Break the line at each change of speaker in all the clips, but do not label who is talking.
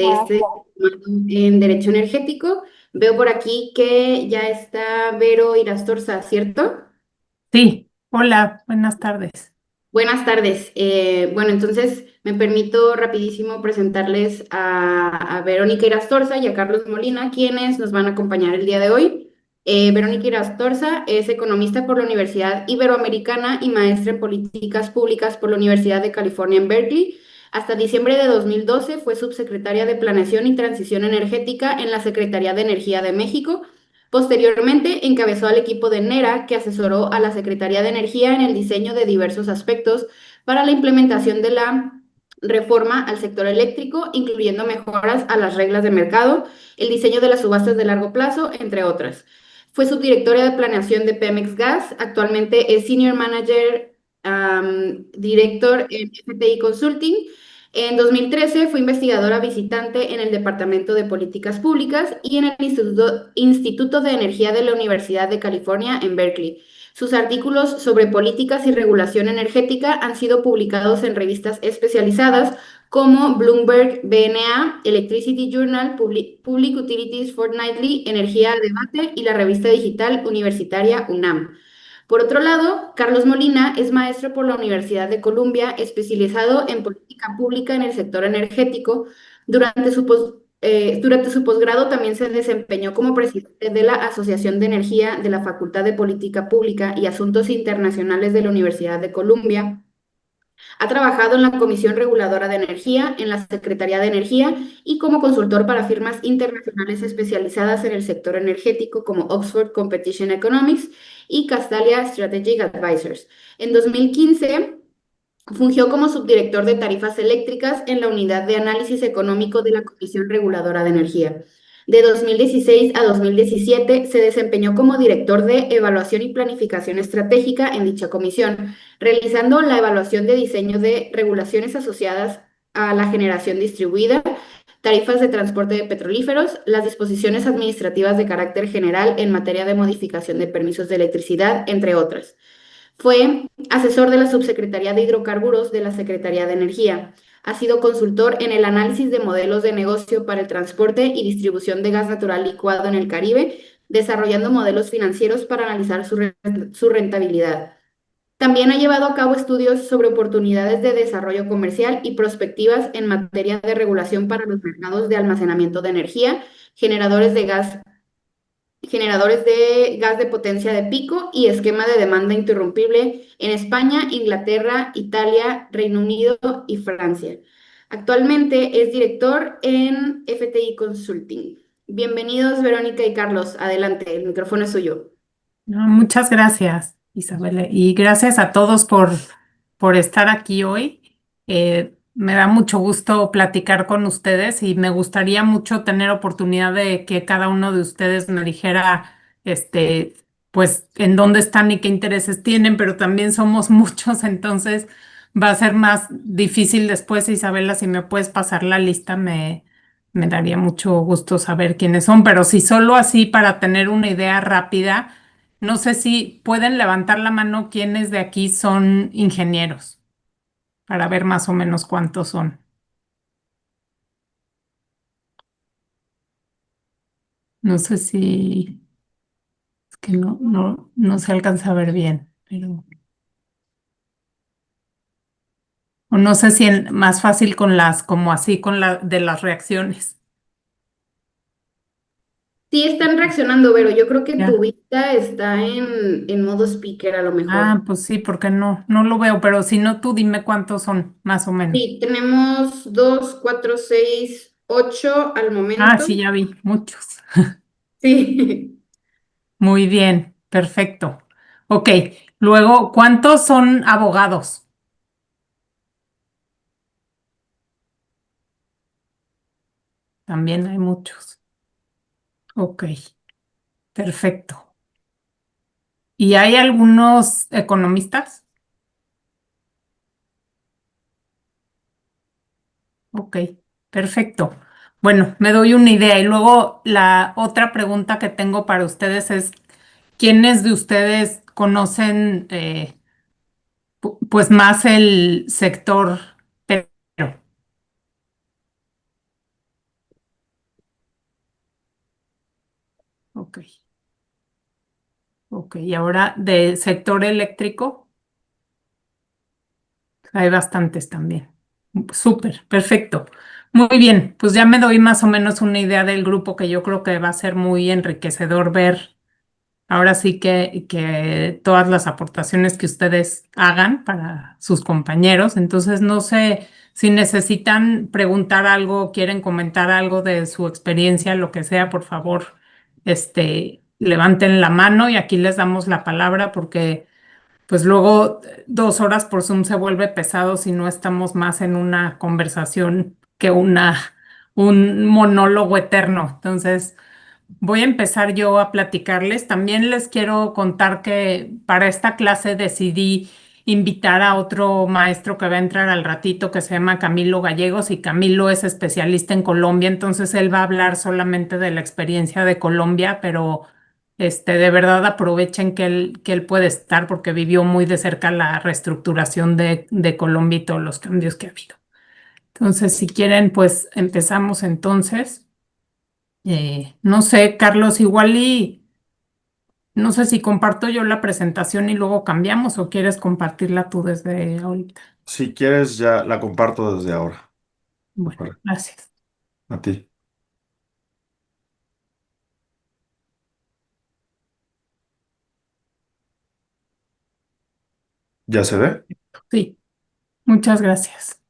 este en Derecho Energético. Veo por aquí que ya está Vero Irastorza, ¿cierto?
Sí, hola, buenas tardes.
Buenas tardes. Bueno, entonces me permito rapidísimo presentarles a Verónica Irastorza y a Carlos Molina, quienes nos van a acompañar el día de hoy. Verónica Irastorza es economista por la Universidad Iberoamericana y maestra en políticas públicas por la Universidad de California en Berkeley. Hasta diciembre de 2012 fue subsecretaria de Planeación y Transición Energética en la Secretaría de Energía de México. Posteriormente, encabezó al equipo de NERA, que asesoró a la Secretaría de Energía en el diseño de diversos aspectos para la implementación de la reforma al sector eléctrico, incluyendo mejoras a las reglas de mercado, el diseño de las subastas de largo plazo, entre otras. Fue subdirectora de planeación de Pemex Gas, actualmente es Senior Manager Director en FTI Consulting. En 2013 fue investigadora visitante en el Departamento de Políticas Públicas y en el Instituto de Energía de la Universidad de California en Berkeley. Sus artículos sobre políticas y regulación energética han sido publicados en revistas especializadas como Bloomberg BNA, Electricity Journal, Public Utilities Fortnightly, Energía a Debate y la revista digital universitaria UNAM. Por otro lado, Carlos Molina es maestro por la Universidad de Columbia, especializado en política pública en el sector energético. Durante su posgrado también se desempeñó como presidente de la Asociación de Energía de la Facultad de Política Pública y Asuntos Internacionales de la Universidad de Columbia. Ha trabajado en la Comisión Reguladora de Energía, en la Secretaría de Energía y como consultor para firmas internacionales especializadas en el sector energético como Oxford Competition Economics y Castalia Strategic Advisors. En 2015 fungió como subdirector de tarifas eléctricas en la Unidad de Análisis Económico de la Comisión Reguladora de Energía. De 2016 a 2017 se desempeñó como director de Evaluación y Planificación Estratégica en dicha comisión, realizando la evaluación de diseño de regulaciones asociadas a la generación distribuida, tarifas de transporte de petrolíferos, las disposiciones administrativas de carácter general en materia de modificación de permisos de electricidad, entre otras. Fue asesor de la Subsecretaría de Hidrocarburos de la Secretaría de Energía. Ha sido consultor en el análisis de modelos de negocio para el transporte y distribución de gas natural licuado en el Caribe, desarrollando modelos financieros para analizar su rentabilidad. También ha llevado a cabo estudios sobre oportunidades de desarrollo comercial y prospectivas en materia de regulación para los mercados de almacenamiento de energía, generadores de gas de potencia de pico y esquema de demanda interrumpible en España, Inglaterra, Italia, Reino Unido y Francia. Actualmente es director en FTI Consulting. Bienvenidos, Verónica y Carlos. Adelante, el micrófono es suyo.
No, muchas gracias, Isabel, y gracias a todos por estar aquí hoy. Me da mucho gusto platicar con ustedes y me gustaría mucho tener oportunidad de que cada uno de ustedes me dijera, este, pues, en dónde están y qué intereses tienen, pero también somos muchos, entonces va a ser más difícil después, Isabela, si me puedes pasar la lista, me daría mucho gusto saber quiénes son, pero si solo así para tener una idea rápida. No sé si pueden levantar la mano quienes de aquí son ingenieros para ver más o menos cuántos son. No sé si es que no se alcanza a ver bien, pero o no sé si más fácil con las, como así con la de las reacciones.
Sí, están reaccionando, Vero. Yo creo que tu
Ya.
vista está en modo speaker a lo mejor.
Ah, pues sí, porque no lo veo, pero si no, tú dime cuántos son, más o menos.
Sí, tenemos 2, 4, 6, 8 al
Ah,
momento.
sí, ya vi, muchos.
Sí.
Muy bien, perfecto. Ok, luego, ¿cuántos son abogados? También hay muchos. Ok, perfecto. ¿Y hay algunos economistas? Ok, perfecto. Bueno, me doy una idea. Y luego la otra pregunta que tengo para ustedes es, ¿quiénes de ustedes conocen pues más el sector petrolero? Ok, ok. Y ahora de sector eléctrico, hay bastantes también. Súper, perfecto. Muy bien, pues ya me doy más o menos una idea del grupo que yo creo que va a ser muy enriquecedor ver. Ahora sí que todas las aportaciones que ustedes hagan para sus compañeros. Entonces, no sé si necesitan preguntar algo, quieren comentar algo de su experiencia, lo que sea, por favor, levanten la mano y aquí les damos la palabra porque pues luego 2 horas por Zoom se vuelve pesado si no estamos más en una conversación que un monólogo eterno. Entonces, voy a empezar yo a platicarles. También les quiero contar que para esta clase decidí invitar a otro maestro que va a entrar al ratito que se llama Camilo Gallegos y Camilo es especialista en Colombia, entonces él va a hablar solamente de la experiencia de Colombia, pero de verdad aprovechen que él puede estar porque vivió muy de cerca la reestructuración de Colombia y todos los cambios que ha habido. Entonces, si quieren, pues empezamos entonces. No sé, Carlos, igual y no sé si comparto yo la presentación y luego cambiamos o quieres compartirla tú desde ahorita.
Si quieres, ya la comparto desde ahora.
Bueno,
Para-
gracias.
A ti. ¿Ya se ve?
Sí, muchas gracias.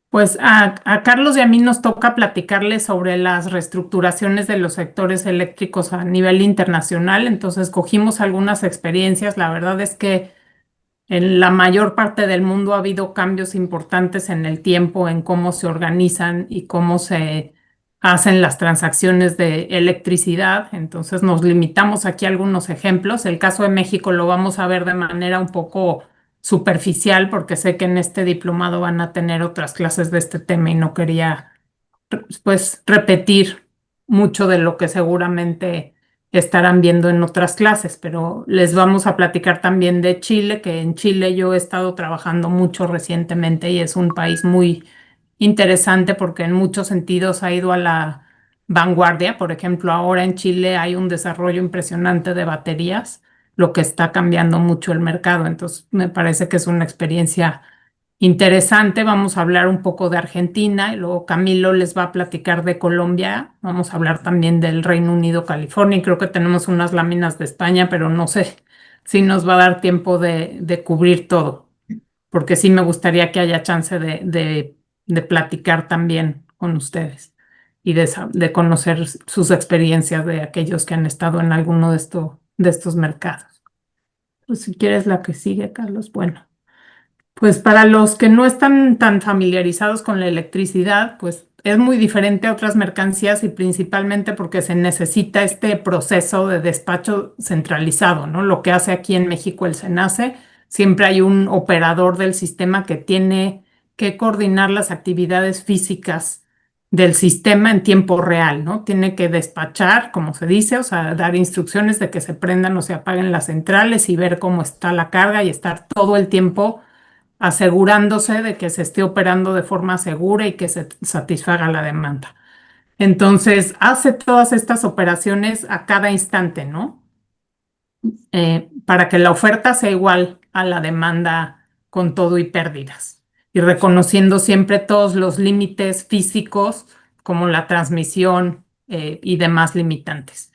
Pues a Carlos y a mí nos toca platicarles sobre las reestructuraciones de los sectores eléctricos a nivel internacional. Entonces, cogimos algunas experiencias. La verdad es que en la mayor parte del mundo ha habido cambios importantes en el tiempo en cómo se organizan y cómo se hacen las transacciones de electricidad. Entonces nos limitamos aquí a algunos ejemplos. El caso de México lo vamos a ver de manera un poco superficial porque sé que en este diplomado van a tener otras clases de este tema y no quería pues repetir mucho de lo que seguramente estarán viendo en otras clases, pero les vamos a platicar también de Chile, que en Chile yo he estado trabajando mucho recientemente y es un país muy interesante porque en muchos sentidos ha ido a la vanguardia. Por ejemplo, ahora en Chile hay un desarrollo impresionante de baterías, lo que está cambiando mucho el mercado. Entonces, me parece que es una experiencia interesante. Vamos a hablar un poco de Argentina y luego Camilo les va a platicar de Colombia. Vamos a hablar también del Reino Unido, California y creo que tenemos unas láminas de España, pero no sé si nos va a dar tiempo de cubrir todo, porque sí me gustaría que haya chance de platicar también con ustedes y de conocer sus experiencias de aquellos que han estado en alguno de estos mercados. Pues si quieres la que sigue, Carlos, bueno. Pues para los que no están tan familiarizados con la electricidad, pues es muy diferente a otras mercancías y principalmente porque se necesita este proceso de despacho centralizado, ¿no? Lo que hace aquí en México el SENACE, siempre hay un operador del sistema que tiene que coordinar las actividades físicas del sistema en tiempo real, ¿no? Tiene que despachar, como se dice, o sea, dar instrucciones de que se prendan o se apaguen las centrales y ver cómo está la carga y estar todo el tiempo asegurándose de que se esté operando de forma segura y que se satisfaga la demanda. Entonces, hace todas estas operaciones a cada instante, ¿no? Para que la oferta sea igual a la demanda con todo y pérdidas. Y reconociendo siempre todos los límites físicos, como la transmisión, y demás limitantes.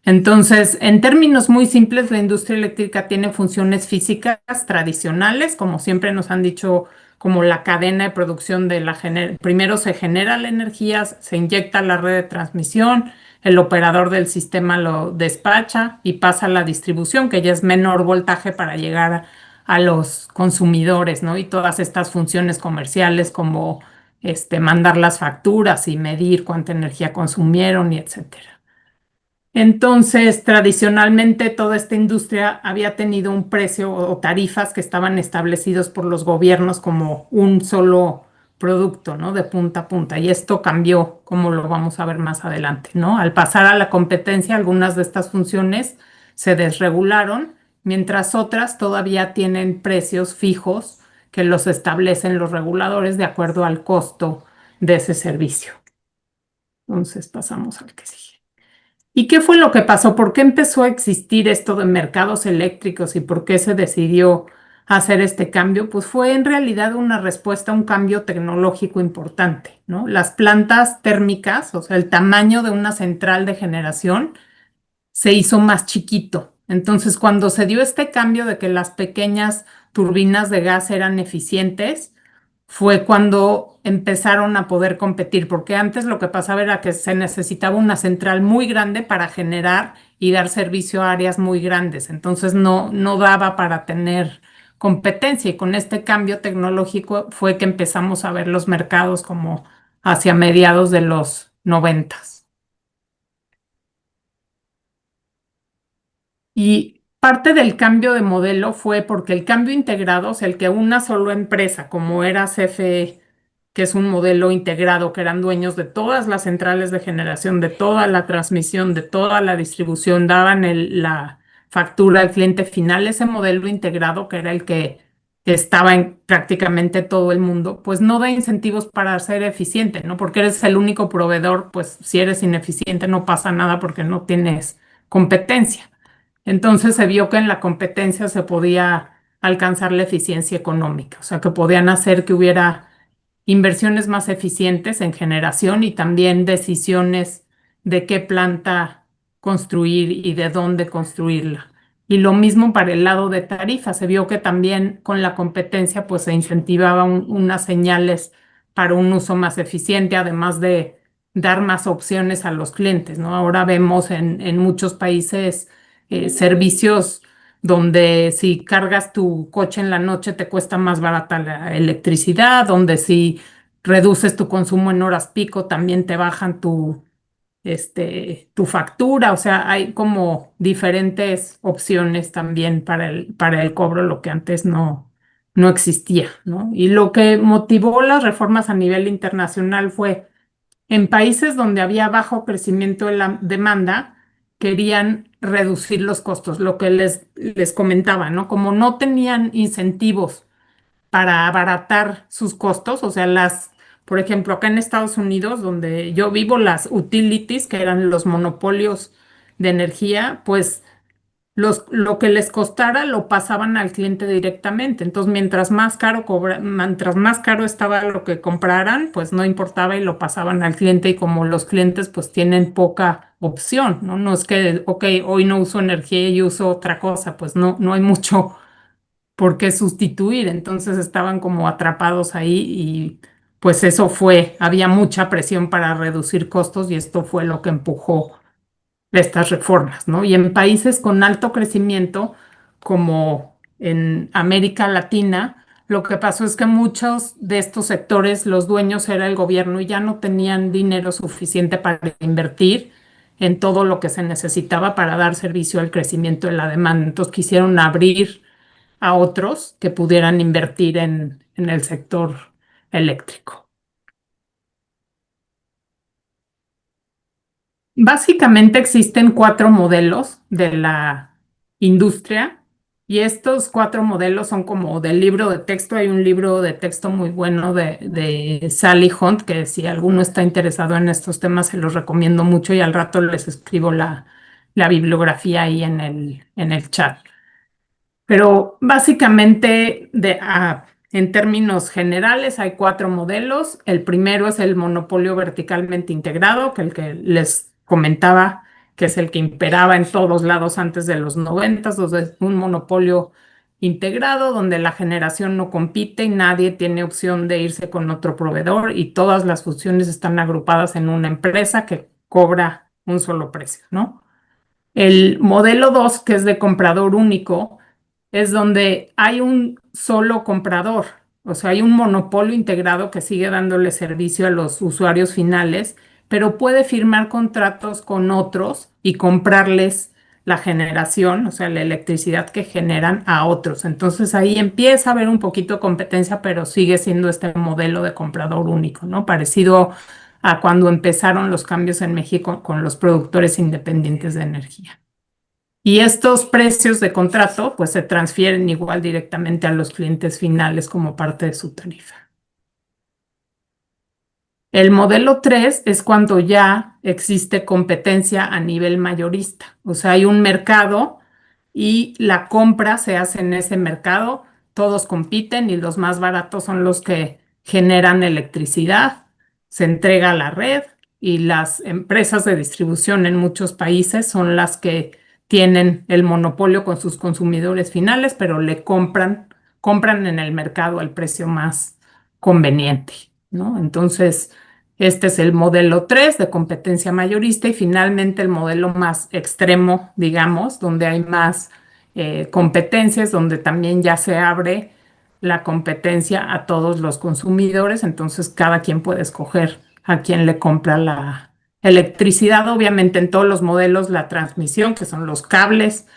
Entonces, en términos muy simples, la industria eléctrica tiene funciones físicas tradicionales, como siempre nos han dicho, como la cadena de producción de primero se genera la energía, se inyecta a la red de transmisión, el operador del sistema lo despacha y pasa a la distribución, que ya es menor voltaje para llegar a los consumidores, ¿no? Y todas estas funciones comerciales como mandar las facturas y medir cuánta energía consumieron y etcétera. Entonces, tradicionalmente toda esta industria había tenido un precio o tarifas que estaban establecidos por los gobiernos como un solo producto, ¿no? De punta a punta. Y esto cambió, como lo vamos a ver más adelante, ¿no? Al pasar a la competencia, algunas de estas funciones se desregularon, mientras otras todavía tienen precios fijos que los establecen los reguladores de acuerdo al costo de ese servicio. Entonces, pasamos al que sigue. ¿Y qué fue lo que pasó? ¿Por qué empezó a existir esto de mercados eléctricos y por qué se decidió hacer este cambio? Pues fue en realidad una respuesta a un cambio tecnológico importante, ¿no? Las plantas térmicas, o sea, el tamaño de una central de generación se hizo más chiquito. Entonces, cuando se dio este cambio de que las pequeñas turbinas de gas eran eficientes, fue cuando empezaron a poder competir, porque antes lo que pasaba era que se necesitaba una central muy grande para generar y dar servicio a áreas muy grandes. Entonces, no daba para tener competencia. Y con este cambio tecnológico fue que empezamos a ver los mercados como hacia mediados de los 90. Y parte del cambio de modelo fue porque el cambio integrado, o sea, el que una sola empresa, como era CFE, que es un modelo integrado, que eran dueños de todas las centrales de generación, de toda la transmisión, de toda la distribución, daban la factura al cliente final, ese modelo integrado, que era el que estaba en prácticamente todo el mundo, pues no da incentivos para ser eficiente, ¿no? Porque eres el único proveedor, pues si eres ineficiente no pasa nada porque no tienes competencia. Entonces se vio que en la competencia se podía alcanzar la eficiencia económica, o sea, que podían hacer que hubiera inversiones más eficientes en generación y también decisiones de qué planta construir y de dónde construirla. Y lo mismo para el lado de tarifa, se vio que también con la competencia pues se incentivaba unas señales para un uso más eficiente, además de dar más opciones a los clientes, ¿no? Ahora vemos en muchos países servicios donde si cargas tu coche en la noche te cuesta más barata la electricidad, donde si reduces tu consumo en horas pico también te bajan tu factura, o sea, hay como diferentes opciones también para el cobro, lo que antes no existía, ¿no? Y lo que motivó las reformas a nivel internacional fue en países donde había bajo crecimiento de la demanda, querían reducir los costos, lo que les comentaba, ¿no? Como no tenían incentivos para abaratar sus costos, o sea, por ejemplo, acá en Estados Unidos, donde yo vivo, las utilities, que eran los monopolios de energía, pues lo que les costara lo pasaban al cliente directamente. Entonces, mientras más caro estaba lo que compraran, pues no importaba y lo pasaban al cliente. Y como los clientes pues tienen poca opción, ¿no? No es que, ok, hoy no uso energía y uso otra cosa, pues no hay mucho por qué sustituir. Entonces estaban como atrapados ahí y pues había mucha presión para reducir costos y esto fue lo que empujó estas reformas, ¿no? Y en países con alto crecimiento, como en América Latina, lo que pasó es que muchos de estos sectores, los dueños era el gobierno y ya no tenían dinero suficiente para invertir en todo lo que se necesitaba para dar servicio al crecimiento de la demanda. Entonces quisieron abrir a otros que pudieran invertir en el sector eléctrico. Básicamente existen 4 modelos de la industria y estos 4 modelos son como del libro de texto. Hay un libro de texto muy bueno de Sally Hunt que si alguno está interesado en estos temas se los recomiendo mucho y al rato les escribo la bibliografía ahí en el chat. Pero básicamente, en términos generales, hay 4 modelos. El primero es el monopolio verticalmente integrado, que el que les comentaba, que es el que imperaba en todos lados antes de los 90, donde es un monopolio integrado, donde la generación no compite y nadie tiene opción de irse con otro proveedor y todas las funciones están agrupadas en una empresa que cobra un solo precio, ¿no? El modelo 2, que es de comprador único, es donde hay un solo comprador, o sea, hay un monopolio integrado que sigue dándole servicio a los usuarios finales, pero puede firmar contratos con otros y comprarles la generación, o sea, la electricidad que generan a otros. Entonces ahí empieza a haber un poquito de competencia, pero sigue siendo este modelo de comprador único, ¿no? Parecido a cuando empezaron los cambios en México con los productores independientes de energía. Y estos precios de contrato pues se transfieren igual directamente a los clientes finales como parte de su tarifa. El modelo 3 es cuando ya existe competencia a nivel mayorista. O sea, hay un mercado y la compra se hace en ese mercado, todos compiten y los más baratos son los que generan electricidad, se entrega a la red y las empresas de distribución en muchos países son las que tienen el monopolio con sus consumidores finales, pero compran en el mercado al precio más conveniente, ¿no? Entonces, este es el modelo 3 de competencia mayorista y finalmente el modelo más extremo, digamos, donde hay más competencias, donde también ya se abre la competencia a todos los consumidores, entonces cada quien puede escoger a quién le compra la electricidad. Obviamente en todos los modelos la transmisión, que son los cables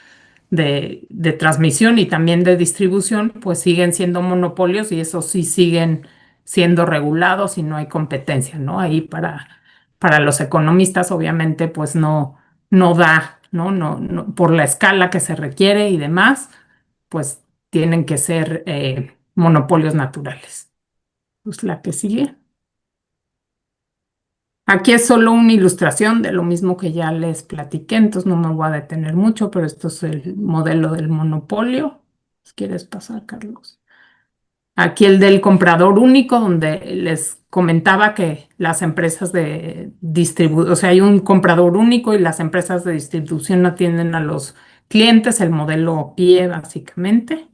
de transmisión y también de distribución, pues siguen siendo monopolios y eso sí siguen siendo regulados y no hay competencia, ¿no? Ahí para los economistas, obviamente, pues no da, ¿no? Por la escala que se requiere y demás, pues tienen que ser monopolios naturales. Pues la que sigue. Aquí es solo una ilustración de lo mismo que ya les platiqué, entonces no me voy a detener mucho, pero esto es el modelo del monopolio. Si quieres pasar, Carlos. Aquí el del comprador único, donde les comentaba que las empresas de distribución, o sea, hay un comprador único y las empresas de distribución atienden a los clientes, el modelo PIE básicamente.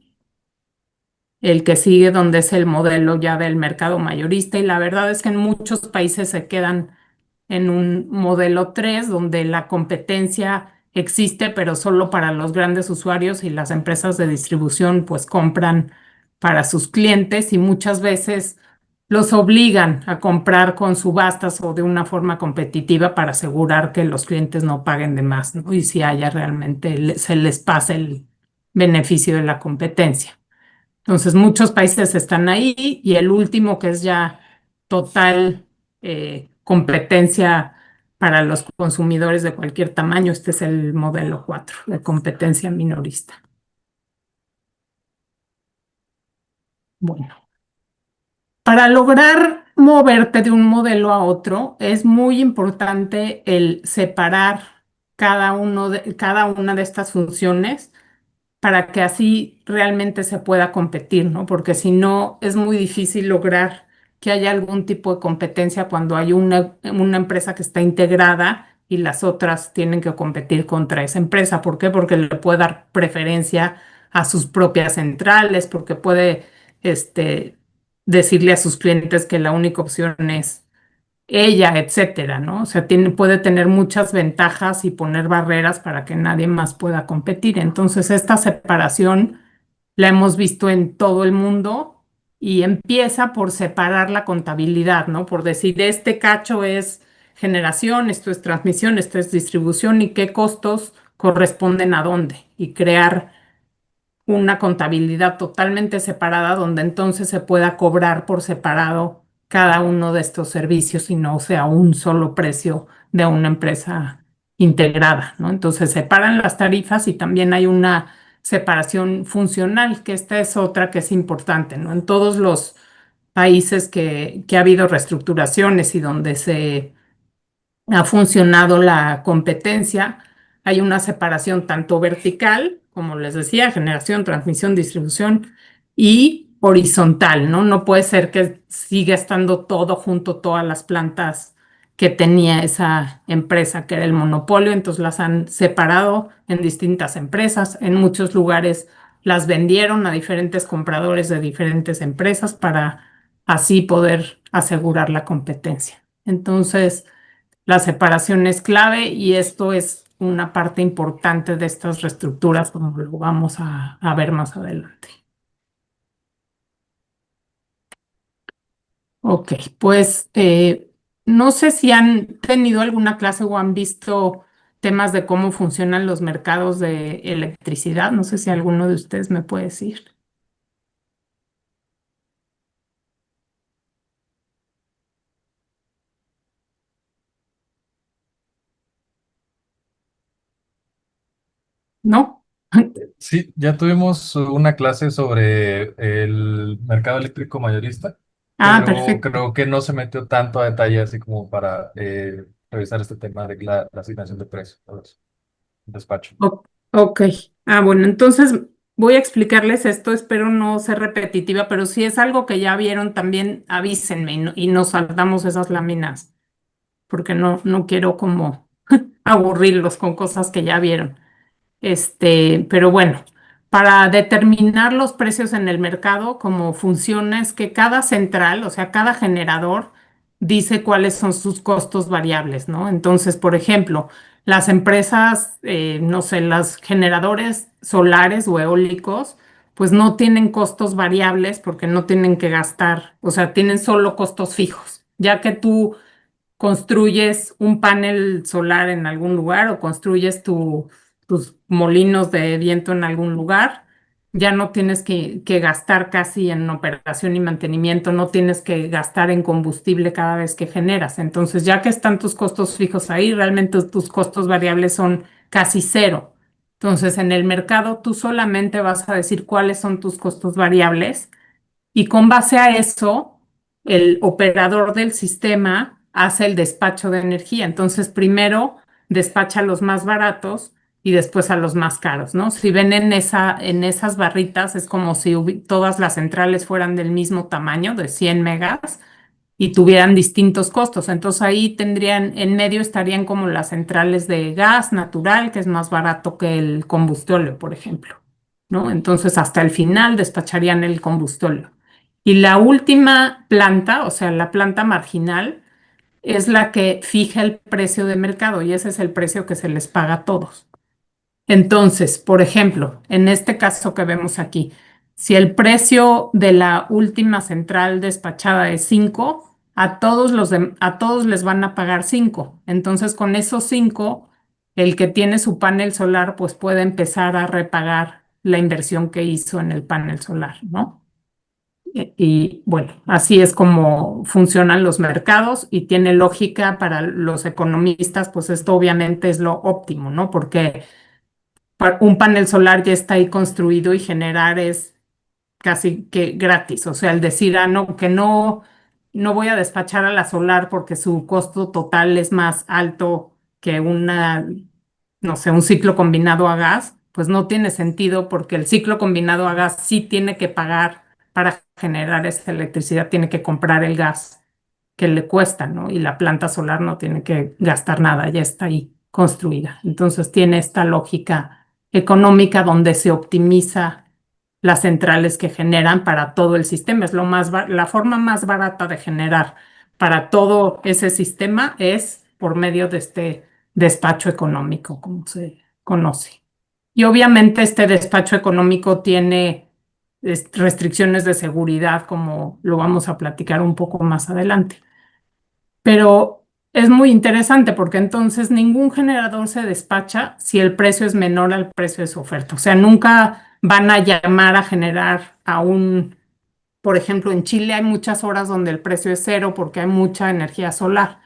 El que sigue, donde es el modelo ya del mercado mayorista, y la verdad es que en muchos países se quedan en un modelo 3 donde la competencia existe, pero solo para los grandes usuarios y las empresas de distribución pues compran para sus clientes y muchas veces los obligan a comprar con subastas o de una forma competitiva para asegurar que los clientes no paguen de más, ¿no? Y si haya realmente se les pase el beneficio de la competencia. Entonces, muchos países están ahí y el último, que es ya total competencia para los consumidores de cualquier tamaño, este es el modelo 4 de competencia minorista. Bueno, para lograr moverte de un modelo a otro, es muy importante el separar cada una de estas funciones para que así realmente se pueda competir, ¿no? Porque si no, es muy difícil lograr que haya algún tipo de competencia cuando hay una empresa que está integrada y las otras tienen que competir contra esa empresa. ¿Por qué? Porque le puede dar preferencia a sus propias centrales, porque puede, decirle a sus clientes que la única opción es ella, etcétera, ¿no? O sea, puede tener muchas ventajas y poner barreras para que nadie más pueda competir. Entonces, esta separación la hemos visto en todo el mundo y empieza por separar la contabilidad, ¿no? Por decir, este cacho es generación, esto es transmisión, esto es distribución y qué costos corresponden a dónde y crear una contabilidad totalmente separada donde entonces se pueda cobrar por separado cada uno de estos servicios y no sea un solo precio de una empresa integrada, ¿no? Entonces separan las tarifas y también hay una separación funcional, que esta es otra que es importante, ¿no? En todos los países que ha habido reestructuraciones y donde se ha funcionado la competencia. Hay una separación tanto vertical, como les decía, generación, transmisión, distribución, y horizontal, ¿no? No puede ser que siga estando todo junto, todas las plantas que tenía esa empresa, que era el monopolio, entonces las han separado en distintas empresas. En muchos lugares las vendieron a diferentes compradores de diferentes empresas para así poder asegurar la competencia. Entonces, la separación es clave y esto es una parte importante de estas reestructuras, como lo vamos a ver más adelante. Ok, pues no sé si han tenido alguna clase o han visto temas de cómo funcionan los mercados de electricidad. No sé si alguno de ustedes me puede decir. ¿No?
Sí, ya tuvimos una clase sobre el mercado eléctrico mayorista,
Ah,
pero
perfecto.
creo que no se metió tanto a detalle así como para revisar este tema de la asignación de precios, todo eso, el despacho.
O- ok. Bueno, entonces voy a explicarles esto. Espero no ser repetitiva, pero si es algo que ya vieron, también avísenme y nos saltamos esas láminas, porque no quiero como aburrirlos con cosas que ya vieron. Pero bueno, para determinar los precios en el mercado, cómo funciona es que cada central, o sea, cada generador, dice cuáles son sus costos variables, ¿no? Entonces, por ejemplo, las empresas, no sé, los generadores solares o eólicos, pues no tienen costos variables porque no tienen que gastar, o sea, tienen solo costos fijos, ya que tú construyes un panel solar en algún lugar o construyes tus molinos de viento en algún lugar, ya no tienes que gastar casi en operación y mantenimiento, no tienes que gastar en combustible cada vez que generas. Entonces, ya que están tus costos fijos ahí, realmente tus costos variables son casi cero. Entonces, en el mercado tú solamente vas a decir cuáles son tus costos variables y con base a eso, el operador del sistema hace el despacho de energía. Entonces, primero despacha a los más baratos y después a los más caros, ¿no? Si ven en esas barritas, es como si todas las centrales fueran del mismo tamaño, de 100 megas, y tuvieran distintos costos. Entonces ahí tendrían, en medio estarían como las centrales de gas natural, que es más barato que el combustóleo, por ejemplo, ¿no? Entonces hasta el final despacharían el combustóleo. Y la última planta, o sea, la planta marginal, es la que fija el precio de mercado y ese es el precio que se les paga a todos. Entonces, por ejemplo, en este caso que vemos aquí, si el precio de la última central despachada es 5, a todos les van a pagar 5. Entonces, con esos 5, el que tiene su panel solar, pues puede empezar a repagar la inversión que hizo en el panel solar, ¿no? Y bueno, así es como funcionan los mercados y tiene lógica para los economistas, pues esto obviamente es lo óptimo, ¿no? Porque un panel solar ya está ahí construido y generar es casi que gratis. O sea, el decir, no, que no voy a despachar a la solar porque su costo total es más alto que no sé, un ciclo combinado a gas, pues no tiene sentido porque el ciclo combinado a gas sí tiene que pagar para generar esa electricidad, tiene que comprar el gas que le cuesta, ¿no? Y la planta solar no tiene que gastar nada, ya está ahí construida. Entonces tiene esta lógica económica donde se optimiza las centrales que generan para todo el sistema. Es la forma más barata de generar para todo ese sistema es por medio de este despacho económico, como se conoce. Y obviamente este despacho económico tiene restricciones de seguridad, como lo vamos a platicar un poco más adelante. Pero es muy interesante porque entonces ningún generador se despacha si el precio es menor al precio de su oferta. O sea, nunca van a llamar a generar por ejemplo, en Chile hay muchas horas donde el precio es cero porque hay mucha energía solar.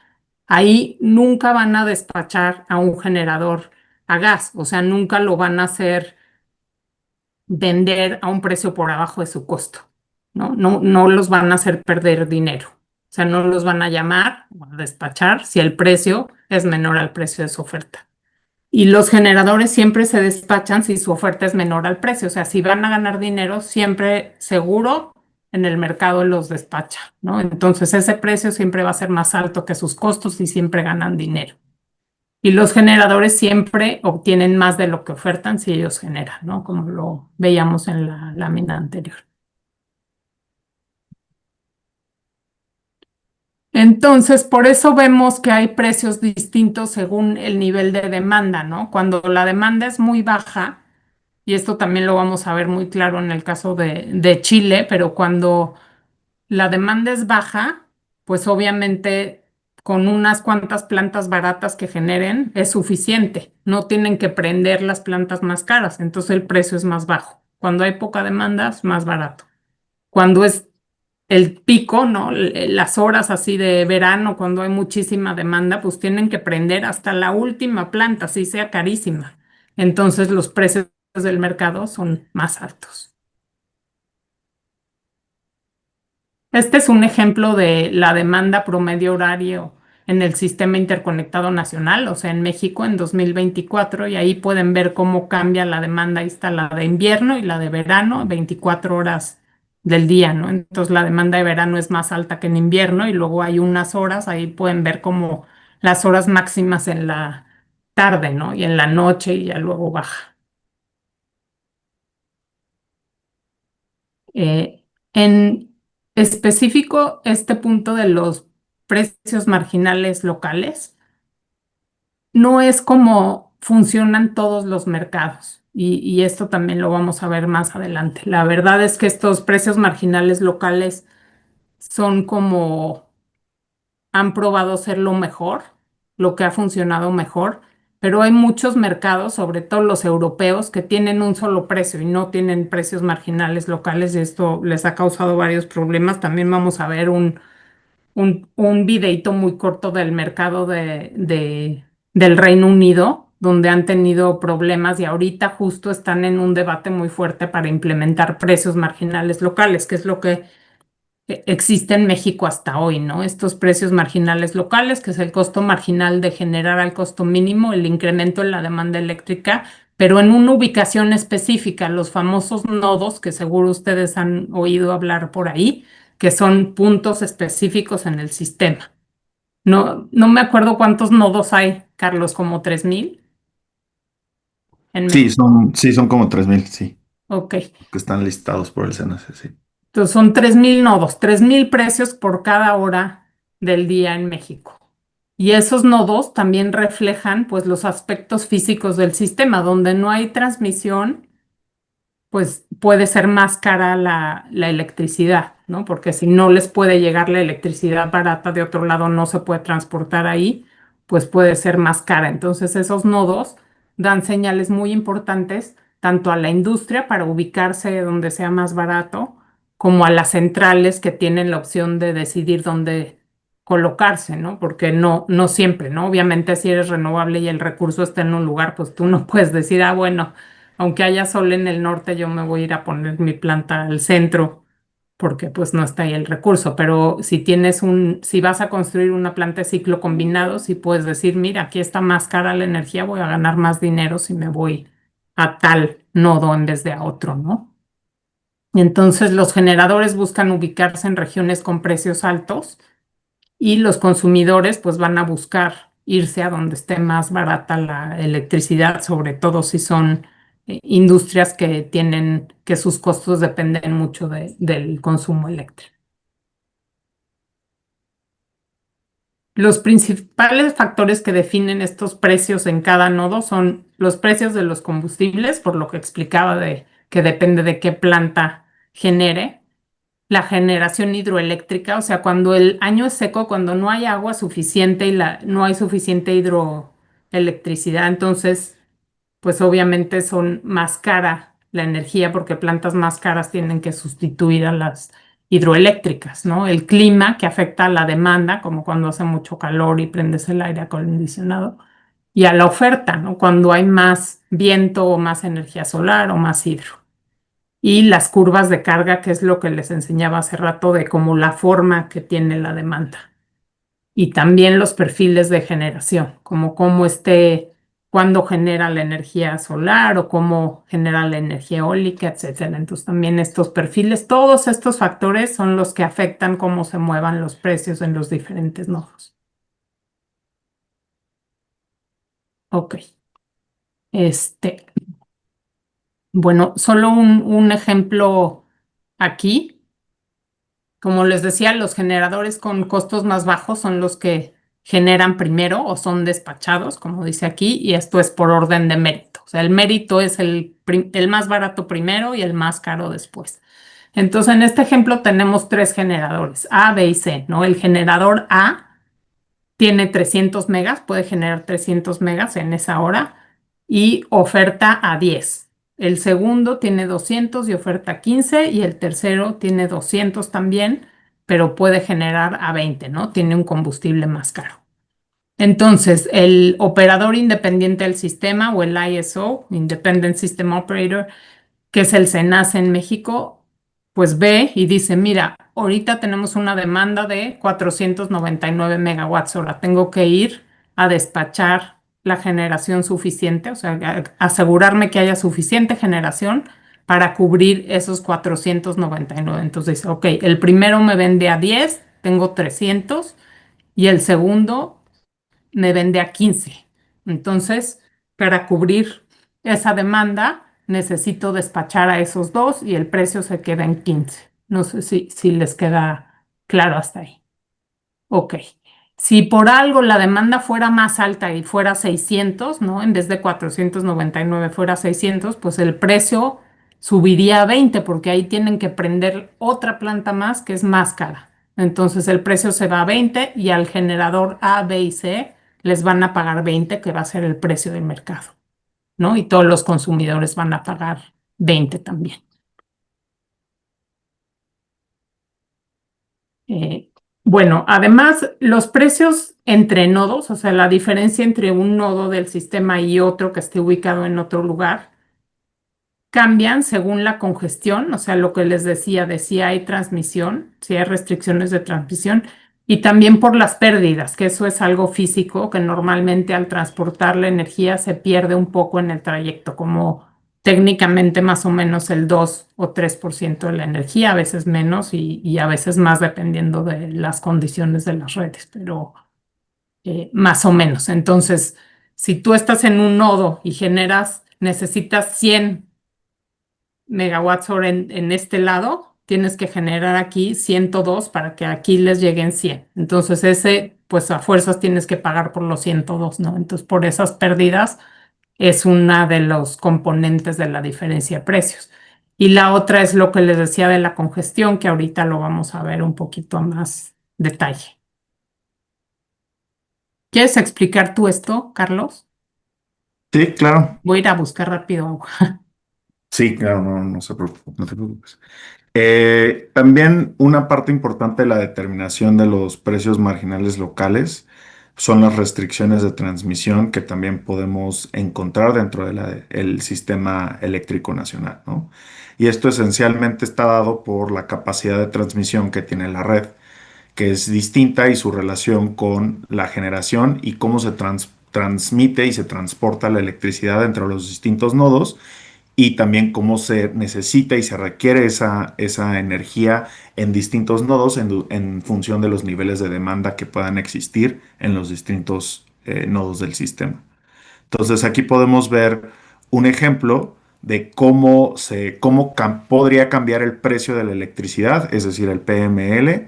Ahí nunca van a despachar a un generador a gas, o sea, nunca lo van a hacer vender a un precio por abajo de su costo, ¿no? No los van a hacer perder dinero. O sea, no los van a llamar o a despachar si el precio es menor al precio de su oferta. Y los generadores siempre se despachan si su oferta es menor al precio. O sea, si van a ganar dinero, siempre seguro en el mercado los despacha, ¿no? Entonces ese precio siempre va a ser más alto que sus costos y siempre ganan dinero. Y los generadores siempre obtienen más de lo que ofertan si ellos generan, ¿no? Como lo veíamos en la lámina anterior. Entonces, por eso vemos que hay precios distintos según el nivel de demanda, ¿no? Cuando la demanda es muy baja, y esto también lo vamos a ver muy claro en el caso de Chile, pero cuando la demanda es baja, pues obviamente con unas cuantas plantas baratas que generen es suficiente. No tienen que prender las plantas más caras, entonces el precio es más bajo. Cuando hay poca demanda, es más barato. Cuando es el pico, ¿no? Las horas así de verano, cuando hay muchísima demanda, pues tienen que prender hasta la última planta, así sea carísima. Entonces los precios del mercado son más altos. Este es un ejemplo de la demanda promedio horario en el Sistema Interconectado Nacional, o sea, en México en 2024, y ahí pueden ver cómo cambia la demanda. Ahí está la de invierno y la de verano, 24 horas del día, ¿no? Entonces la demanda de verano es más alta que en invierno y luego hay unas horas, ahí pueden ver como las horas máximas en la tarde, ¿no? Y en la noche y ya luego baja. En específico, este punto de los precios marginales locales no es como funcionan todos los mercados. Y esto también lo vamos a ver más adelante. La verdad es que estos precios marginales locales son como han probado ser lo mejor, lo que ha funcionado mejor, pero hay muchos mercados, sobre todo los europeos, que tienen un solo precio y no tienen precios marginales locales y esto les ha causado varios problemas. También vamos a ver un videíto muy corto del mercado del Reino Unido, donde han tenido problemas y ahorita justo están en un debate muy fuerte para implementar precios marginales locales, que es lo que existe en México hasta hoy, ¿no? Estos precios marginales locales, que es el costo marginal de generar al costo mínimo el incremento en la demanda eléctrica, pero en una ubicación específica, los famosos nodos, que seguro ustedes han oído hablar por ahí, que son puntos específicos en el sistema. No me acuerdo cuántos nodos hay, Carlos, como 3,000 en
Sí,
México.
son como 3,000, sí,
Ok.
que están listados por el CNC, sí.
Entonces son 3,000 nodos, 3,000 precios por cada hora del día en México. Y esos nodos también reflejan pues los aspectos físicos del sistema, donde no hay transmisión, pues puede ser más cara la electricidad, ¿no? Porque si no les puede llegar la electricidad barata de otro lado, no se puede transportar ahí, pues puede ser más cara. Entonces esos nodos dan señales muy importantes tanto a la industria para ubicarse donde sea más barato, como a las centrales que tienen la opción de decidir dónde colocarse, ¿no? Porque no siempre, ¿no? Obviamente si eres renovable y el recurso está en un lugar, pues tú no puedes decir, ah, bueno, aunque haya sol en el norte, yo me voy a ir a poner mi planta al centro porque pues no está ahí el recurso. Pero si vas a construir una planta de ciclo combinado, sí puedes decir, mira, aquí está más cara la energía, voy a ganar más dinero si me voy a tal nodo en vez de a otro, ¿no? Y entonces los generadores buscan ubicarse en regiones con precios altos y los consumidores pues van a buscar irse a donde esté más barata la electricidad, sobre todo si son industrias que sus costos dependen mucho del consumo eléctrico. Los principales factores que definen estos precios en cada nodo son los precios de los combustibles, por lo que explicaba de que depende de qué planta genere, la generación hidroeléctrica, o sea, cuando el año es seco, cuando no hay agua suficiente y no hay suficiente hidroelectricidad, entonces, pues obviamente son más cara la energía porque plantas más caras tienen que sustituir a las hidroeléctricas, ¿no? El clima que afecta a la demanda, como cuando hace mucho calor y prendes el aire acondicionado, y a la oferta, ¿no? Cuando hay más viento o más energía solar o más hidro y las curvas de carga, que es lo que les enseñaba hace rato de cómo la forma que tiene la demanda. Y también los perfiles de generación, como cómo cuándo genera la energía solar o cómo genera la energía eólica, etcétera. Entonces también estos perfiles, todos estos factores son los que afectan cómo se muevan los precios en los diferentes nodos. Ok. Bueno, solo un ejemplo aquí. Como les decía, los generadores con costos más bajos son los que generan primero o son despachados, como dice aquí, y esto es por orden de mérito. O sea, el mérito es el más barato primero y el más caro después. Entonces, en este ejemplo tenemos tres generadores, A, B y C, ¿no? El generador A tiene 300 megas, puede generar 300 megas en esa hora y oferta a 10. El segundo tiene 200 y oferta 15 y el tercero tiene 200 también, pero puede generar a 20, ¿no? Tiene un combustible más caro. Entonces, el operador independiente del sistema o el ISO, Independent System Operator, que es el SENACE en México, pues ve y dice, mira, ahorita tenemos una demanda de 499 megawatts hora, tengo que ir a despachar la generación suficiente, o sea, asegurarme que haya suficiente generación para cubrir esos 499. Entonces dice, ok, el primero me vende a 10, tengo 300, y el segundo me vende a 15. Entonces, para cubrir esa demanda, necesito despachar a esos dos y el precio se queda en 15. No sé si les queda claro hasta ahí. Ok. Si por algo la demanda fuera más alta y fuera 600, ¿no? En vez de 499 fuera 600, pues el precio subiría a 20 porque ahí tienen que prender otra planta más que es más cara. Entonces el precio se va a 20 y al generador A, B y C les van a pagar 20, que va a ser el precio del mercado, ¿no? Y todos los consumidores van a pagar 20 también. Eh, bueno, además, los precios entre nodos, o sea, la diferencia entre un nodo del sistema y otro que esté ubicado en otro lugar, cambian según la congestión, o sea, lo que les decía de si hay transmisión, si hay restricciones de transmisión, y también por las pérdidas, que eso es algo físico que normalmente al transportar la energía se pierde un poco en el trayecto, como técnicamente más o menos el 2 o 3% de la energía, a veces menos y a veces más dependiendo de las condiciones de las redes, pero más o menos. Entonces, si tú estás en un nodo y necesitas 100 megawatts hora en este lado, tienes que generar aquí 102 para que aquí les lleguen 100. Entonces ese, pues a fuerzas tienes que pagar por los 102, ¿no? Entonces por esas pérdidas es una de los componentes de la diferencia de precios. Y la otra es lo que les decía de la congestión, que ahorita lo vamos a ver un poquito a más detalle. ¿Quieres explicar tú esto, Carlos?
Sí, claro.
Voy a ir a buscar rápido agua.
Sí, claro, no se preocupe, no te preocupes. También una parte importante de la determinación de los precios marginales locales son las restricciones de transmisión que también podemos encontrar dentro del sistema eléctrico nacional, ¿no? Y esto esencialmente está dado por la capacidad de transmisión que tiene la red, que es distinta y su relación con la generación y cómo se transmite y se transporta la electricidad entre los distintos nodos y también cómo se necesita y se requiere esa energía en distintos nodos en función de los niveles de demanda que puedan existir en los distintos nodos del sistema. Entonces aquí podemos ver un ejemplo de cómo podría cambiar el precio de la electricidad, es decir, el PML,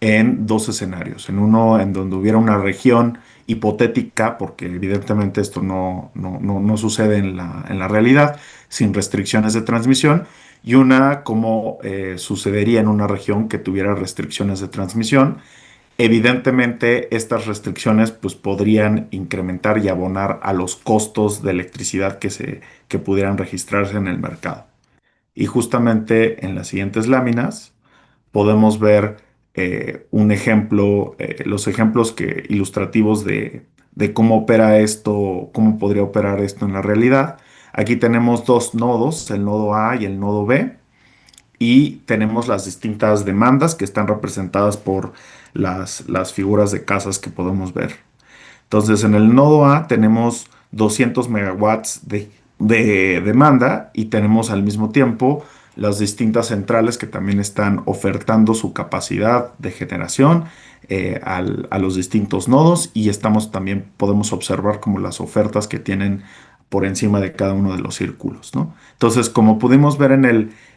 en dos escenarios. En uno en donde hubiera una región hipotética, porque evidentemente esto no sucede en la realidad, sin restricciones de transmisión, y una como sucedería en una región que tuviera restricciones de transmisión. Evidentemente, estas restricciones pues, podrían incrementar y abonar a los costos de electricidad que pudieran registrarse en el mercado. Y justamente en las siguientes láminas podemos ver un ejemplo, los ejemplos ilustrativos de cómo opera esto, cómo podría operar esto en la realidad. Aquí tenemos dos nodos, el nodo A y el nodo B, y tenemos las distintas demandas que están representadas por las figuras de casas que podemos ver. Entonces, en el nodo A tenemos 200 megawatts de demanda y tenemos al mismo tiempo las distintas centrales que también están ofertando su capacidad de generación a los distintos nodos y estamos también podemos observar como las ofertas que tienen por encima de cada uno de los círculos, ¿no? Entonces, como pudimos ver en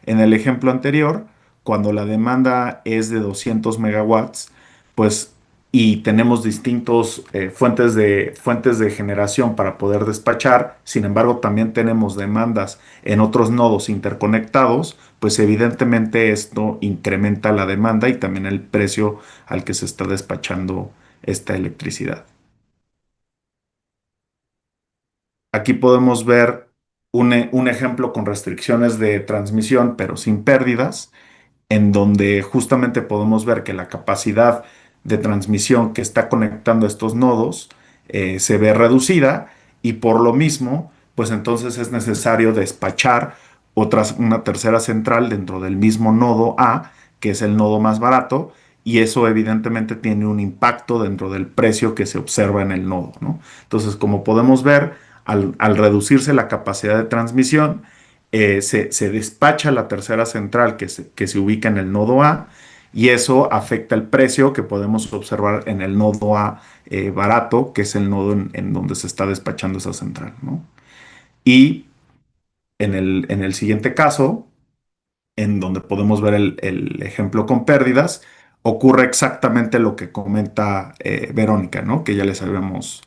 el ejemplo anterior, cuando la demanda es de 200 megawatts, pues y tenemos distintos fuentes de generación para poder despachar, sin embargo también tenemos demandas en otros nodos interconectados, pues evidentemente esto incrementa la demanda y también el precio al que se está despachando esta electricidad. Aquí podemos ver un ejemplo con restricciones de transmisión, pero sin pérdidas en donde justamente podemos ver que la capacidad de transmisión que está conectando estos nodos se ve reducida y por lo mismo, pues entonces es necesario despachar una tercera central dentro del mismo nodo A, que es el nodo más barato, y eso evidentemente tiene un impacto dentro del precio que se observa en el nodo, ¿no? Entonces, como podemos ver, al reducirse la capacidad de transmisión, se despacha la tercera central que se ubica en el nodo A, y eso afecta el precio que podemos observar en el nodo A barato, que es el nodo en donde se está despachando esa central, ¿no? Y en el siguiente caso, en donde podemos ver el ejemplo con pérdidas, ocurre exactamente lo que comenta Verónica, ¿no? Que ya les habíamos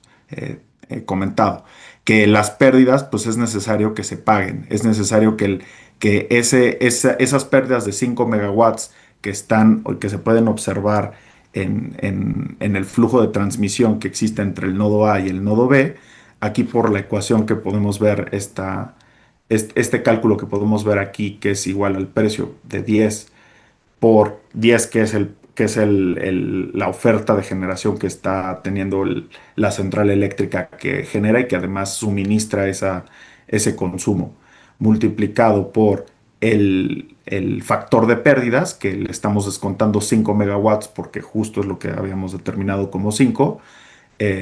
comentado, que las pérdidas, pues es necesario que se paguen, es necesario que esas pérdidas de 5 megawatts que están o que se pueden observar en el flujo de transmisión que existe entre el nodo A y el nodo B, aquí por la ecuación que podemos ver este cálculo que podemos ver aquí, que es igual al precio de 10 por 10, que es la oferta de generación que está teniendo la central eléctrica que genera y que además suministra ese consumo, multiplicado por el factor de pérdidas, que le estamos descontando 5 megawatts porque justo es lo que habíamos determinado como 5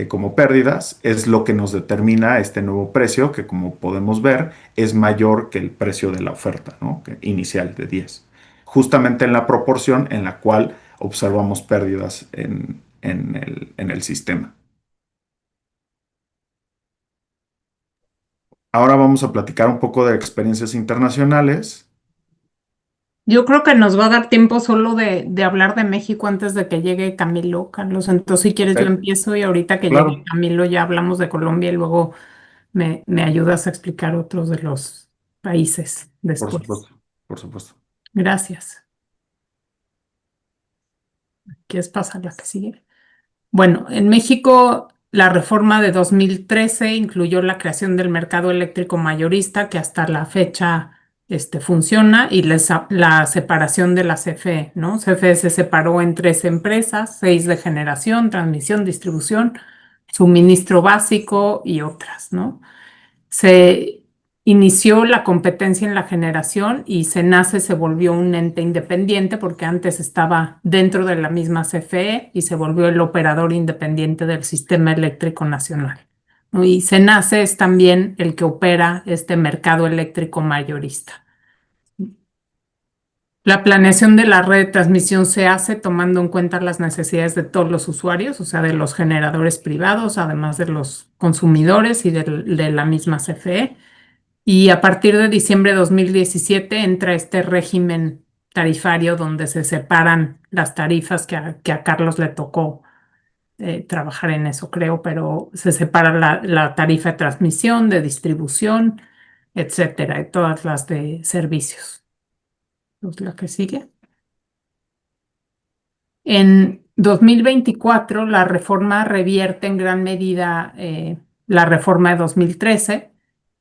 como pérdidas, es lo que nos determina este nuevo precio, que como podemos ver es mayor que el precio de la oferta, ¿no? Inicial de 10, justamente en la proporción en la cual observamos pérdidas en el sistema. Ahora vamos a platicar un poco de experiencias internacionales.
Yo creo que nos va a dar tiempo solo de hablar de México antes de que llegue Camilo, Carlos. Entonces, si quieres, yo
Ok,
empiezo y ahorita que llegue
claro,
Camilo ya hablamos de Colombia y luego me ayudas a explicar otros de los países
por
después.
supuesto, por supuesto.
Gracias. ¿Quieres pasar la que sigue? Bueno, en México la reforma de 2013 incluyó la creación del mercado eléctrico mayorista que hasta la fecha funciona y la separación de la CFE, ¿no? CFE se separó en tres empresas, seis de generación, transmisión, distribución, suministro básico y otras, ¿no? Se inició la competencia en la generación y SENACE se volvió un ente independiente porque antes estaba dentro de la misma CFE y se volvió el operador independiente del sistema eléctrico nacional, ¿no? Y SENACE es también el que opera este mercado eléctrico mayorista. La planeación de la red de transmisión se hace tomando en cuenta las necesidades de todos los usuarios, o sea, de los generadores privados, además de los consumidores y de la misma CFE. Y a partir de diciembre de 2017 entra este régimen tarifario donde se separan las tarifas que a Carlos le tocó trabajar en eso, creo, pero se separa la tarifa de transmisión, de distribución, etcétera, y todas las de servicios. Pues la que sigue. En 2024, la reforma revierte en gran medida la reforma de 2013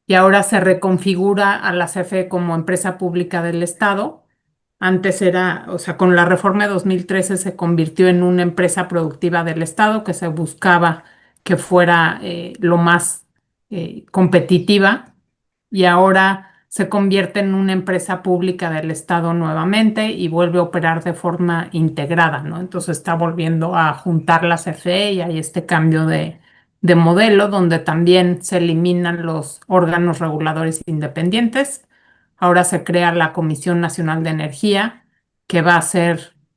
y ahora se reconfigura a la CFE como empresa pública del Estado. Antes era, o sea, con la reforma de 2013 se convirtió en una empresa productiva del Estado que se buscaba que fuera lo más competitiva y ahora se convierte en una empresa pública del Estado nuevamente y vuelve a operar de forma integrada, ¿no? Entonces está volviendo a juntar la CFE y hay este cambio de modelo donde también se eliminan los órganos reguladores independientes. Ahora se crea la Comisión Nacional de Energía, que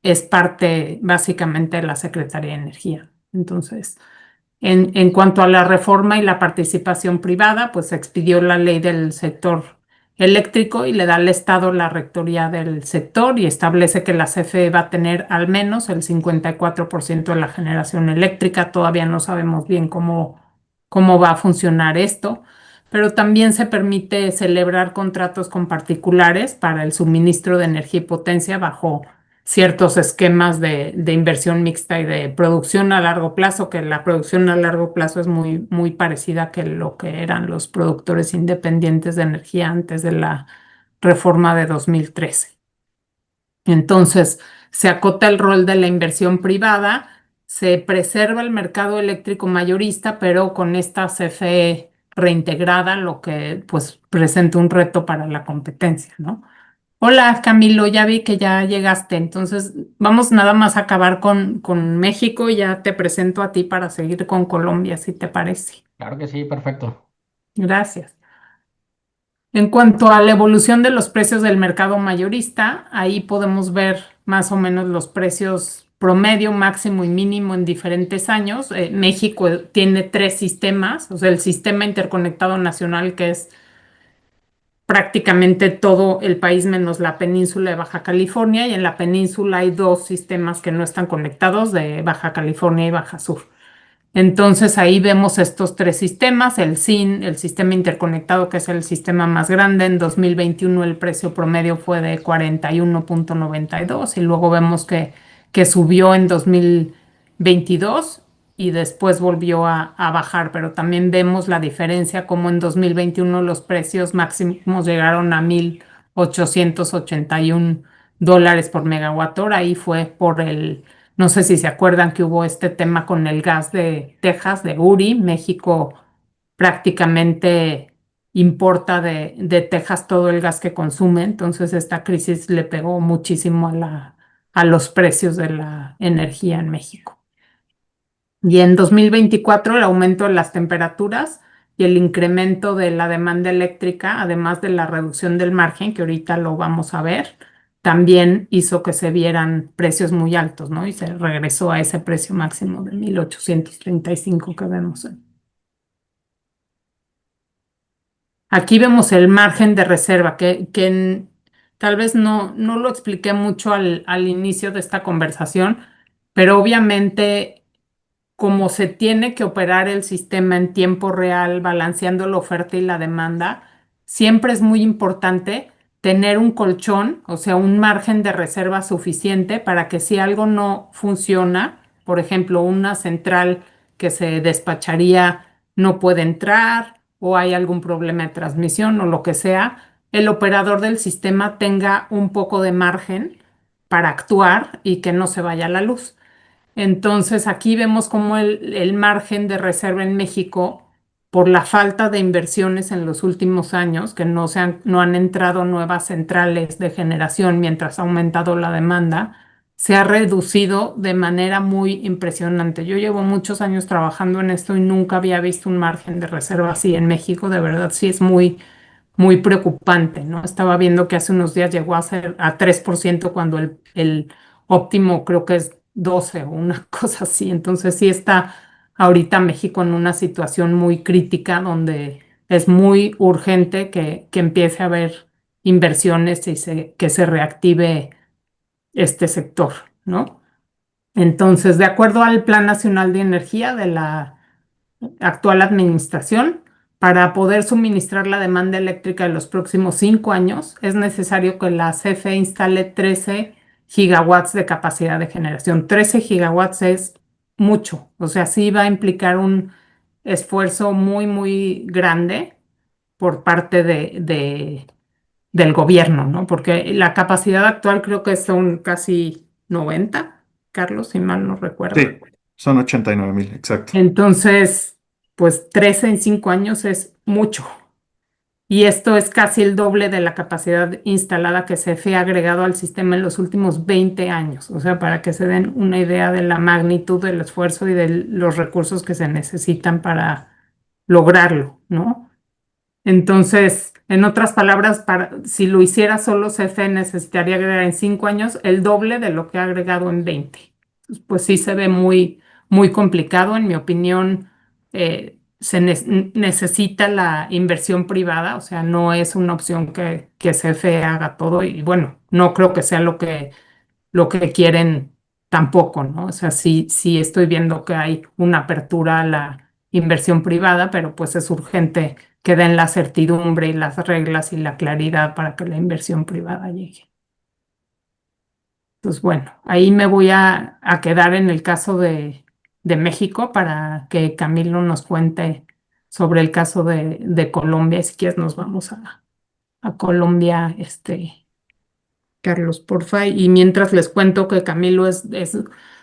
es parte básicamente de la Secretaría de Energía. Entonces, en cuanto a la reforma y la participación privada, pues se expidió la ley del sector eléctrico y le da al Estado la rectoría del sector y establece que la CFE va a tener al menos el 54% de la generación eléctrica. Todavía no sabemos bien cómo va a funcionar esto, pero también se permite celebrar contratos con particulares para el suministro de energía y potencia bajo ciertos esquemas de inversión mixta y de producción a largo plazo, que la producción a largo plazo es muy parecida que lo que eran los productores independientes de energía antes de la reforma de 2013. Entonces, se acota el rol de la inversión privada, se preserva el mercado eléctrico mayorista, pero con esta CFE reintegrada, lo que pues presenta un reto para la competencia, ¿no? Hola Camilo, ya vi que ya llegaste, entonces vamos nada más a acabar con México y ya te presento a ti para seguir con Colombia, si te parece.
Claro que sí, perfecto.
Gracias. En cuanto a la evolución de los precios del mercado mayorista, ahí podemos ver más o menos los precios promedio, máximo y mínimo en diferentes años. México tiene tres sistemas, o sea, el sistema interconectado nacional, que es prácticamente todo el país menos la península de Baja California, y en la península hay dos sistemas que no están conectados, de Baja California y Baja Sur. Entonces ahí vemos estos tres sistemas, el SIN, el sistema interconectado, que es el sistema más grande. En 2021 el precio promedio fue de 41.92 y luego vemos que subió en 2022 y después volvió a bajar, pero también vemos la diferencia como en 2021 los precios máximos llegaron a $1,881 por megawatt hora. Ahí fue por no sé si se acuerdan que hubo este tema con el gas de Texas, de Uri. México prácticamente importa de Texas todo el gas que consume, entonces esta crisis le pegó muchísimo a los precios de la energía en México. Y en 2024 el aumento de las temperaturas y el incremento de la demanda eléctrica, además de la reducción del margen, que ahorita lo vamos a ver, también hizo que se vieran precios muy altos, ¿no? Y se regresó a ese precio máximo de 1,835 que vemos. Aquí vemos el margen de reserva, que tal vez no lo expliqué mucho al inicio de esta conversación, pero obviamente como se tiene que operar el sistema en tiempo real, balanceando la oferta y la demanda, siempre es muy importante tener un colchón, o sea, un margen de reserva suficiente para que si algo no funciona, por ejemplo, una central que se despacharía no puede entrar o hay algún problema de transmisión o lo que sea, el operador del sistema tenga un poco de margen para actuar y que no se vaya la luz. Entonces aquí vemos cómo el margen de reserva en México, por la falta de inversiones en los últimos años, que no han entrado nuevas centrales de generación mientras ha aumentado la demanda, se ha reducido de manera muy impresionante. Yo llevo muchos años trabajando en esto y nunca había visto un margen de reserva así en México. De verdad, sí es muy preocupante, ¿no? Estaba viendo que hace unos días llegó a ser a 3% cuando el óptimo creo que es 12 o una cosa así. Entonces sí está ahorita México en una situación muy crítica donde es muy urgente que empiece a haber inversiones y que se reactive este sector, ¿no? Entonces, de acuerdo al Plan Nacional de Energía de la actual administración, para poder suministrar la demanda eléctrica de los próximos 5 años, es necesario que la CFE instale 13 gigawatts de capacidad de generación. 13 gigawatts es mucho, o sea, sí va a implicar un esfuerzo muy grande por parte del gobierno, ¿no? Porque la capacidad actual creo que son casi 90, Carlos, si mal no recuerdo.
Sí, son 89,000, exacto.
Entonces, pues 13 en 5 años es mucho. Y esto es casi el doble de la capacidad instalada que CFE ha agregado al sistema en los últimos 20 años. O sea, para que se den una idea de la magnitud del esfuerzo y de los recursos que se necesitan para lograrlo, ¿no? Entonces, en otras palabras, si lo hiciera solo CFE, necesitaría agregar en 5 años el doble de lo que ha agregado en 20. Pues sí se ve muy complicado. En mi opinión, necesita la inversión privada, o sea, no es una opción que CFE haga todo. Y bueno, no creo que sea lo que quieren tampoco, ¿no? O sea, sí estoy viendo que hay una apertura a la inversión privada, pero pues es urgente que den la certidumbre y las reglas y la claridad para que la inversión privada llegue. Pues bueno, ahí me voy a quedar en el caso de México para que Camilo nos cuente sobre el caso de Colombia. Si quieres, nos vamos a Colombia, Carlos, porfa. Y mientras les cuento que Camilo es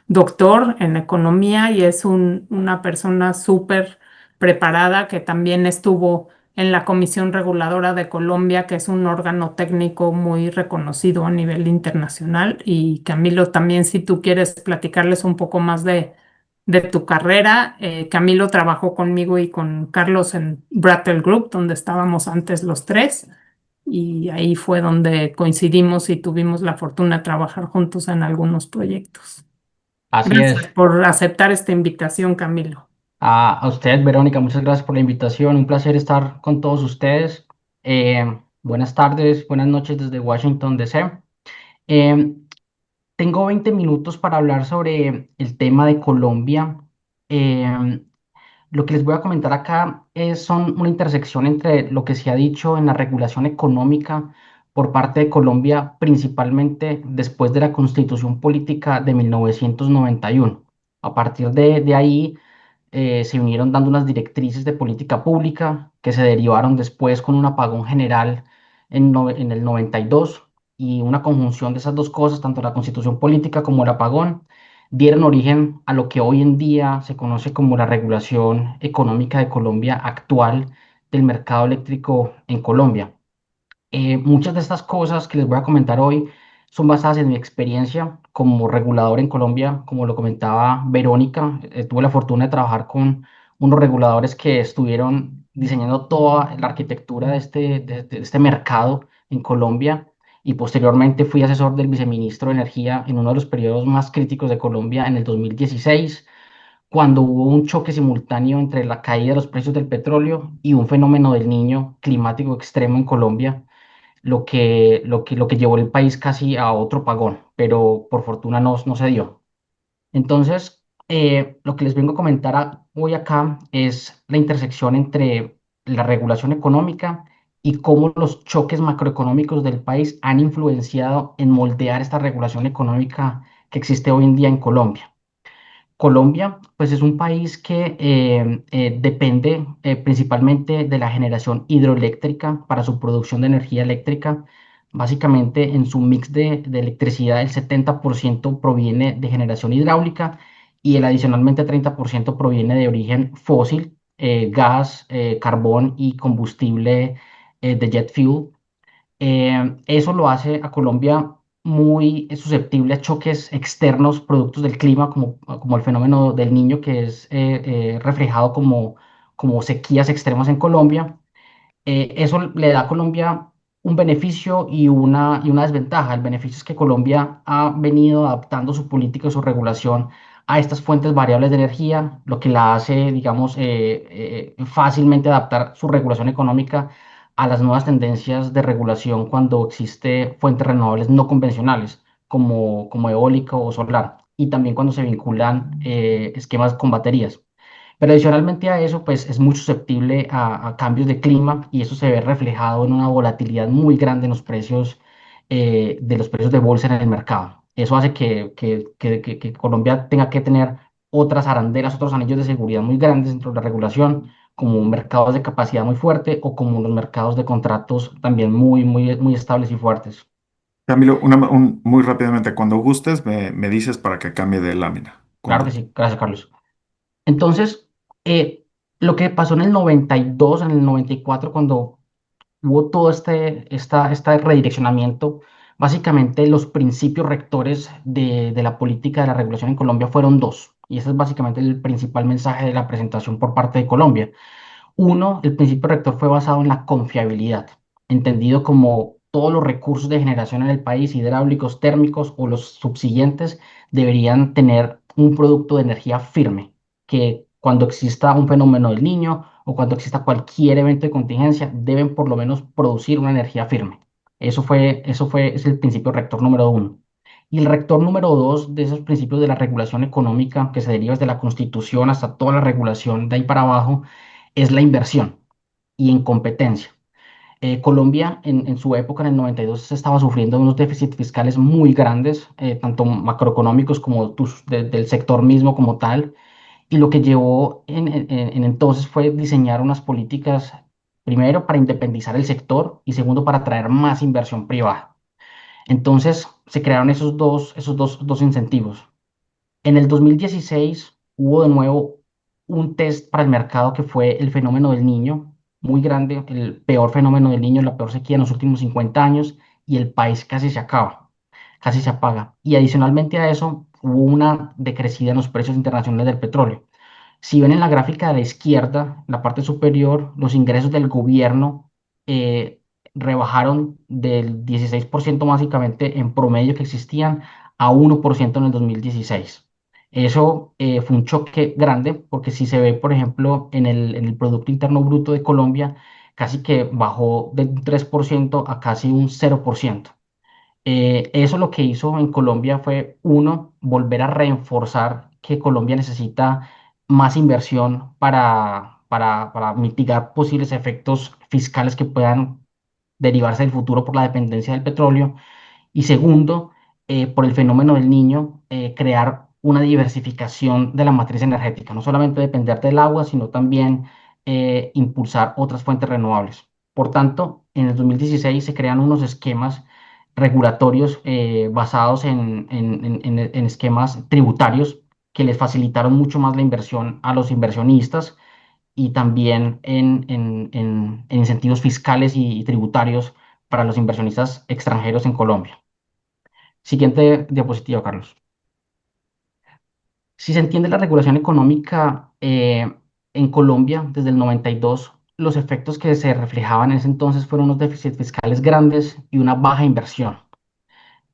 doctor en economía y es una persona súper preparada, que también estuvo en la Comisión Reguladora de Colombia, que es un órgano técnico muy reconocido a nivel internacional. Y Camilo, también si tú quieres platicarles un poco más de tu carrera, Camilo trabajó conmigo y con Carlos en Brattle Group, donde estábamos antes los tres, y ahí fue donde coincidimos y tuvimos la fortuna de trabajar juntos en algunos proyectos.
Así
Gracias
es.
por aceptar esta invitación, Camilo.
A usted, Verónica, muchas gracias por la invitación. Un placer estar con todos ustedes. Buenas tardes, buenas noches desde Washington, D.C. Eh, Tengo 20 minutos para hablar sobre el tema de Colombia. Eh, lo que les voy a comentar acá son una intersección entre lo que se ha dicho en la regulación económica por parte de Colombia, principalmente después de la Constitución Política de 1991. A partir de ahí se vinieron dando unas directrices de política pública que se derivaron después con un apagón general en el 92 y una conjunción de esas dos cosas, tanto la constitución política como el apagón, dieron origen a lo que hoy en día se conoce como la regulación económica de Colombia actual del mercado eléctrico en Colombia. Muchas de estas cosas que les voy a comentar hoy son basadas en mi experiencia como regulador en Colombia, como lo comentaba Verónica. Tuve la fortuna de trabajar con unos reguladores que estuvieron diseñando toda la arquitectura de este mercado en Colombia y posteriormente fui asesor del viceministro de Energía en uno de los periodos más críticos de Colombia en el 2016, cuando hubo un choque simultáneo entre la caída de los precios del petróleo y un fenómeno del niño climático extremo en Colombia, lo que llevó el país casi a otro pagón, pero por fortuna no se dio. Entonces, lo que les vengo a comentar hoy acá es la intersección entre la regulación económica y cómo los choques macroeconómicos del país han influenciado en moldear esta regulación económica que existe hoy en día en Colombia. Colombia, pues es un país que depende principalmente de la generación hidroeléctrica para su producción de energía eléctrica. Básicamente en su mix de electricidad el 70% proviene de generación hidráulica y el adicionalmente 30% proviene de origen fósil, gas, carbón y combustible de jet fuel. Eso lo hace a Colombia muy susceptible a choques externos productos del clima, como el fenómeno del Niño, que es reflejado como sequías extremas en Colombia. Eso le da a Colombia un beneficio y una desventaja. El beneficio es que Colombia ha venido adaptando su política y su regulación a estas fuentes variables de energía, lo que la hace, digamos, fácilmente adaptar su regulación económica a las nuevas tendencias de regulación cuando existe fuentes renovables no convencionales, como eólica o solar, y también cuando se vinculan esquemas con baterías. Pero adicionalmente a eso, pues es muy susceptible a cambios de clima y eso se ve reflejado en una volatilidad muy grande en los precios de los precios de bolsa en el mercado. Eso hace que Colombia tenga que tener otras arandelas, otros anillos de seguridad muy grandes dentro de la regulación, como mercados de capacidad muy fuerte o como los mercados de contratos también muy estables y fuertes.
Camilo, muy rápidamente, cuando gustes, me dices para que cambie de lámina.
Claro que
Cuando...
sí, gracias, Carlos. Entonces, lo que pasó en el 92, en el 94, cuando hubo todo este redireccionamiento. Básicamente, los principios rectores de la política de la regulación en Colombia fueron dos, y ese es básicamente el principal mensaje de la presentación por parte de Colombia. Uno, el principio rector fue basado en la confiabilidad, entendido como todos los recursos de generación en el país, hidráulicos, térmicos o los subsiguientes, deberían tener un producto de energía firme, que cuando exista un fenómeno del Niño o cuando exista cualquier evento de contingencia, deben por lo menos producir una energía firme. Es el principio rector número uno. Y el rector número dos de esos principios de la regulación económica, que se deriva desde la Constitución hasta toda la regulación de ahí para abajo, es la inversión y en competencia. Colombia en su época, en el 92, se estaba sufriendo unos déficits fiscales muy grandes, tanto macroeconómicos como del sector mismo como tal, y lo que llevó en entonces fue diseñar unas políticas, primero, para independizar el sector y segundo, para atraer más inversión privada. Entonces, se crearon dos incentivos. En el 2016 hubo de nuevo un test para el mercado que fue el fenómeno del Niño, muy grande, el peor fenómeno del Niño, la peor sequía en los últimos 50 años, y el país casi se acaba, casi se apaga. Y adicionalmente a eso, hubo una decrecida en los precios internacionales del petróleo. Si ven en la gráfica de la izquierda, en la parte superior, los ingresos del gobierno eh, rebajaron del 16% básicamente en promedio que existían a 1% en el 2016. Eso fue un choque grande porque si se ve, por ejemplo, en el Producto Interno Bruto de Colombia, casi que bajó de un 3% a casi un 0%. Eso lo que hizo en Colombia fue, uno, volver a reforzar que Colombia necesita más inversión para mitigar posibles efectos fiscales que puedan derivarse del futuro por la dependencia del petróleo. Y segundo, por el fenómeno del Niño, crear una diversificación de la matriz energética, no solamente depender del agua, sino también impulsar otras fuentes renovables. Por tanto, en el 2016 se crean unos esquemas regulatorios basados en esquemas tributarios que les facilitaron mucho más la inversión a los inversionistas y también en incentivos fiscales y tributarios para los inversionistas extranjeros en Colombia. Siguiente diapositiva, Carlos. Si se entiende la regulación económica en Colombia desde el 92, los efectos que se reflejaban en ese entonces fueron unos déficits fiscales grandes y una baja inversión.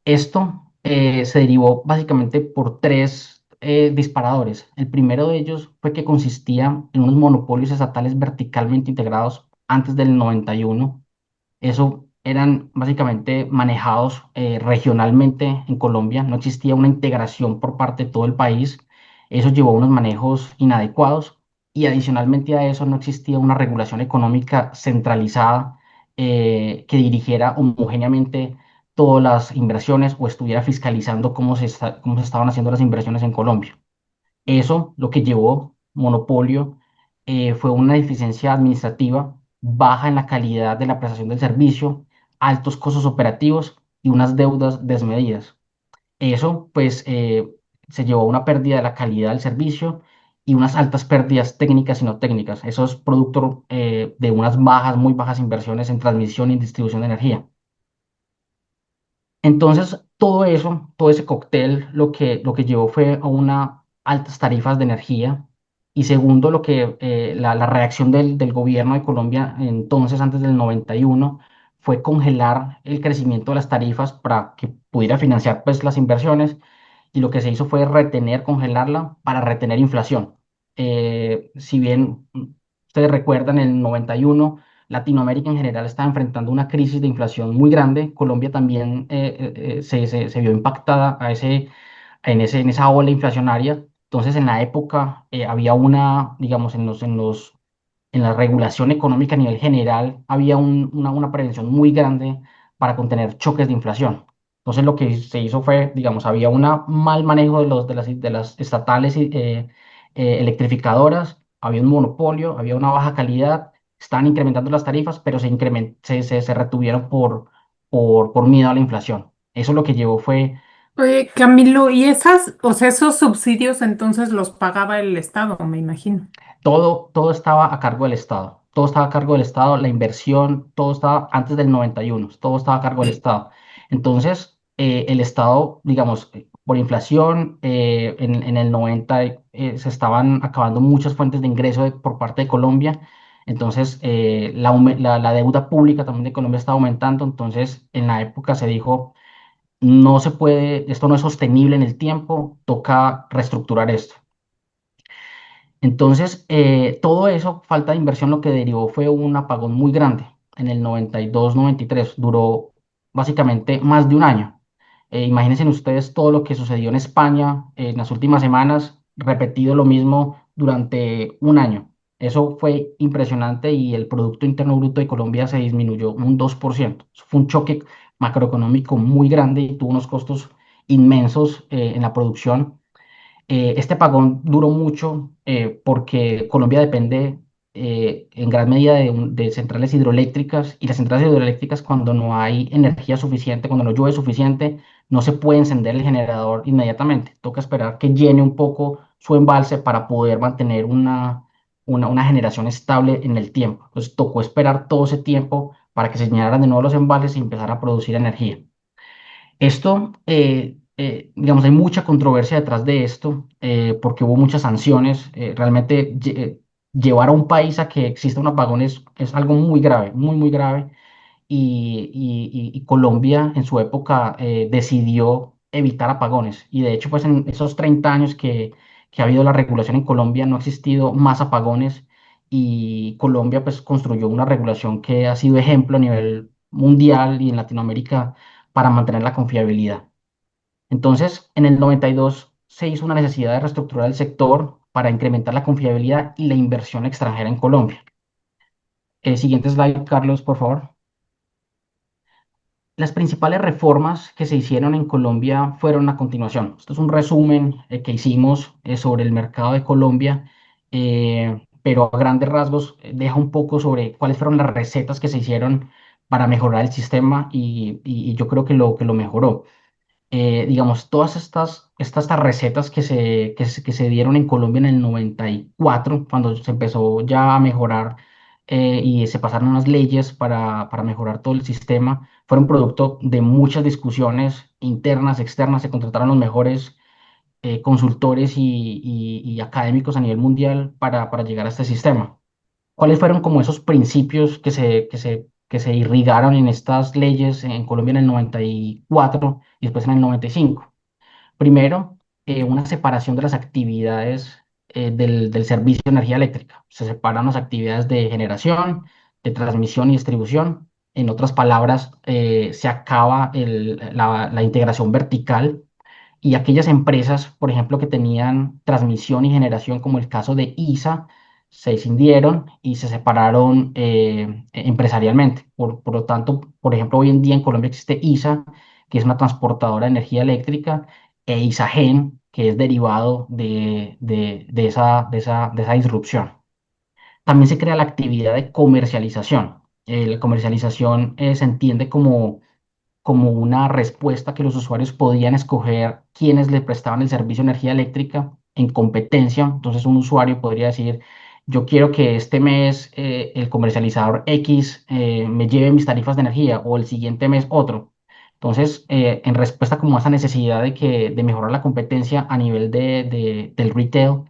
Esto se derivó básicamente por tres disparadores. El primero de ellos fue que consistía en unos monopolios estatales verticalmente integrados antes del 91. Eso eran básicamente manejados regionalmente en Colombia. No existía una integración por parte de todo el país. Eso llevó a unos manejos inadecuados y adicionalmente a eso no existía una regulación económica centralizada que dirigiera homogéneamente todas las inversiones o estuviera fiscalizando cómo se estaban haciendo las inversiones en Colombia. Eso lo que llevó monopolio fue una deficiencia administrativa, baja en la calidad de la prestación del servicio, altos costos operativos y unas deudas desmedidas. Eso pues se llevó a una pérdida de la calidad del servicio y unas altas pérdidas técnicas y no técnicas. Eso es producto de unas bajas, muy bajas inversiones en transmisión y distribución de energía. Entonces, todo eso, todo ese cóctel, lo que llevó fue a unas altas tarifas de energía y segundo, la reacción del gobierno de Colombia entonces, antes del 91, fue congelar el crecimiento de las tarifas para que pudiera financiar pues, las inversiones y lo que se hizo fue retener, congelarla para retener inflación. Si bien ustedes recuerdan, en el 91 Latinoamérica en general está enfrentando una crisis de inflación muy grande. Colombia también se vio impactada en esa ola inflacionaria. Entonces, en la época había digamos, en la regulación económica a nivel general, había una prevención muy grande para contener choques de inflación. Entonces, lo que se hizo fue, digamos, había un mal manejo de las estatales electrificadoras, había un monopolio, había una baja calidad, estaban incrementando las tarifas, pero se retuvieron por miedo a la inflación. Eso lo que llevó fue
Oye, Camilo, ¿y o sea, esos subsidios entonces los pagaba el Estado, me imagino?
todo estaba a cargo del Estado. Todo estaba a cargo del Estado, la inversión, todo estaba antes del 91, todo estaba a cargo del Estado. Entonces, el Estado, digamos, por inflación, en el 90 se estaban acabando muchas fuentes de ingreso por parte de Colombia. Entonces, la deuda pública también de Colombia estaba aumentando. Entonces, en la época se dijo, no se puede, esto no es sostenible en el tiempo, toca reestructurar esto. Entonces, todo eso, falta de inversión, lo que derivó fue un apagón muy grande en el 92-93. Duró básicamente más de un año. Imagínense ustedes todo lo que sucedió en España en las últimas semanas, repetido lo mismo durante un año. Eso fue impresionante y el Producto Interno Bruto de Colombia se disminuyó un 2%. Eso fue un choque macroeconómico muy grande y tuvo unos costos inmensos en la producción. Este apagón duró mucho porque Colombia depende en gran medida de centrales hidroeléctricas y las centrales hidroeléctricas cuando no hay energía suficiente, cuando no llueve suficiente, no se puede encender el generador inmediatamente. Toca esperar que llene un poco su embalse para poder mantener una generación estable en el tiempo. Entonces tocó esperar todo ese tiempo para que se llenaran de nuevo los embalses y empezar a producir energía. Esto, digamos, hay mucha controversia detrás de esto, porque hubo muchas sanciones. Realmente llevar a un país a que exista un apagón es algo muy grave, muy, muy grave. Y Colombia en su época decidió evitar apagones. Y de hecho, pues en esos 30 años que ha habido la regulación en Colombia, no ha existido más apagones. Y Colombia pues construyó una regulación que ha sido ejemplo a nivel mundial y en Latinoamérica para mantener la confiabilidad. Entonces, en el 92 se hizo una necesidad de reestructurar el sector para incrementar la confiabilidad y la inversión extranjera en Colombia. Siguiente slide, Carlos, por favor. Las principales reformas que se hicieron en Colombia fueron a continuación. Esto es un resumen que hicimos sobre el mercado de Colombia, pero a grandes rasgos deja un poco sobre cuáles fueron las recetas que se hicieron para mejorar el sistema y yo creo que lo mejoró. Digamos, todas estas recetas que se dieron en Colombia en el 94 cuando se empezó ya a mejorar y se pasaron unas leyes para mejorar todo el sistema, fueron producto de muchas discusiones internas, externas, se contrataron los mejores consultores y académicos a nivel mundial para llegar a este sistema. ¿Cuáles fueron como esos principios que se irrigaron en estas leyes en Colombia en el 94 y después en el 95? Primero, una separación de las actividades del servicio de energía eléctrica. Se separan las actividades de generación, de transmisión y distribución. En otras palabras, se acaba la integración vertical y aquellas empresas, por ejemplo, que tenían transmisión y generación, como el caso de ISA, se escindieron y se separaron empresarialmente. Por lo tanto, por ejemplo, hoy en día en Colombia existe ISA, que es una transportadora de energía eléctrica, e ISAGEN, que es derivado de esa disrupción. También se crea la actividad de comercialización. La comercialización se entiende como una respuesta que los usuarios podían escoger quienes le prestaban el servicio de energía eléctrica en competencia. Entonces un usuario podría decir, yo quiero que este mes el comercializador X me lleve mis tarifas de energía o el siguiente mes otro. Entonces, en respuesta como a esa necesidad de mejorar la competencia a nivel del retail,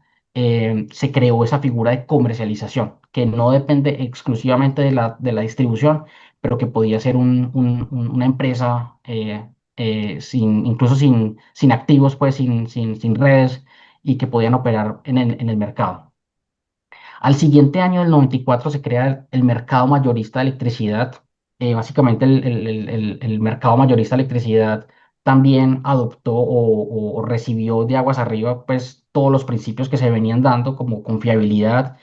se creó esa figura de comercialización, que no depende exclusivamente de la distribución, pero que podía ser una empresa incluso sin activos, pues sin redes y que podían operar en el mercado. Al siguiente año, del 94, se crea el mercado mayorista de electricidad. Básicamente, el mercado mayorista de electricidad también adoptó o recibió de aguas arriba pues, todos los principios que se venían dando, como confiabilidad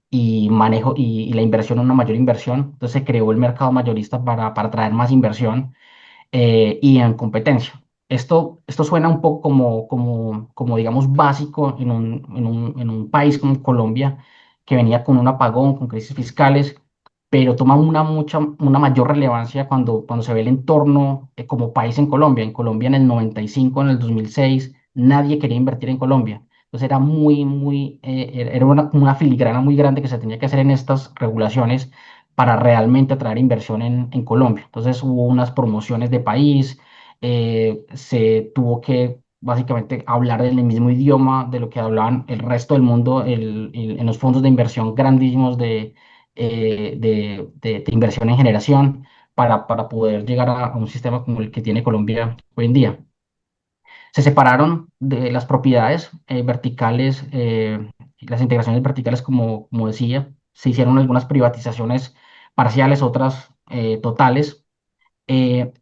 y manejo y la inversión, una mayor inversión. Entonces, se creó el mercado mayorista para atraer más inversión y en competencia. Esto suena un poco como digamos, básico en un país como Colombia, que venía con un apagón, con crisis fiscales, pero toma una mayor relevancia cuando se ve el entorno como país en Colombia. En Colombia en el 95, en el 2006, nadie quería invertir en Colombia. Entonces era era una filigrana muy grande que se tenía que hacer en estas regulaciones para realmente atraer inversión en Colombia. Entonces hubo unas promociones de país, se tuvo que básicamente hablar en el mismo idioma de lo que hablaban el resto del mundo en los fondos de inversión grandísimos de inversión en generación para poder llegar a un sistema como el que tiene Colombia hoy en día. Se separaron de las propiedades verticales, las integraciones verticales, como decía, se hicieron algunas privatizaciones parciales, otras totales.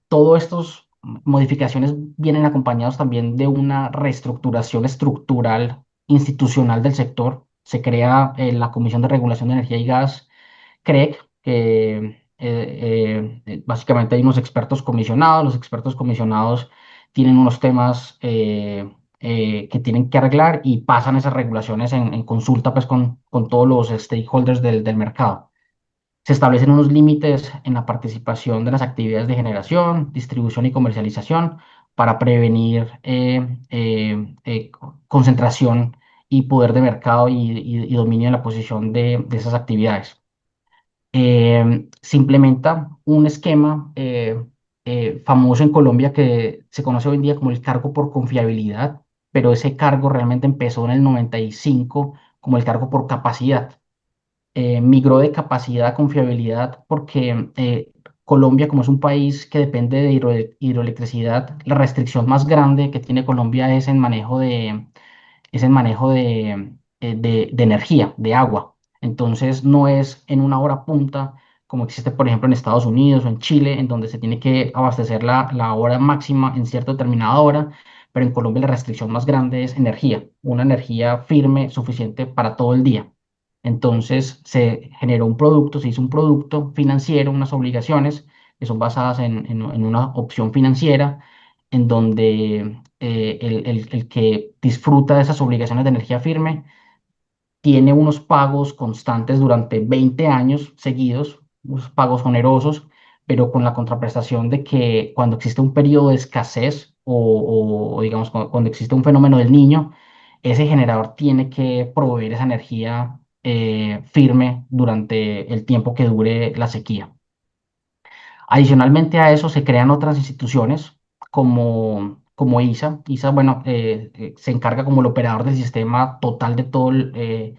Todas estas modificaciones vienen acompañados también de una reestructuración estructural institucional del sector. Se crea la Comisión de Regulación de Energía y Gas, CREG, que básicamente hay unos expertos comisionados. Los expertos comisionados tienen unos temas que tienen que arreglar y pasan esas regulaciones en consulta pues, con todos los stakeholders del mercado. Se establecen unos límites en la participación de las actividades de generación, distribución y comercialización para prevenir concentración y poder de mercado y dominio de la posición de esas actividades. Se implementa un esquema famoso en Colombia que se conoce hoy en día como el cargo por confiabilidad, pero ese cargo realmente empezó en el 95 como el cargo por capacidad. Migró de capacidad a confiabilidad porque Colombia, como es un país que depende de hidroelectricidad, la restricción más grande que tiene Colombia es el manejo de energía, de agua. Entonces, no es en una hora punta, como existe, por ejemplo, en Estados Unidos o en Chile, en donde se tiene que abastecer la hora máxima en cierta determinada hora, pero en Colombia la restricción más grande es energía, una energía firme suficiente para todo el día. Entonces, se generó un producto, se hizo un producto financiero, unas obligaciones que son basadas en una opción financiera en donde el que disfruta de esas obligaciones de energía firme tiene unos pagos constantes durante 20 años seguidos, unos pagos onerosos, pero con la contraprestación de que cuando existe un periodo de escasez o digamos cuando existe un fenómeno del niño, ese generador tiene que proveer esa energía firme durante el tiempo que dure la sequía. Adicionalmente a eso se crean otras instituciones como ISA. ISA, bueno, se encarga como el operador del sistema total de todo el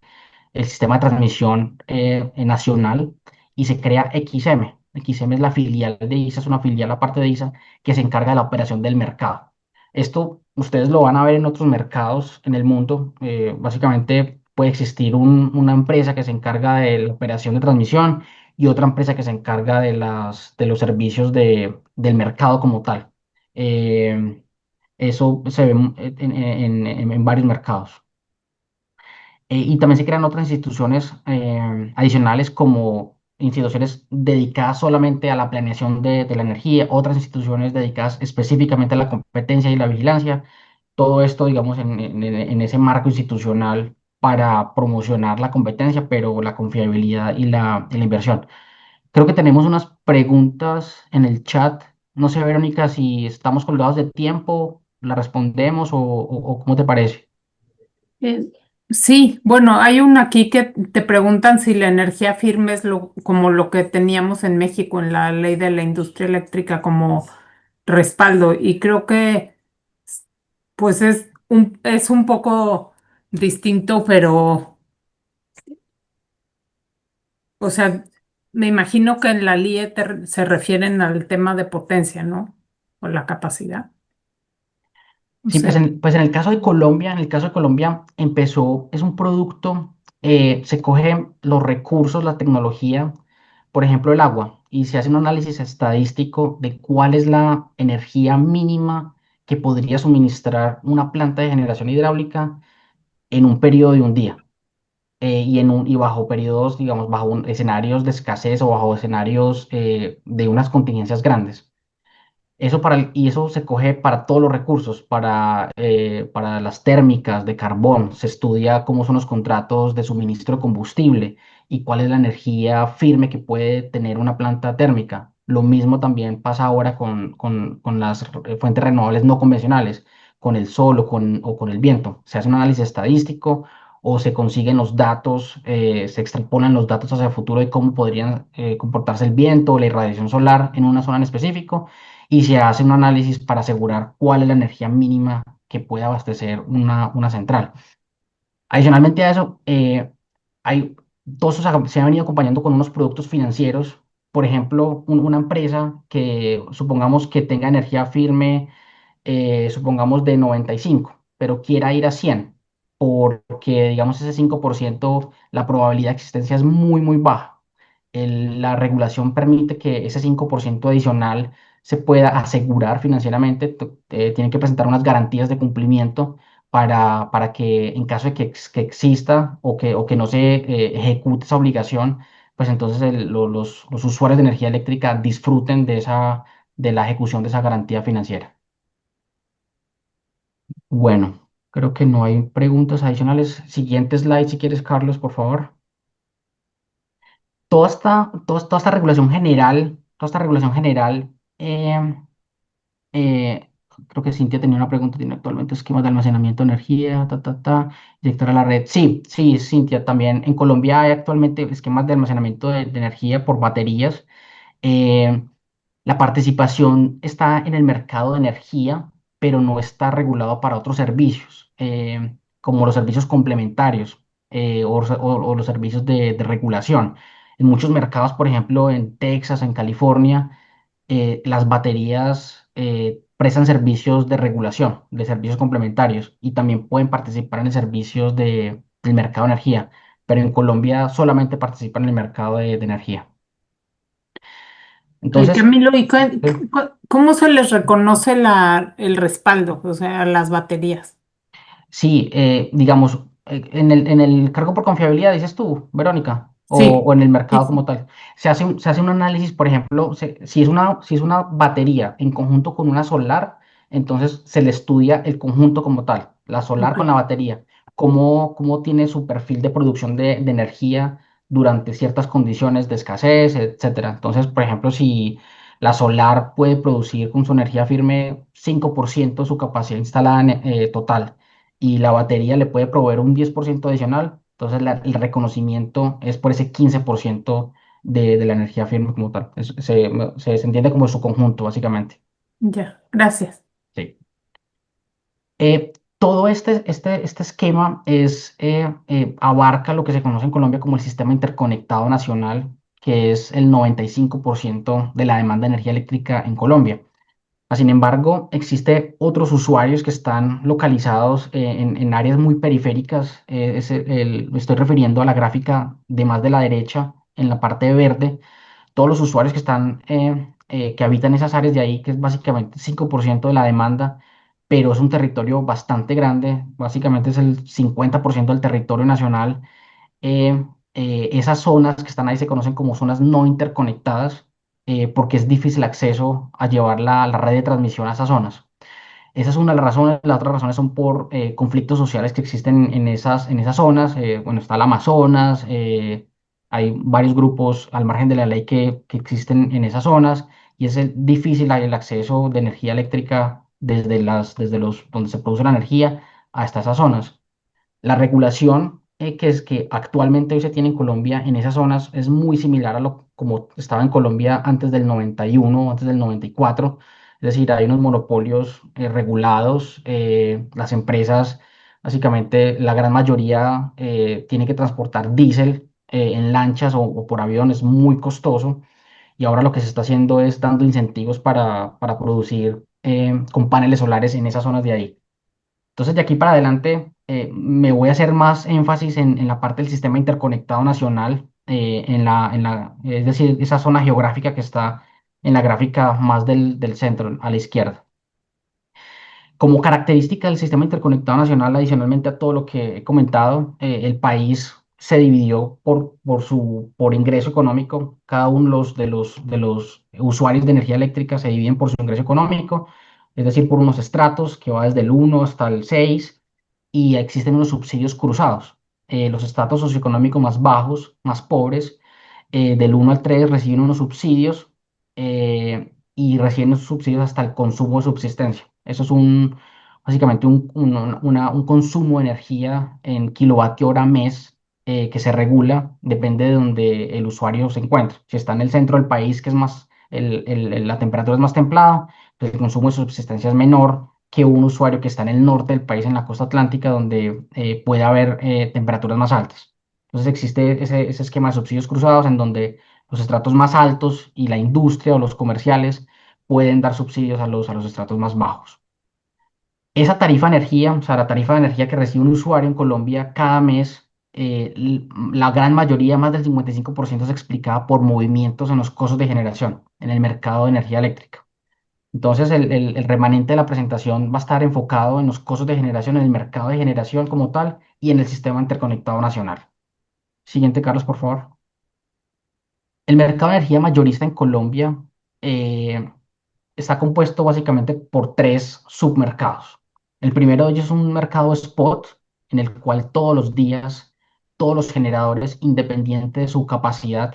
sistema de transmisión nacional y se crea XM. XM es la filial de ISA, es una filial aparte de ISA que se encarga de la operación del mercado. Esto ustedes lo van a ver en otros mercados en el mundo. Básicamente puede existir una empresa que se encarga de la operación de transmisión y otra empresa que se encarga de los servicios del mercado como tal. Eh, Eso se ve en varios mercados. Y también se crean otras instituciones adicionales como instituciones dedicadas solamente a la planeación de la energía, otras instituciones dedicadas específicamente a la competencia y la vigilancia. Todo esto, digamos, en ese marco institucional para promocionar la competencia, pero la confiabilidad y la inversión. Creo que tenemos unas preguntas en el chat. No sé, Verónica, si estamos colgados de tiempo, la respondemos o ¿cómo te parece?
Eh, sí, bueno, hay una aquí que te preguntan si la energía firme es como lo que teníamos en México en la ley de la industria eléctrica como respaldo y creo que pues es un poco distinto, pero, o sea, me imagino que en la LIE se refieren al tema de potencia, ¿no? O la capacidad. O
Sí, pues
sea,
pues en el caso de Colombia, en el caso de Colombia empezó, es un producto, se cogen los recursos, la tecnología, por ejemplo, el agua, y se hace un análisis estadístico de cuál es la energía mínima que podría suministrar una planta de generación hidráulica en un periodo de un día, y bajo periodos, digamos, escenarios de escasez o bajo escenarios de unas contingencias grandes. Y eso se coge para todos los recursos, para las térmicas de carbón. Se estudia cómo son los contratos de suministro de combustible y cuál es la energía firme que puede tener una planta térmica. Lo mismo también pasa ahora con las fuentes renovables no convencionales, con el sol o con el viento. Se hace un análisis estadístico o se consiguen los datos, se extrapolan los datos hacia el futuro de cómo podrían comportarse el viento o la irradiación solar en una zona en específico y se hace un análisis para asegurar cuál es la energía mínima que puede abastecer una central. Adicionalmente a eso, hay, todos esos se han venido acompañando con unos productos financieros. Por ejemplo, una empresa que supongamos que tenga energía firme, supongamos de 95, pero quiera ir a 100, porque digamos ese 5%, la probabilidad de existencia es muy, muy baja. La regulación permite que ese 5% adicional se pueda asegurar financieramente. Tienen que presentar unas garantías de cumplimiento para que en caso de que exista o que no se ejecute esa obligación, pues entonces los usuarios de energía eléctrica disfruten de la ejecución de esa garantía financiera. Bueno, creo que no hay preguntas adicionales. Siguiente slide, si quieres, Carlos, por favor. Toda esta regulación general, toda esta regulación general eh, creo que Cintia tenía una pregunta, tiene actualmente esquemas de almacenamiento de energía, inyectar a la red. Sí, sí, Cintia, también en Colombia hay actualmente esquemas de almacenamiento de energía por baterías. Eh, la participación está en el mercado de energía, pero no está regulado para otros servicios, como los servicios complementarios o los servicios de regulación. En muchos mercados, por ejemplo, en Texas, en California, las baterías prestan servicios de regulación, de servicios complementarios, y también pueden participar en servicios del mercado de energía, pero en Colombia solamente participan en el mercado de energía. Entonces,
Camilo, ¿y
sí.
cómo se les reconoce el respaldo, o sea, las baterías?
Sí, digamos, en el cargo por confiabilidad, dices tú, Verónica, o
Sí,
en el
sí,
mercado como
sí.
tal. Se hace un análisis, por ejemplo, si es una batería en conjunto con una solar, entonces se le estudia el conjunto como tal, la solar
Ok,
con la batería, cómo tiene su perfil de producción de energía durante ciertas condiciones de escasez, etcétera. Entonces, por ejemplo, si la solar puede producir con su energía firme 5% de su capacidad instalada total, y la batería le puede proveer un 10% adicional, entonces el reconocimiento es por ese 15% de la energía firme como tal. Se entiende como su conjunto, básicamente.
ya, gracias.
Sí. Todo este esquema abarca lo que se conoce en Colombia como el sistema interconectado nacional, que es el 95% de la demanda de energía eléctrica en Colombia. Sin embargo, existe otros usuarios que están localizados en áreas muy periféricas. Me estoy refiriendo a la gráfica de más de la derecha, en la parte verde. Todos los usuarios que habitan esas áreas de ahí, que es básicamente 5% de la demanda, pero es un territorio bastante grande. Básicamente es el 50% del territorio nacional. Esas zonas que están ahí se conocen como zonas no interconectadas, porque es difícil acceso a llevar la red de transmisión a esas zonas. Esa es una de las razones. Las otras razones son por conflictos sociales que existen en esas zonas. Bueno, está el Amazonas, hay varios grupos al margen de la ley que existen en esas zonas, y es difícil el acceso de energía eléctrica desde donde se produce la energía hasta esas zonas. La regulación que actualmente hoy se tiene en Colombia en esas zonas es muy similar a lo como estaba en Colombia antes del 91, antes del 94. Es decir, hay unos monopolios regulados. Las empresas, básicamente la gran mayoría, tiene que transportar diésel en lanchas o por avión, es muy costoso. Y ahora lo que se está haciendo es dando incentivos para producir con paneles solares en esas zonas de ahí. Entonces, de aquí para adelante, me voy a hacer más énfasis en la parte del sistema interconectado nacional, es decir, esa zona geográfica que está en la gráfica más del centro, a la izquierda. Como característica del sistema interconectado nacional, adicionalmente a todo lo que he comentado, el país se dividió por ingreso económico. Cada uno de los usuarios de energía eléctrica se dividen por su ingreso económico, es decir, por unos estratos que va desde el 1 hasta el 6, y existen unos subsidios cruzados. Los estratos socioeconómicos más bajos, más pobres, del 1 al 3 reciben unos subsidios, y reciben esos subsidios hasta el consumo de subsistencia. Eso es básicamente un consumo de energía en kilovatio hora mes, que se regula, depende de donde el usuario se encuentre. Si está en el centro del país, que es más, la temperatura es más templada, pues el consumo de subsistencia es menor que un usuario que está en el norte del país, en la costa atlántica, donde puede haber temperaturas más altas. Entonces existe ese esquema de subsidios cruzados en donde los estratos más altos y la industria o los comerciales pueden dar subsidios a los estratos más bajos. Esa tarifa de energía, o sea, la tarifa de energía que recibe un usuario en Colombia cada mes, la gran mayoría, más del 55%, se explicaba por movimientos en los costos de generación en el mercado de energía eléctrica. Entonces, el remanente de la presentación va a estar enfocado en los costos de generación, en el mercado de generación como tal y en el sistema interconectado nacional. Siguiente, Carlos, por favor. El mercado de energía mayorista en Colombia eh, está compuesto básicamente por tres submercados. El primero de ellos es un mercado spot, en el cual todos los días, todos los generadores, independiente de su capacidad,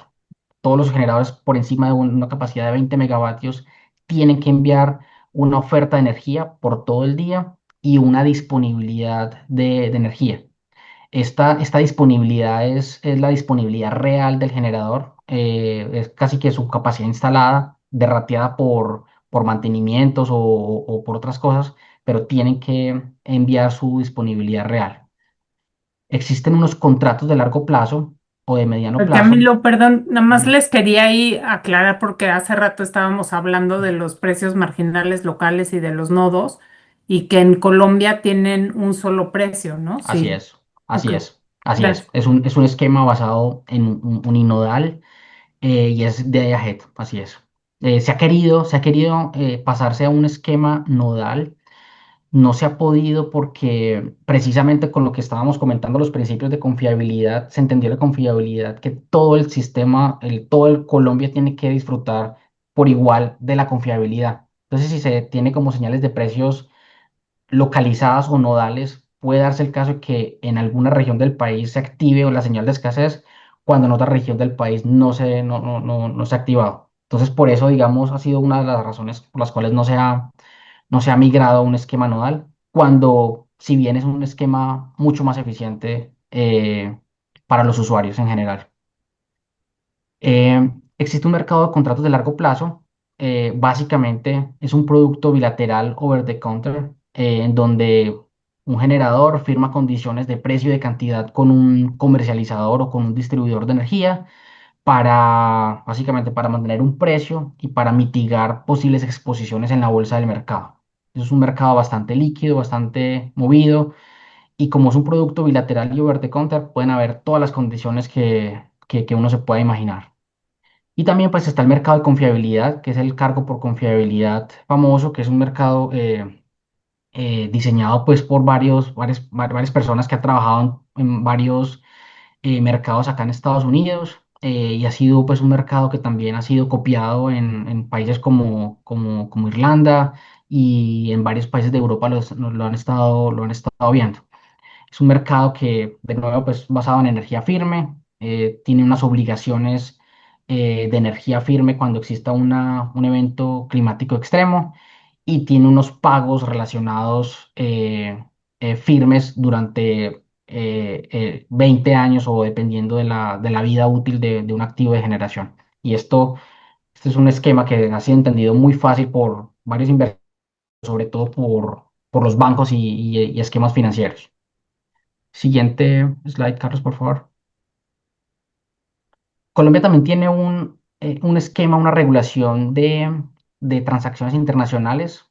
todos los generadores por encima de una capacidad de 20 megavatios, tienen que enviar una oferta de energía por todo el día y una disponibilidad de energía. Esta disponibilidad es la disponibilidad real del generador, es casi que su capacidad instalada, derrateada por mantenimientos o por otras cosas, pero tienen que enviar su disponibilidad real. Existen unos contratos de largo plazo o de mediano plazo,
Camilo, perdón, nada más
ujú,
les quería ahí aclarar porque hace rato estábamos hablando de los precios marginales locales y de los nodos y que en Colombia tienen un solo precio, ¿no?
así
Sí,
es,
ok,
así es, así es.
gracias.
Es un esquema basado en un uninodal y es de Ahead, así es. Se ha querido pasarse a un esquema nodal. No se ha podido porque precisamente con lo que estábamos comentando, los principios de confiabilidad, se entendió la confiabilidad que todo el sistema, todo el Colombia tiene que disfrutar por igual de la confiabilidad. Entonces, si se tiene como señales de precios localizadas o nodales, puede darse el caso de que en alguna región del país se active la señal de escasez cuando en otra región del país no se ha activado. Entonces, por eso, digamos, ha sido una de las razones por las cuales no se ha migrado a un esquema nodal, cuando si bien es un esquema mucho más eficiente para los usuarios en general. Existe un mercado de contratos de largo plazo. Básicamente es un producto bilateral over the counter en donde un generador firma condiciones de precio y de cantidad con un comercializador o con un distribuidor de energía básicamente para mantener un precio y para mitigar posibles exposiciones en la bolsa del mercado. Es un mercado bastante líquido, bastante movido y como es un producto bilateral y over the counter, pueden haber todas las condiciones que uno se pueda imaginar. Y también pues está el mercado de confiabilidad, que es el cargo por confiabilidad famoso, que es un mercado diseñado pues por varias personas que han trabajado en varios mercados acá en Estados Unidos y ha sido pues un mercado que también ha sido copiado en países como Irlanda y en varios países de Europa lo han estado viendo. Es un mercado que, de nuevo, pues basado en energía firme, tiene unas obligaciones de energía firme cuando exista un evento climático extremo y tiene unos pagos relacionados firmes durante 20 años o dependiendo de la vida útil de un activo de generación. Y este es un esquema que ha sido entendido muy fácil por varios inversores, sobre todo por los bancos y esquemas financieros. Siguiente slide, Carlos, por favor. Colombia también tiene un esquema, una regulación de transacciones internacionales,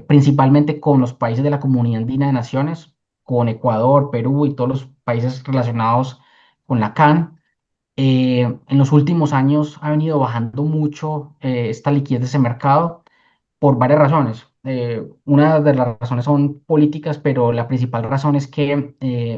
principalmente con los países de la Comunidad Andina de Naciones, con Ecuador, Perú y todos los países relacionados con la CAN. En los últimos años ha venido bajando mucho esta liquidez de ese mercado por varias razones. Una de las razones son políticas, pero la principal razón es que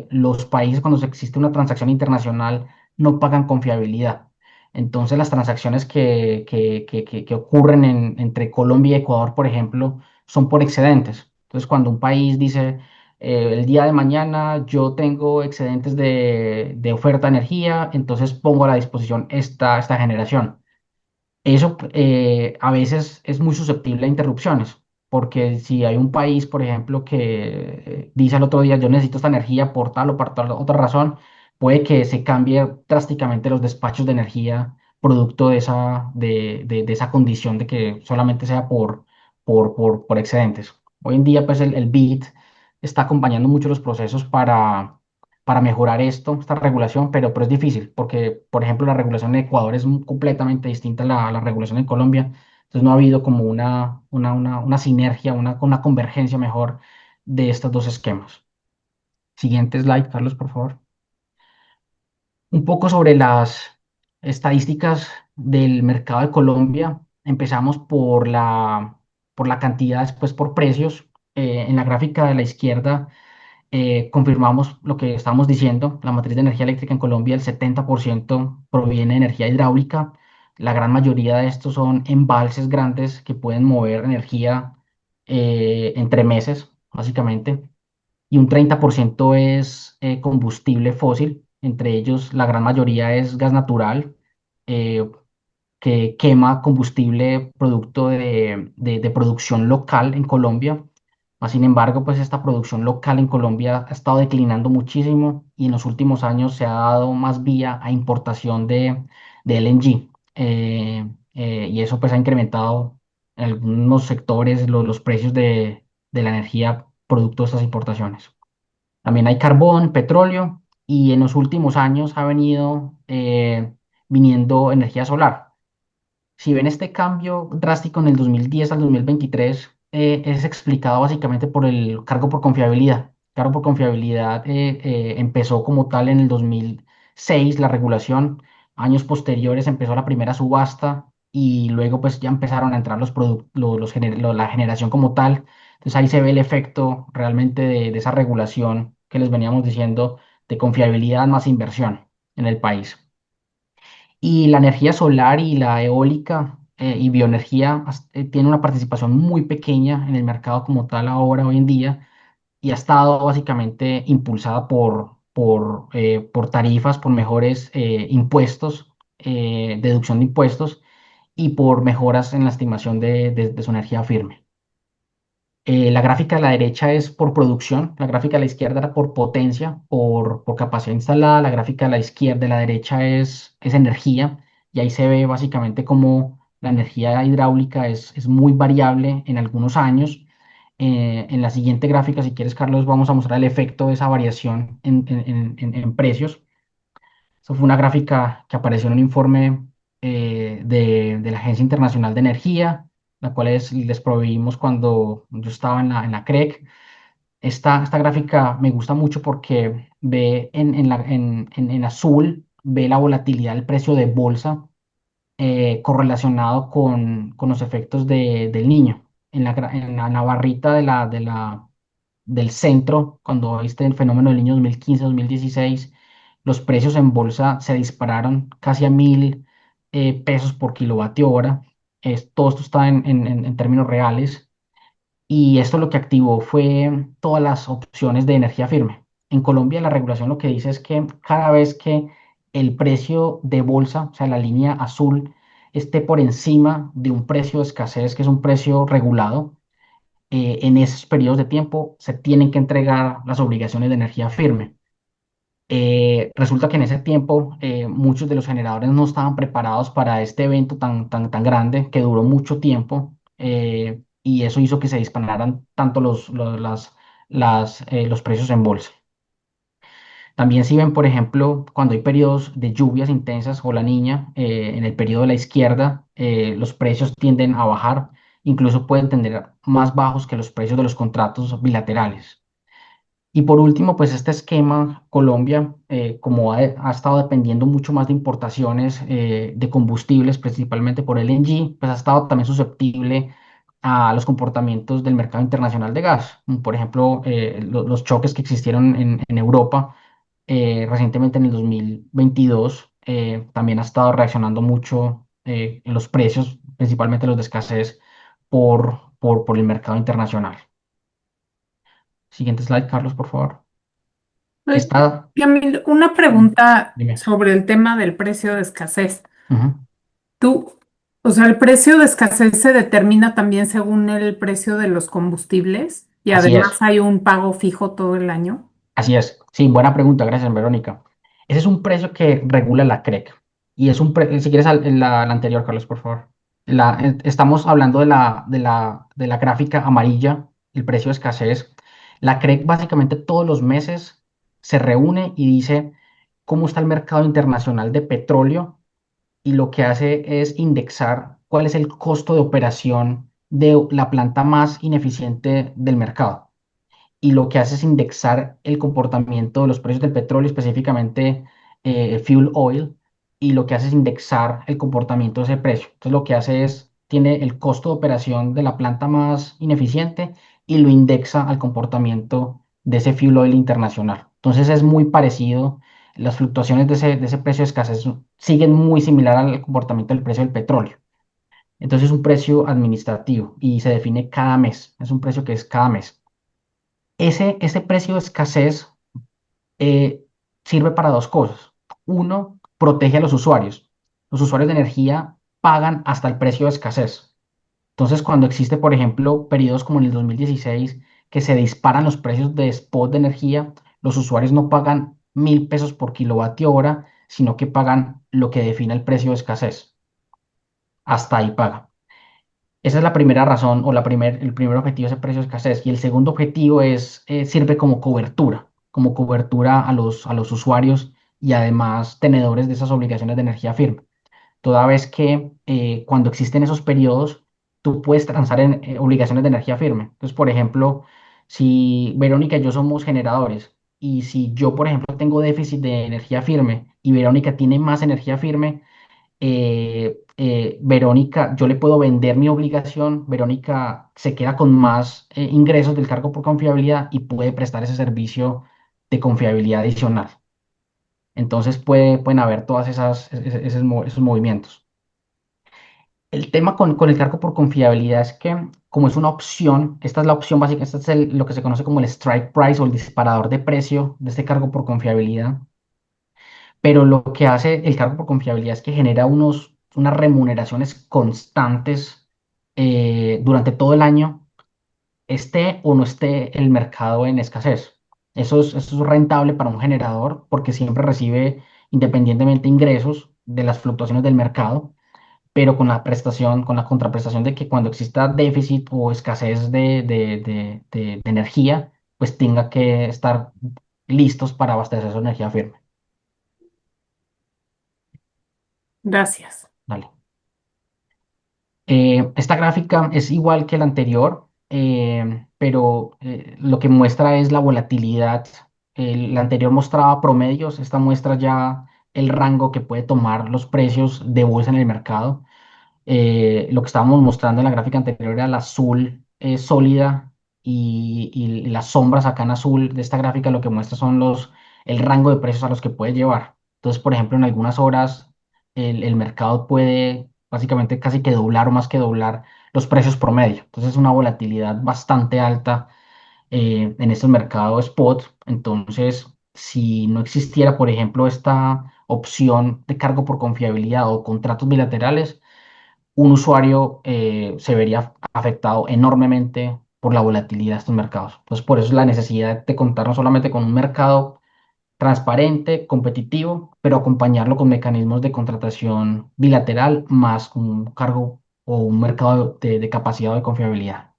los países cuando existe una transacción internacional no pagan confiabilidad. Entonces las transacciones que ocurren entre Colombia y Ecuador, por ejemplo, son por excedentes. Entonces cuando un país dice, el día de mañana yo tengo excedentes de oferta de energía, entonces pongo a la disposición esta generación. Eso a veces es muy susceptible a interrupciones, porque si hay un país, por ejemplo, que dice al otro día, yo necesito esta energía por tal o por tal otra razón, puede que se cambie drásticamente los despachos de energía producto de esa condición de que solamente sea por excedentes. Hoy en día, pues el BID está acompañando mucho los procesos para mejorar esta regulación, pero es difícil porque, por ejemplo, la regulación en Ecuador es completamente distinta a la regulación en Colombia. Entonces no ha habido como una sinergia, una convergencia mejor de estos dos esquemas. Siguiente slide, Carlos, por favor. Un poco sobre las estadísticas del mercado de Colombia. Empezamos por la cantidad, después por precios. En la gráfica de la izquierda confirmamos lo que estábamos diciendo, la matriz de energía eléctrica en Colombia, el 70% proviene de energía hidráulica, la gran mayoría de estos son embalses grandes que pueden mover energía entre meses, básicamente, y un 30% es combustible fósil, entre ellos la gran mayoría es gas natural, eh, que quema combustible producto de producción local en Colombia. Sin embargo, pues esta producción local en Colombia ha estado declinando muchísimo y en los últimos años se ha dado más vía a importación de LNG. Y eso pues ha incrementado en algunos sectores los precios de la energía producto de estas importaciones. También hay carbón, petróleo y en los últimos años ha venido viniendo energía solar. Si ven este cambio drástico en el 2010 al 2023, es explicado básicamente por el cargo por confiabilidad. Cargo por confiabilidad empezó como tal en el 2006, la regulación. Años posteriores empezó la primera subasta y luego pues ya empezaron a entrar la generación como tal. Entonces ahí se ve el efecto realmente de esa regulación que les veníamos diciendo de confiabilidad más inversión en el país. Y la energía solar y la eólica y bioenergía tiene una participación muy pequeña en el mercado como tal ahora, hoy en día, y ha estado básicamente impulsada por tarifas, por mejores impuestos, deducción de impuestos y por mejoras en la estimación de su energía firme. La gráfica a la derecha es por producción, la gráfica a la izquierda era por potencia, por capacidad instalada, la gráfica a la izquierda, de la derecha es energía, y ahí se ve básicamente cómo la energía hidráulica es muy variable en algunos años. En la siguiente gráfica, si quieres, Carlos, vamos a mostrar el efecto de esa variación en precios. Eso fue una gráfica que apareció en un informe de la Agencia Internacional de Energía, la cual les proveímos cuando yo estaba en la CREC. Esta gráfica me gusta mucho porque ve en azul, ve la volatilidad del precio de bolsa correlacionado con los efectos del niño. En la barrita del centro, cuando viste el fenómeno del niño 2015-2016, los precios en bolsa se dispararon casi a 1.000 pesos por kilovatio hora. Todo esto está en términos reales. Y esto lo que activó fue todas las opciones de energía firme. En Colombia la regulación lo que dice es que cada vez que el precio de bolsa, o sea, la línea azul, esté por encima de un precio de escasez, que es un precio regulado, en esos periodos de tiempo se tienen que entregar las obligaciones de energía firme. Resulta que en ese tiempo muchos de los generadores no estaban preparados para este evento tan grande que duró mucho tiempo, y eso hizo que se dispararan tanto los precios en bolsa. También si ven, por ejemplo, cuando hay periodos de lluvias intensas o la niña, en el periodo de la izquierda, los precios tienden a bajar, incluso pueden tender más bajos que los precios de los contratos bilaterales. Y por último, pues este esquema, Colombia, como ha estado dependiendo mucho más de importaciones de combustibles, principalmente por LNG, pues ha estado también susceptible a los comportamientos del mercado internacional de gas. Por ejemplo, los choques que existieron en Europa recientemente en el 2022, también ha estado reaccionando mucho en los precios, principalmente los de escasez, por el mercado internacional. Siguiente slide, Carlos, por favor.
Oye,
Está,
Yamil, una pregunta
dime.
sobre el tema del precio de escasez.
Ujú.
Tú, o sea, ¿el precio de escasez se determina también según el precio de los combustibles y
Así
además
es,
hay un pago fijo todo el año?
así es. Sí, buena pregunta, gracias, Verónica. Ese es un precio que regula la CREC. Y es si quieres la anterior, Carlos, por favor. Estamos hablando de la gráfica amarilla, el precio de escasez. La CREC básicamente todos los meses se reúne y dice cómo está el mercado internacional de petróleo, y lo que hace es indexar cuál es el costo de operación de la planta más ineficiente del mercado. Y lo que hace es indexar el comportamiento de los precios del petróleo, específicamente fuel oil, y lo que hace es indexar el comportamiento de ese precio. Entonces lo que hace es, tiene el costo de operación de la planta más ineficiente y lo indexa al comportamiento de ese fuel oil internacional. Entonces es muy parecido, las fluctuaciones de ese precio de escasez siguen muy similar al comportamiento del precio del petróleo. Entonces es un precio administrativo y se define cada mes, es un precio que es cada mes. Ese precio de escasez eh, sirve para dos cosas. Uno, protege a los usuarios. Los usuarios de energía pagan hasta el precio de escasez. Entonces, cuando existe, por ejemplo, periodos como en el 2016, que se disparan los precios de spot de energía, los usuarios no pagan 1.000 pesos por kilovatio hora, sino que pagan lo que define el precio de escasez. Hasta ahí paga. Esa es la primera razón o el primer objetivo es el precio de escasez. Y el segundo objetivo sirve como cobertura a los usuarios y además tenedores de esas obligaciones de energía firme. Toda vez que cuando existen esos periodos, tú puedes transar en obligaciones de energía firme. Entonces, por ejemplo, si Verónica y yo somos generadores y si yo, por ejemplo, tengo déficit de energía firme y Verónica tiene más energía firme, Verónica, yo le puedo vender mi obligación, Verónica se queda con más ingresos del cargo por confiabilidad y puede prestar ese servicio de confiabilidad adicional. Entonces pueden haber todas esos movimientos. El tema con el cargo por confiabilidad es que como es una opción, esta es la opción básica, este es lo que se conoce como el strike price o el disparador de precio de este cargo por confiabilidad. Pero lo que hace el cargo por confiabilidad es que genera unas remuneraciones constantes durante todo el año, esté o no esté el mercado en escasez. Eso es rentable para un generador porque siempre recibe independientemente ingresos de las fluctuaciones del mercado, pero con la prestación, con la contraprestación de que cuando exista déficit o escasez de energía, pues tenga que estar listos para abastecer su energía firme.
Gracias.
Dale. Esta gráfica es igual que la anterior, pero lo que muestra es la volatilidad. La anterior mostraba promedios, esta muestra ya el rango que puede tomar los precios de bolsa en el mercado. Lo que estábamos mostrando en la gráfica anterior era la azul sólida y las sombras acá en azul de esta gráfica lo que muestra son el rango de precios a los que puede llevar. Entonces, por ejemplo, en algunas horas el mercado puede básicamente casi que doblar o más que doblar los precios promedio. Entonces, es una volatilidad bastante alta en este mercado spot. Entonces, si no existiera, por ejemplo, esta opción de cargo por confiabilidad o contratos bilaterales, un usuario se vería afectado enormemente por la volatilidad de estos mercados. Entonces, por eso es la necesidad de contar no solamente con un mercado transparente, competitivo, pero acompañarlo con mecanismos de contratación bilateral más un cargo o un mercado de capacidad o de confiabilidad.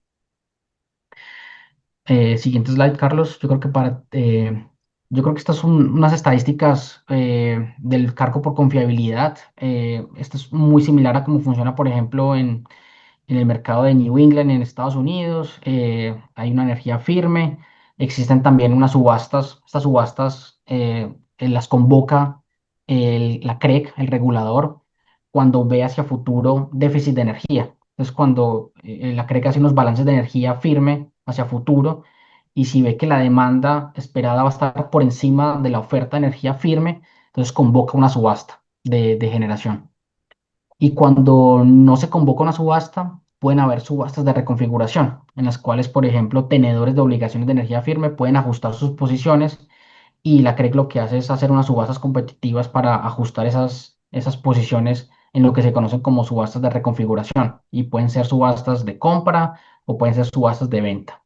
Siguiente slide, Carlos. Yo creo que estas son unas estadísticas del cargo por confiabilidad. Esto es muy similar a cómo funciona, por ejemplo, en el mercado de New England en Estados Unidos. Hay una energía firme. Existen también unas subastas. Estas subastas las convoca la CREC, el regulador, cuando ve hacia futuro déficit de energía. Entonces, cuando la CREC hace unos balances de energía firme hacia futuro y si ve que la demanda esperada va a estar por encima de la oferta de energía firme, entonces convoca una subasta de generación. Y cuando no se convoca una subasta, pueden haber subastas de reconfiguración, en las cuales, por ejemplo, tenedores de obligaciones de energía firme pueden ajustar sus posiciones y la CREC lo que hace es hacer unas subastas competitivas para ajustar esas posiciones en lo que se conocen como subastas de reconfiguración. Y pueden ser subastas de compra o pueden ser subastas de venta.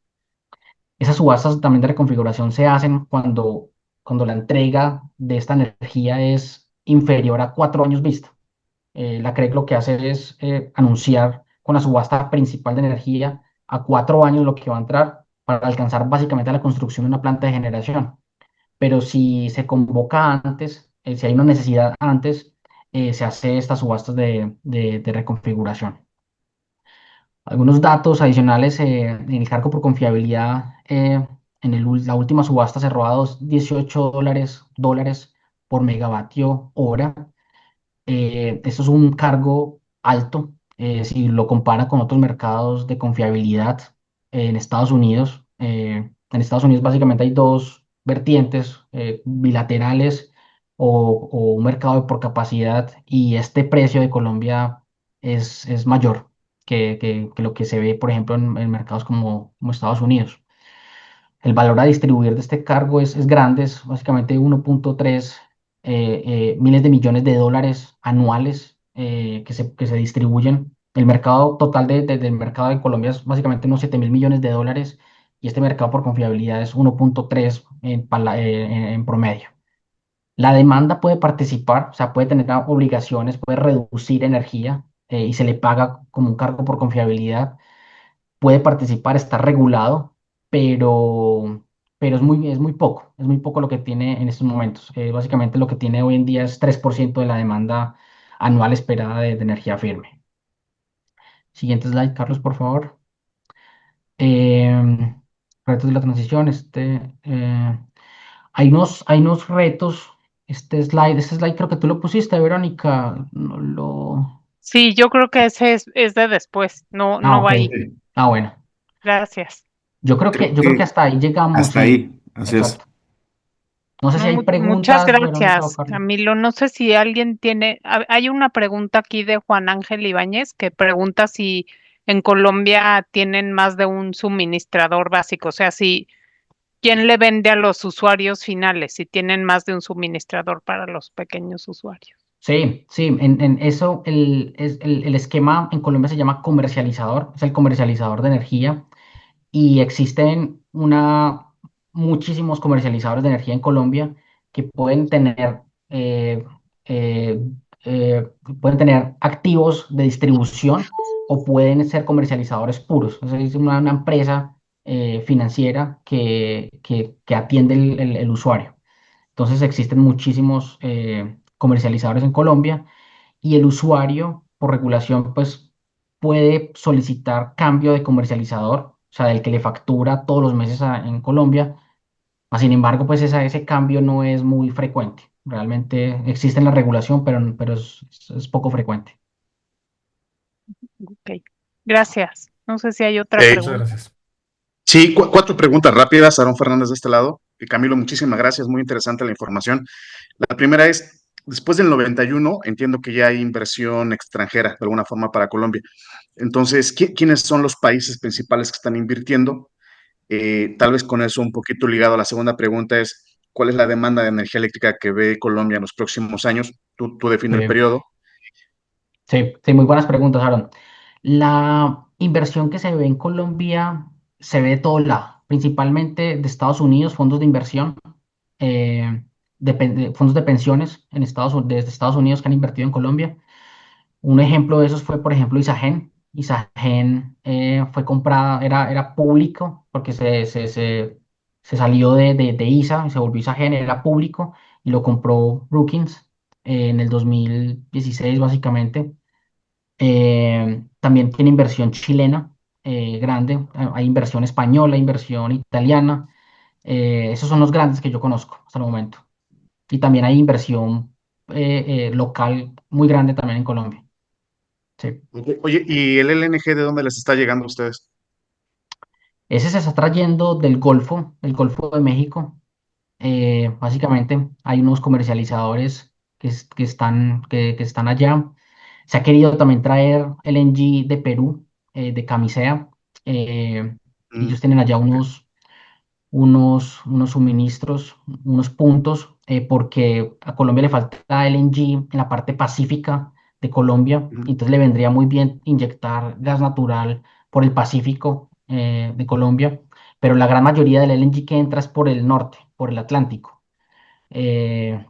Esas subastas también de reconfiguración se hacen cuando la entrega de esta energía es inferior a 4 años vista. La CREC lo que hace es anunciar con la subasta principal de energía a 4 años lo que va a entrar para alcanzar básicamente la construcción de una planta de generación. Pero si se convoca antes, si hay una necesidad antes, se hace estas subastas de reconfiguración. Algunos datos adicionales en el cargo por confiabilidad, la última subasta cerró a $18 por megavatio hora. Esto es un cargo alto si lo compara con otros mercados de confiabilidad en Estados Unidos. En Estados Unidos básicamente hay dos vertientes bilaterales o un mercado por capacidad y este precio de Colombia es mayor que lo que se ve, por ejemplo, en mercados como Estados Unidos. El valor a distribuir de este cargo es grande, es básicamente 1.3 miles de millones de dólares anuales que se distribuyen. El mercado total del mercado de Colombia es básicamente unos 7.000 millones de dólares y este mercado por confiabilidad es 1.3 en promedio. La demanda puede participar, o sea, puede tener obligaciones, puede reducir energía y se le paga como un cargo por confiabilidad. Puede participar, está regulado, pero, pero es muy poco lo que tiene en estos momentos. Básicamente lo que tiene hoy en día es 3% de la demanda anual esperada de energía firme. Siguiente slide, Carlos, por favor. Em, Retos de la transición. Hay unos retos. Este slide creo que tú lo pusiste, Verónica. No lo.
Sí, yo creo que ese es de después, no,
Ah,
no
ok.
va ahí.
Sí,
Bueno.
Gracias.
creo
Yo creo que
que
hasta ahí llegamos,
hasta
sí.
ahí, así es.
Exacto. No sé si
No,
hay
muchas
preguntas, Verónica o
gracias,
Carlos.
Camilo. No sé si alguien tiene, hay una pregunta aquí de Juan Ángel Ibáñez que pregunta si en Colombia tienen más de un suministrador básico, o sea, si quién le vende a los usuarios finales, si tienen más de un suministrador para los pequeños usuarios.
Sí, sí, en eso el esquema en Colombia se llama comercializador, es el comercializador de energía y existen muchísimos comercializadores de energía en Colombia que eh, eh, eh, pueden tener activos de distribución o pueden ser comercializadores puros. O sea, es una empresa financiera que atiende el usuario. Entonces existen muchísimos comercializadores en Colombia y el usuario, por regulación, pues puede solicitar cambio de comercializador, o sea, del que le factura todos los meses en Colombia. Sin embargo, pues ese cambio no es muy frecuente. Realmente existe en la regulación, pero es poco frecuente.
Ok, gracias. No sé si hay otra
Muchas
pregunta.
gracias.
Sí, cuatro preguntas rápidas. Aarón Fernández de este lado. Y Camilo, muchísimas gracias. Muy interesante la información. La primera es, después del 91, entiendo que ya hay inversión extranjera de alguna forma para Colombia. Entonces, ¿quiénes son los países principales que están invirtiendo? Tal vez con eso un poquito ligado a la segunda pregunta es, ¿cuál es la demanda de energía eléctrica que ve Colombia en los próximos años? Tú define el
Sí,
periodo.
sí, sí, muy buenas preguntas, Aaron. La inversión que se ve en Colombia se ve de todo lado, principalmente de Estados Unidos, fondos de inversión, fondos de pensiones desde Estados Unidos que han invertido en Colombia. Un ejemplo de esos fue, por ejemplo, Isagen. Isagen fue comprada, era público porque se salió de ISA y se volvió Isagen, era público y lo compró Brookings en el 2016 básicamente. También tiene inversión chilena grande, hay inversión española, inversión italiana. Esos son los grandes que yo conozco hasta el momento. Y también hay inversión local muy grande también en Colombia. Sí.
Oye, ¿y el LNG de dónde les está llegando a ustedes?
Ese se está trayendo del Golfo de México. Básicamente hay unos comercializadores que están allá. Se ha querido también traer LNG de Perú, de Camisea.
Mm,
Ellos tienen allá
ok.
unos suministros, unos puntos, porque a Colombia le falta LNG en la parte pacífica de Colombia,
Ujú,
entonces le vendría muy bien inyectar gas natural por el Pacífico de Colombia, pero la gran mayoría del LNG que entra es por el norte, por el Atlántico,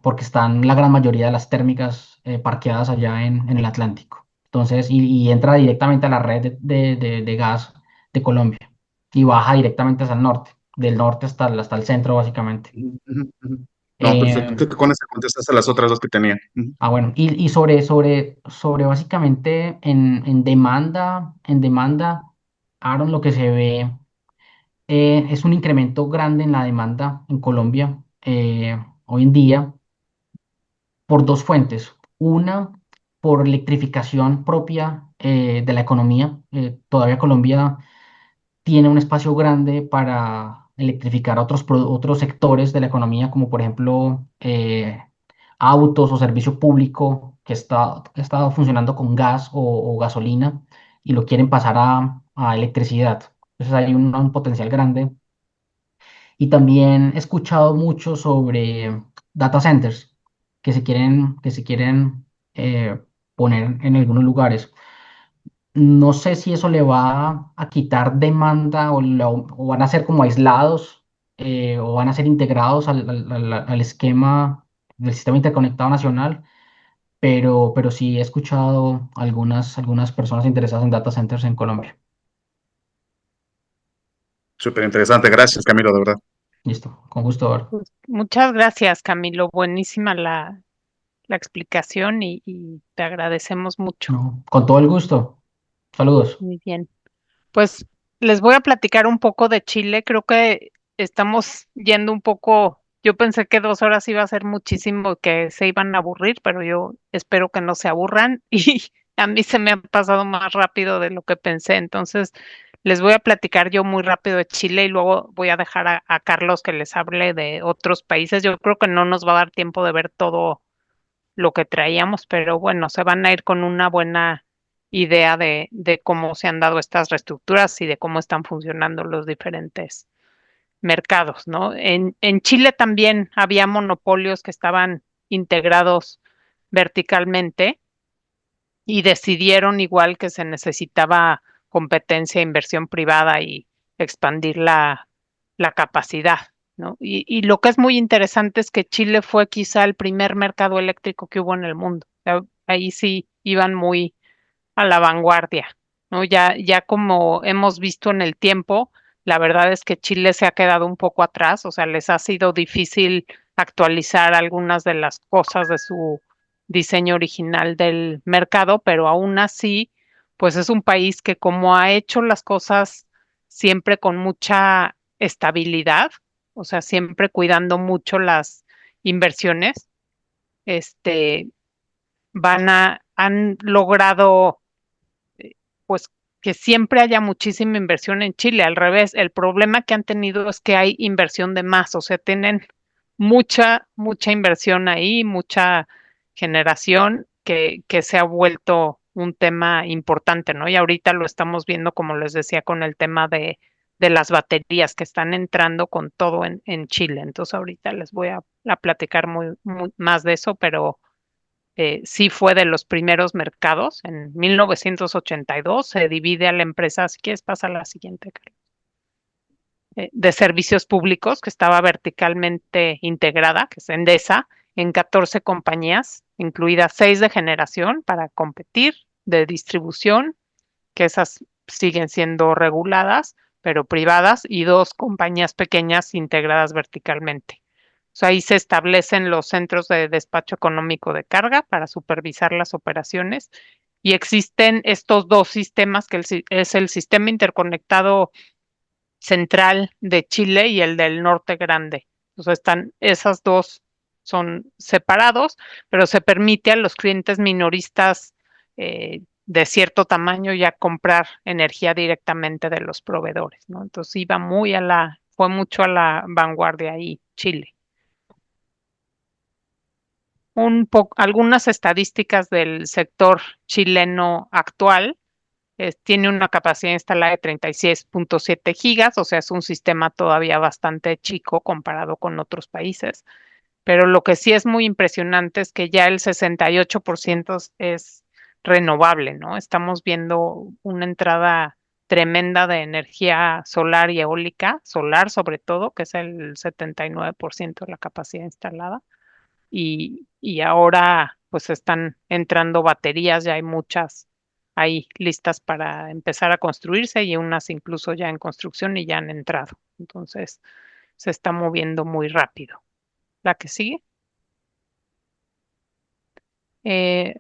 porque están la gran mayoría de las térmicas parqueadas allá en el Atlántico. Entonces, y entra directamente a la red de gas de Colombia y baja directamente hacia el norte, del norte hasta el centro, básicamente.
ujú, ujú, ujú. No, perfecto.
Eh,
Creo que con eso contestaste las otras dos que tenía. Ujú.
bueno, y sobre básicamente en demanda, Aaron, lo que se ve es un incremento grande en la demanda en Colombia hoy en día por dos fuentes. Una, por electrificación propia de la economía. Todavía Colombia tiene un espacio grande para electrificar otros sectores de la economía, como por ejemplo autos o servicio público que ha estado funcionando con gas o gasolina y lo quieren pasar a electricidad. Entonces hay un potencial grande. Y también he escuchado mucho sobre data centers que se quieren poner en algunos lugares. No sé si eso le va a quitar demanda o van a ser como aislados o van a ser integrados al esquema del sistema interconectado nacional, pero sí he escuchado algunas personas interesadas en data centers en Colombia.
Súper interesante. Gracias, Camilo, de verdad.
Listo, con gusto, Bar.
Pues, muchas gracias, Camilo. Buenísima la explicación y te agradecemos mucho.
No, con todo el gusto. Saludos.
Muy bien. Pues les voy a platicar un poco de Chile. Creo que estamos yendo un poco, yo pensé que 2 horas iba a ser muchísimo, que se iban a aburrir, pero yo espero que no se aburran y a mí se me ha pasado más rápido de lo que pensé. Entonces, les voy a platicar yo muy rápido de Chile y luego voy a dejar a Carlos que les hable de otros países. Yo creo que no nos va a dar tiempo de ver todo lo que traíamos, pero bueno, se van a ir con una buena idea de cómo se han dado estas reestructuras y de cómo están funcionando los diferentes mercados, ¿no? En Chile también había monopolios que estaban integrados verticalmente y decidieron igual que se necesitaba competencia, inversión privada y expandir la capacidad, ¿no? Y lo que es muy interesante es que Chile fue quizá el primer mercado eléctrico que hubo en el mundo. O sea, ahí sí iban muy a la vanguardia, ¿no? Ya como hemos visto en el tiempo, la verdad es que Chile se ha quedado un poco atrás, o sea, les ha sido difícil actualizar algunas de las cosas de su diseño original del mercado, pero aún así, pues es un país que como ha hecho las cosas siempre con mucha estabilidad, o sea, siempre cuidando mucho las inversiones, este, han logrado pues que siempre haya muchísima inversión en Chile. Al revés, el problema que han tenido es que hay inversión de más, o sea, tienen mucha inversión ahí, mucha generación que se ha vuelto un tema importante, ¿no? Y ahorita lo estamos viendo, como les decía, con el tema de las baterías que están entrando con todo en Chile. Entonces ahorita les voy a platicar muy más de eso, pero sí fue de los primeros mercados. En 1982 se divide a la empresa, si quieres pasa a la siguiente, Carlos, de servicios públicos, que estaba verticalmente integrada, que es Endesa, en 14 compañías, incluidas 6 de generación para competir, de distribución, que esas siguen siendo reguladas, pero privadas, y 2 compañías pequeñas integradas verticalmente. O sea, ahí se establecen los centros de despacho económico de carga para supervisar las operaciones y existen estos 2 sistemas, que es el sistema interconectado central de Chile y el del norte grande. Entonces esas 2 son separados, pero se permite a los clientes minoristas de cierto tamaño ya comprar energía directamente de los proveedores, ¿no? Entonces fue mucho a la vanguardia ahí Chile. Algunas estadísticas del sector chileno actual. Tiene una capacidad instalada de 36.7 gigas, o sea, es un sistema todavía bastante chico comparado con otros países, pero lo que sí es muy impresionante es que ya el 68% es renovable, ¿no? Estamos viendo una entrada tremenda de energía solar y eólica, solar sobre todo, que es el 79% de la capacidad instalada y ahora pues están entrando baterías, ya hay muchas ahí listas para empezar a construirse y unas incluso ya en construcción y ya han entrado. Entonces se está moviendo muy rápido. La que sigue.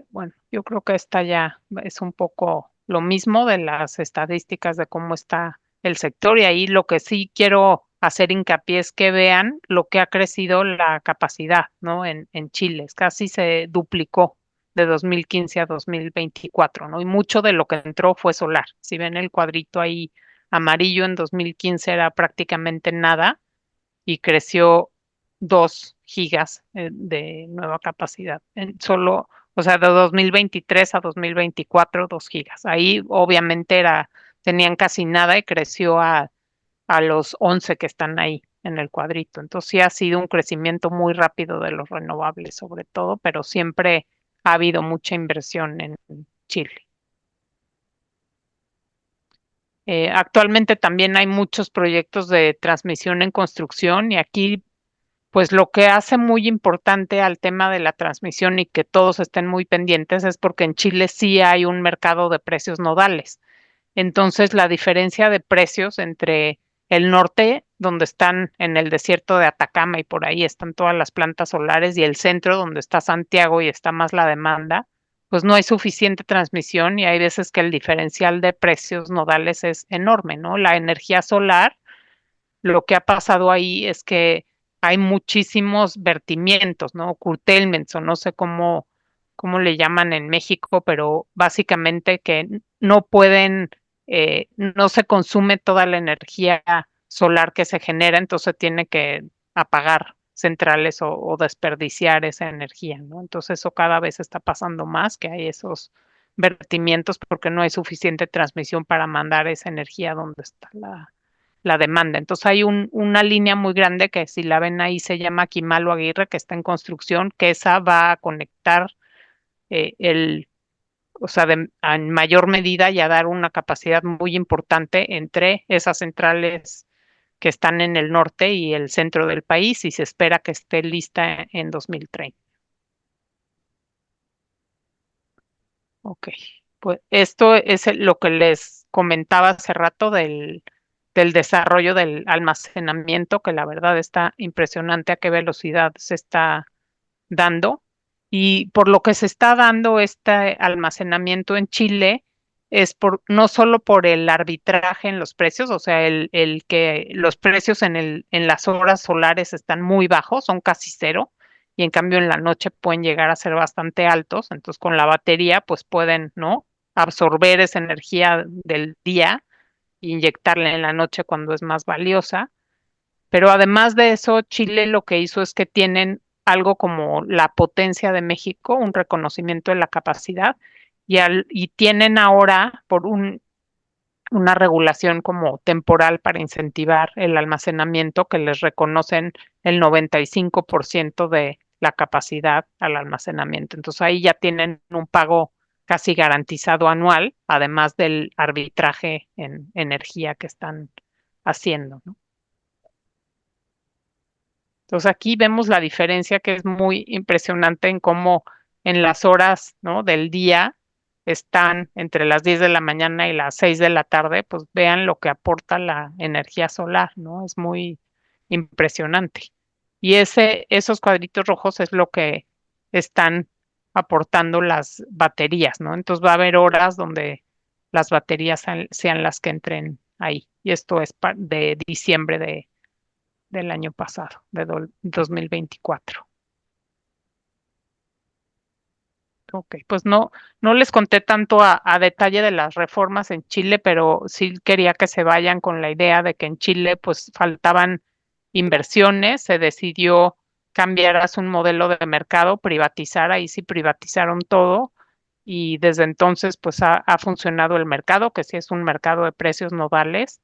Bueno, yo creo que esta ya es un poco lo mismo de las estadísticas de cómo está el sector y ahí lo que sí quiero hacer hincapié es que vean lo que ha crecido la capacidad, ¿no? En Chile, casi se duplicó de 2015 a 2024, ¿no? Y mucho de lo que entró fue solar. Si ven el cuadrito ahí amarillo en 2015 era prácticamente nada y creció 2 gigas de nueva capacidad. O sea, de 2023 a 2024, 2 gigas. Ahí obviamente tenían casi nada y creció a los 11 que están ahí en el cuadrito. Entonces sí ha sido un crecimiento muy rápido de los renovables sobre todo, pero siempre ha habido mucha inversión en Chile. Actualmente también hay muchos proyectos de transmisión en construcción y aquí pues lo que hace muy importante al tema de la transmisión y que todos estén muy pendientes es porque en Chile sí hay un mercado de precios nodales. Entonces, la diferencia de precios entre el norte, donde están en el desierto de Atacama y por ahí están todas las plantas solares, y el centro, donde está Santiago y está más la demanda, pues no hay suficiente transmisión y hay veces que el diferencial de precios nodales es enorme, ¿no? La energía solar, lo que ha pasado ahí es que hay muchísimos vertimientos, ¿no? Curtailments, o no sé cómo le llaman en México, pero básicamente que no pueden, no se consume toda la energía solar que se genera, entonces tiene que apagar centrales o desperdiciar esa energía, ¿no? Entonces eso cada vez está pasando más, que hay esos vertimientos porque no hay suficiente transmisión para mandar esa energía donde está la demanda. Entonces hay una línea muy grande que si la ven ahí se llama Quimalo Aguirre, que está en construcción, que esa va a conectar o sea, en mayor medida y a dar una capacidad muy importante entre esas centrales que están en el norte y el centro del país y se espera que esté lista en 2030. Ok, pues esto es lo que les comentaba hace rato del desarrollo del almacenamiento, que la verdad está impresionante a qué velocidad se está dando. Y por lo que se está dando este almacenamiento en Chile es no solo por el arbitraje en los precios, o sea, el que los precios en las horas solares están muy bajos, son casi cero, y en cambio en la noche pueden llegar a ser bastante altos, entonces con la batería pues pueden, ¿no? Absorber esa energía del día e inyectarla en la noche cuando es más valiosa. Pero además de eso, Chile lo que hizo es que tienen algo como la potencia de México, un reconocimiento de la capacidad, y tienen ahora por una regulación como temporal para incentivar el almacenamiento, que les reconocen el 95% de la capacidad al almacenamiento. Entonces ahí ya tienen un pago casi garantizado anual, además del arbitraje en energía que están haciendo, ¿no? Entonces aquí vemos la diferencia que es muy impresionante en cómo en las horas, ¿no? del día están entre las 10 de la mañana y las 6 de la tarde, pues vean lo que aporta la energía solar, ¿no? Es muy impresionante. Y esos cuadritos rojos es lo que están aportando las baterías, ¿no? Entonces va a haber horas donde las baterías sean las que entren ahí. Y esto es de diciembre del año pasado, de 2024. Ok, pues no les conté tanto a detalle de las reformas en Chile, pero sí quería que se vayan con la idea de que en Chile pues faltaban inversiones, se decidió cambiar a un modelo de mercado, privatizar, ahí sí privatizaron todo y desde entonces pues ha funcionado el mercado, que sí es un mercado de precios nodales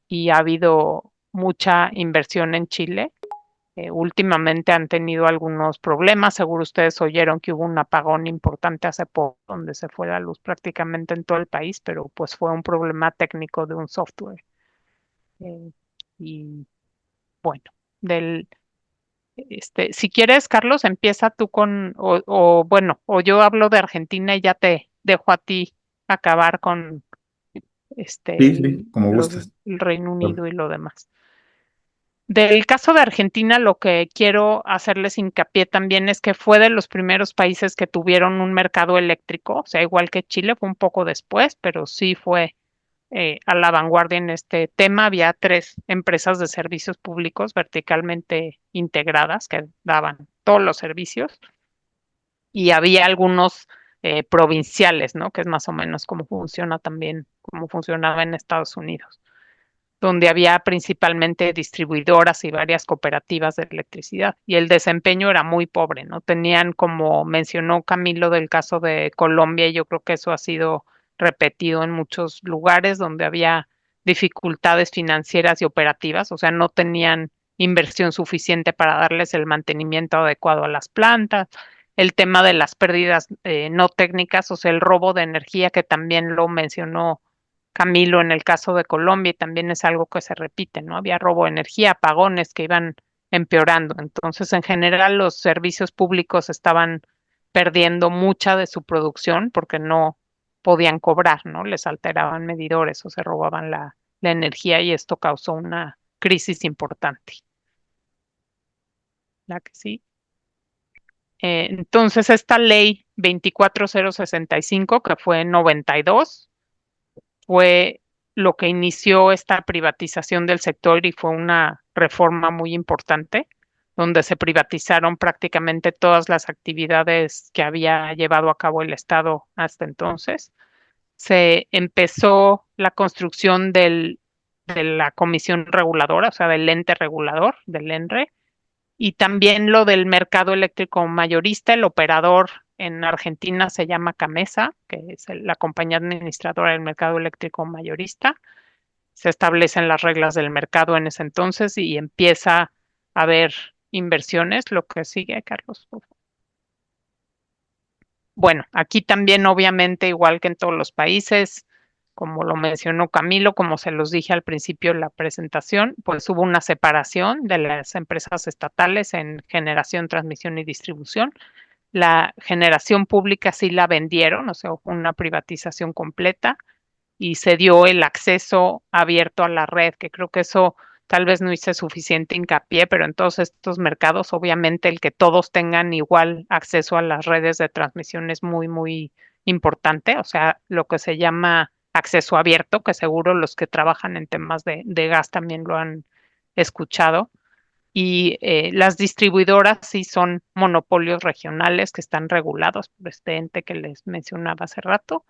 y ha habido mucha inversión en Chile. Últimamente han tenido algunos problemas. Seguro ustedes oyeron que hubo un apagón importante hace poco, donde se fue la luz prácticamente en todo el país, pero pues fue un problema técnico de un software. Eh, y bueno, si quieres, Carlos, empieza tú o bueno, o yo hablo de Argentina y ya te dejo a ti acabar con
Sí, sí, como gustes.
el Reino Unido y lo demás. Del caso de Argentina, lo que quiero hacerles hincapié también es que fue de los primeros países que tuvieron un mercado eléctrico, o sea, igual que Chile, fue un poco después, pero sí fue a la vanguardia en este tema. Había 3 empresas de servicios públicos verticalmente integradas que daban todos los servicios y había algunos provinciales, ¿no? Que es más o menos como funciona también, como funcionaba en Estados Unidos, donde había principalmente distribuidoras y varias cooperativas de electricidad, y el desempeño era muy pobre, ¿no? Tenían, como mencionó Camilo del caso de Colombia, y yo creo que eso ha sido repetido en muchos lugares donde había dificultades financieras y operativas, o sea, no tenían inversión suficiente para darles el mantenimiento adecuado a las plantas, el tema de las pérdidas no técnicas, o sea, el robo de energía, que también lo mencionó Camilo en el caso de Colombia, y también es algo que se repite, ¿no? Había robo de energía, apagones que iban empeorando. Entonces, en general, los servicios públicos estaban perdiendo mucha de su producción porque no podían cobrar, ¿no? Les alteraban medidores o se robaban la energía y esto causó una crisis importante. La que sí. Entonces, esta ley 24065, que fue en 92, fue lo que inició esta privatización del sector y fue una reforma muy importante, donde se privatizaron prácticamente todas las actividades que había llevado a cabo el Estado hasta entonces. Se empezó la construcción de la comisión reguladora, o sea, del ente regulador, del ENRE, y también lo del mercado eléctrico mayorista. El operador en Argentina se llama Camesa, que es la compañía administradora del mercado eléctrico mayorista. Se establecen las reglas del mercado en ese entonces y empieza a haber inversiones. Lo que sigue, Carlos, por favor. Bueno, aquí también obviamente, igual que en todos los países, como lo mencionó Camilo, como se los dije al principio de la presentación, pues hubo una separación de las empresas estatales en generación, transmisión y distribución. La generación pública sí la vendieron, o sea, fue una privatización completa y se dio el acceso abierto a la red, que creo que eso tal vez no hice suficiente hincapié, pero en todos estos mercados, obviamente el que todos tengan igual acceso a las redes de transmisión es muy, muy importante, o sea, lo que se llama acceso abierto, que seguro los que trabajan en temas de gas también lo han escuchado. Y las distribuidoras sí son monopolios regionales que están regulados por este ente que les mencionaba hace rato.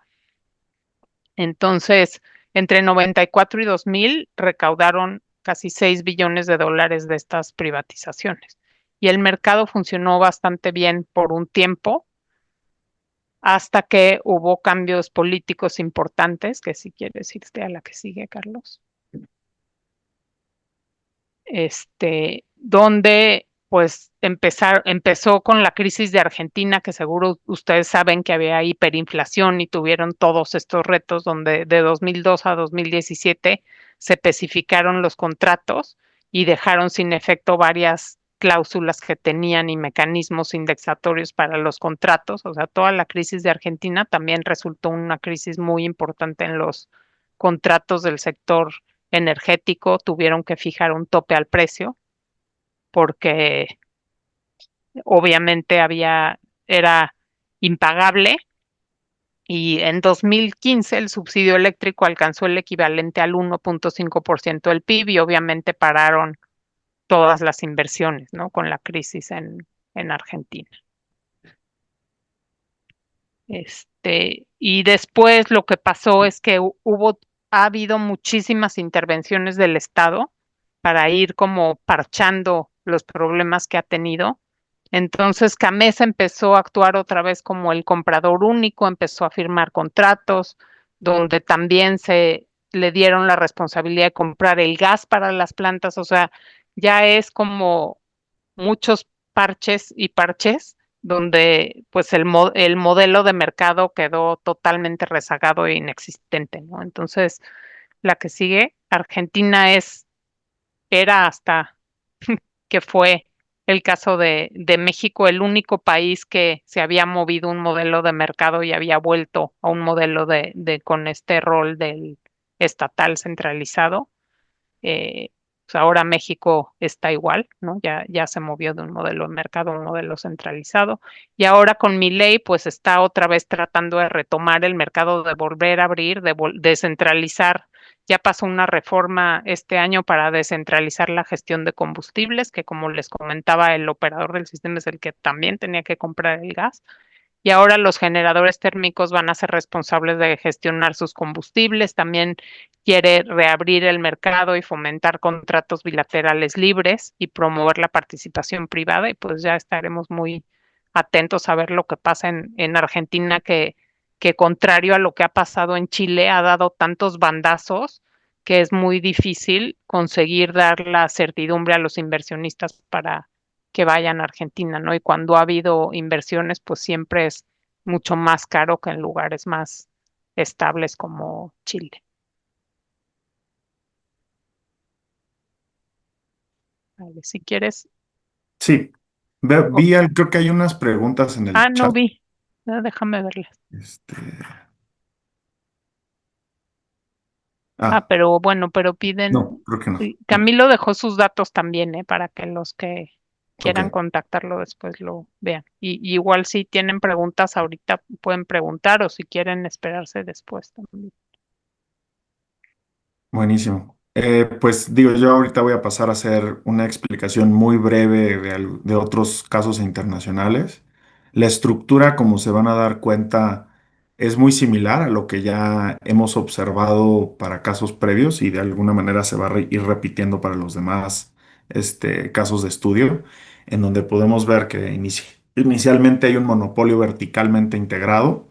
Entonces, entre 94 y 2000 recaudaron casi 6 billones de dólares de estas privatizaciones. Y el mercado funcionó bastante bien por un tiempo, hasta que hubo cambios políticos importantes, que si quieres irte a la que sigue, Carlos. Donde pues empezó con la crisis de Argentina, que seguro ustedes saben que había hiperinflación y tuvieron todos estos retos, donde de 2002 a 2017 se especificaron los contratos y dejaron sin efecto varias cláusulas que tenían y mecanismos indexatorios para los contratos. O sea, toda la crisis de Argentina también resultó una crisis muy importante en los contratos del sector energético. Tuvieron que fijar un tope al precio porque obviamente era impagable, y en 2015 el subsidio eléctrico alcanzó el equivalente al 1.5% del PIB y obviamente pararon todas las inversiones, ¿no? Con la crisis en Argentina. Y después lo que pasó es que ha habido muchísimas intervenciones del Estado para ir como parchando los problemas que ha tenido. Entonces, Camesa empezó a actuar otra vez como el comprador único, empezó a firmar contratos, donde también se le dieron la responsabilidad de comprar el gas para las plantas. O sea, ya es como muchos parches y parches, donde pues el modelo de mercado quedó totalmente rezagado e inexistente, ¿no? Entonces, la que sigue, Argentina era hasta que fue el caso de México, el único país que se había movido un modelo de mercado y había vuelto a un modelo con este rol del estatal centralizado. Pues ahora México está igual, ¿no? Ya se movió de un modelo de mercado a un modelo centralizado. Y ahora con Milei, pues está otra vez tratando de retomar el mercado, de volver a abrir, de descentralizar. Ya pasó una reforma este año para descentralizar la gestión de combustibles, que como les comentaba, el operador del sistema es el que también tenía que comprar el gas. Y ahora los generadores térmicos van a ser responsables de gestionar sus combustibles. También quiere reabrir el mercado y fomentar contratos bilaterales libres y promover la participación privada. Y pues ya estaremos muy atentos a ver lo que pasa en Argentina, que contrario a lo que ha pasado en Chile, ha dado tantos bandazos que es muy difícil conseguir dar la certidumbre a los inversionistas para que vayan a Argentina, ¿no? Y cuando ha habido inversiones, pues siempre es mucho más caro que en lugares más estables como Chile. Vale, si quieres.
Sí,
Oh,
creo que hay unas preguntas en el
no
chat.
vi. Déjame verlas.
Este,
Pero bueno, pero piden.
no, creo que no.
Sí, Camilo dejó sus datos también, para que los que
Ok,
quieran contactarlo después lo vean. Y igual si tienen preguntas ahorita pueden preguntar o si quieren esperarse después también.
buenísimo. Pues digo, yo ahorita voy a pasar a hacer una explicación muy breve de otros casos internacionales. La estructura, como se van a dar cuenta, es muy similar a lo que ya hemos observado para casos previos y de alguna manera se va a ir repitiendo para los demás casos de estudio, en donde podemos ver que inicialmente hay un monopolio verticalmente integrado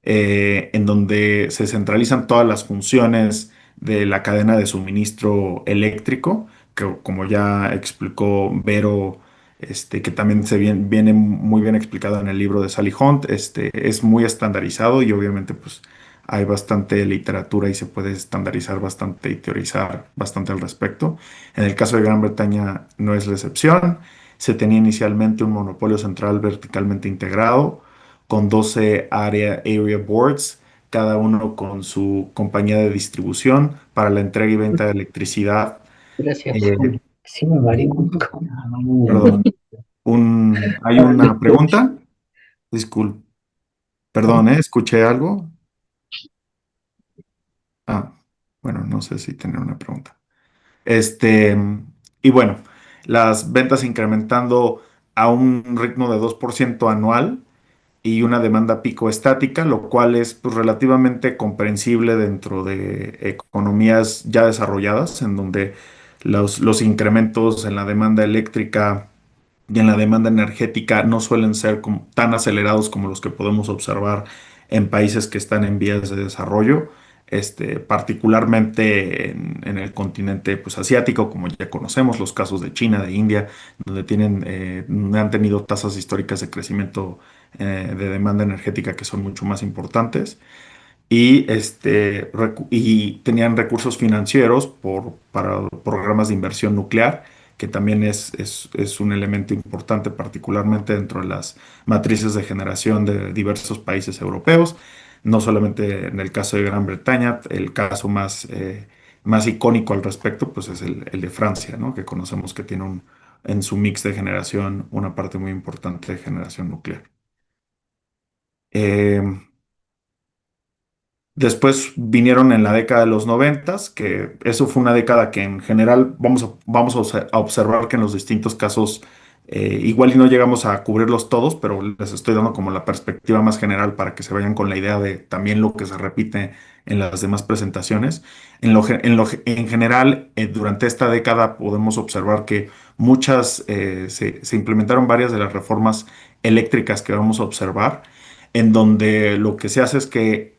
en donde se centralizan todas las funciones de la cadena de suministro eléctrico, que como ya explicó Vero, que también viene muy bien explicado en el libro de Sally Hunt, es muy estandarizado y obviamente pues hay bastante literatura y se puede estandarizar bastante y teorizar bastante al respecto. En el caso de Gran Bretaña no es la excepción. Se tenía inicialmente un monopolio central verticalmente integrado con 12 area boards, cada uno con su compañía de distribución para la entrega y venta de electricidad.
Gracias.
Eh,
Sí, me vale.
perdón, ¿hay una pregunta? Disculpe, perdón, escuché algo. Ah, bueno, no sé si tener una pregunta. Este, y bueno, las ventas incrementando a un ritmo de 2% anual y una demanda pico estática, lo cual es pues, relativamente comprensible dentro de economías ya desarrolladas, en donde los incrementos en la demanda eléctrica y en la demanda energética no suelen ser tan acelerados como los que podemos observar en países que están en vías de desarrollo. Particularmente en el continente pues, asiático, como ya conocemos, los casos de China, de India, donde han tenido tasas históricas de crecimiento de demanda energética que son mucho más importantes y tenían recursos financieros para programas de inversión nuclear, que también es un elemento importante, particularmente dentro de las matrices de generación de diversos países europeos, no solamente en el caso de Gran Bretaña, el caso más icónico al respecto, pues es el de Francia, ¿no? Que conocemos que tiene en su mix de generación una parte muy importante de generación nuclear. Eh, Después vinieron en la década de los noventas, que eso fue una década que en general vamos a observar que en los distintos casos, igual y no llegamos a cubrirlos todos, pero les estoy dando como la perspectiva más general para que se vayan con la idea de también lo que se repite en las demás presentaciones. En general, durante esta década podemos observar que se implementaron varias de las reformas eléctricas que vamos a observar en donde lo que se hace es que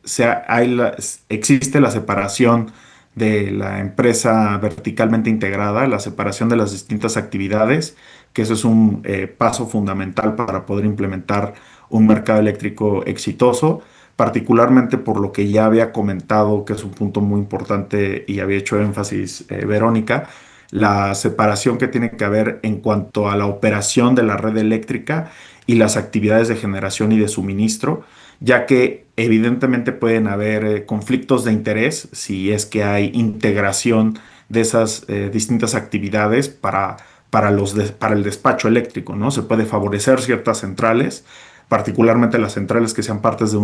existe la separación de la empresa verticalmente integrada, la separación de las distintas actividades, que eso es un paso fundamental para poder implementar un mercado eléctrico exitoso, particularmente por lo que ya había comentado, que es un punto muy importante y había hecho énfasis Verónica, la separación que tiene que haber en cuanto a la operación de la red eléctrica y las actividades de generación y de suministro, ya que evidentemente pueden haber conflictos de interés si es que hay integración de esas distintas actividades para el despacho eléctrico, ¿no? Se puede favorecer ciertas centrales, particularmente las centrales que sean parte de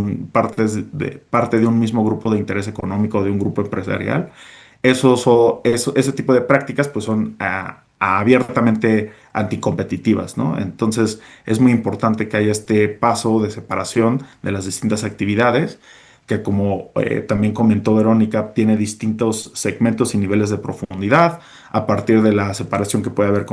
un mismo grupo de interés económico, de un grupo empresarial. Ese tipo de prácticas pues son abiertamente anticompetitivas, ¿no? Entonces es muy importante que haya este paso de separación de las distintas actividades, que como también comentó Verónica, tiene distintos segmentos y niveles de profundidad a partir de la separación que puede haber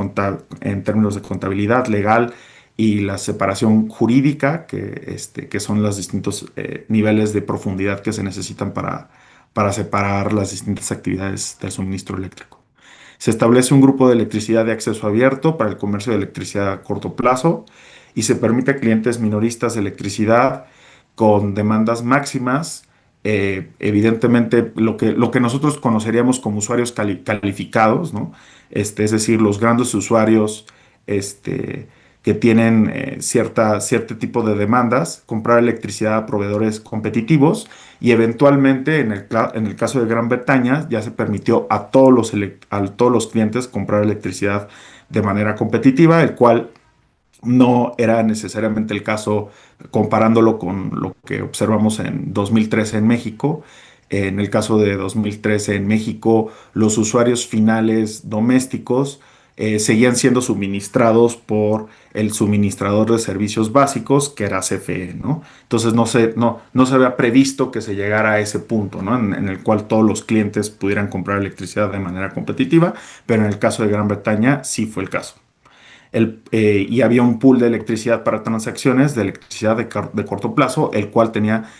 en términos de contabilidad, legal y la separación jurídica, que son los distintos niveles de profundidad que se necesitan para separar las distintas actividades del suministro eléctrico. Se establece un grupo de electricidad de acceso abierto para el comercio de electricidad a corto plazo y se permite a clientes minoristas de electricidad con demandas máximas, evidentemente lo que nosotros conoceríamos como usuarios calificados, ¿no? Es decir, los grandes usuarios este, que tienen cierto tipo de demandas, comprar electricidad a proveedores competitivos y eventualmente en el caso de Gran Bretaña ya se permitió a a todos los clientes comprar electricidad de manera competitiva, el cual no era necesariamente el caso comparándolo con lo que observamos en 2013 en México. En el caso de 2013 en México, los usuarios finales domésticos seguían siendo suministrados por el suministrador de servicios básicos, que era CFE, ¿no? Entonces no se había previsto que se llegara a ese punto, ¿no? En el cual todos los clientes pudieran comprar electricidad de manera competitiva, pero en el caso de Gran Bretaña sí fue el caso. Y había un pool de electricidad para transacciones de electricidad de corto plazo, el cual tenía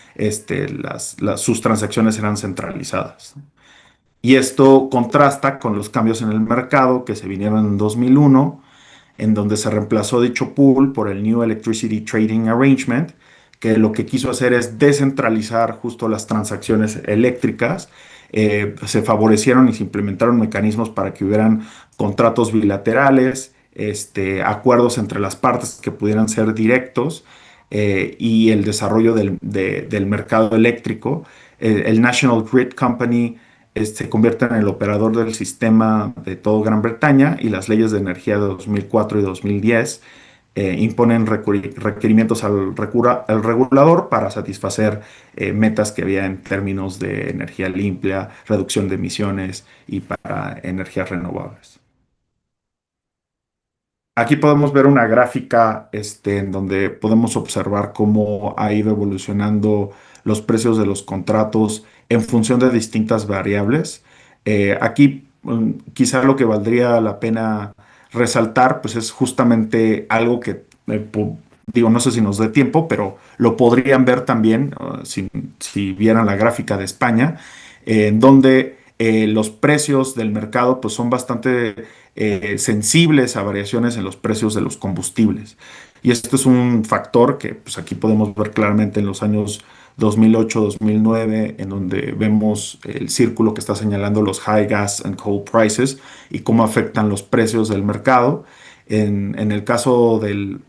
sus transacciones eran centralizadas. Y esto contrasta con los cambios en el mercado que se vinieron en 2001, en donde se reemplazó dicho pool por el New Electricity Trading Arrangement, que lo que quiso hacer es descentralizar justo las transacciones eléctricas. Se favorecieron y se implementaron mecanismos para que hubieran contratos bilaterales, acuerdos entre las partes que pudieran ser directos, y el desarrollo del mercado eléctrico. El National Grid Company se convierte en el operador del sistema de todo Gran Bretaña y las leyes de energía de 2004 y 2010 imponen requerimientos al regulador para satisfacer metas que había en términos de energía limpia, reducción de emisiones y para energías renovables. Aquí podemos ver una gráfica en donde podemos observar cómo ha ido evolucionando los precios de los contratos en función de distintas variables. Aquí quizá lo que valdría la pena resaltar pues es justamente algo que digo, no sé si nos dé tiempo, pero lo podrían ver también si vieran la gráfica de España, en donde los precios del mercado pues son bastante sensibles a variaciones en los precios de los combustibles. Y esto es un factor que pues, aquí podemos ver claramente en los años 2008-2009, en donde vemos el círculo que está señalando los high gas and coal prices y cómo afectan los precios del mercado. En el caso del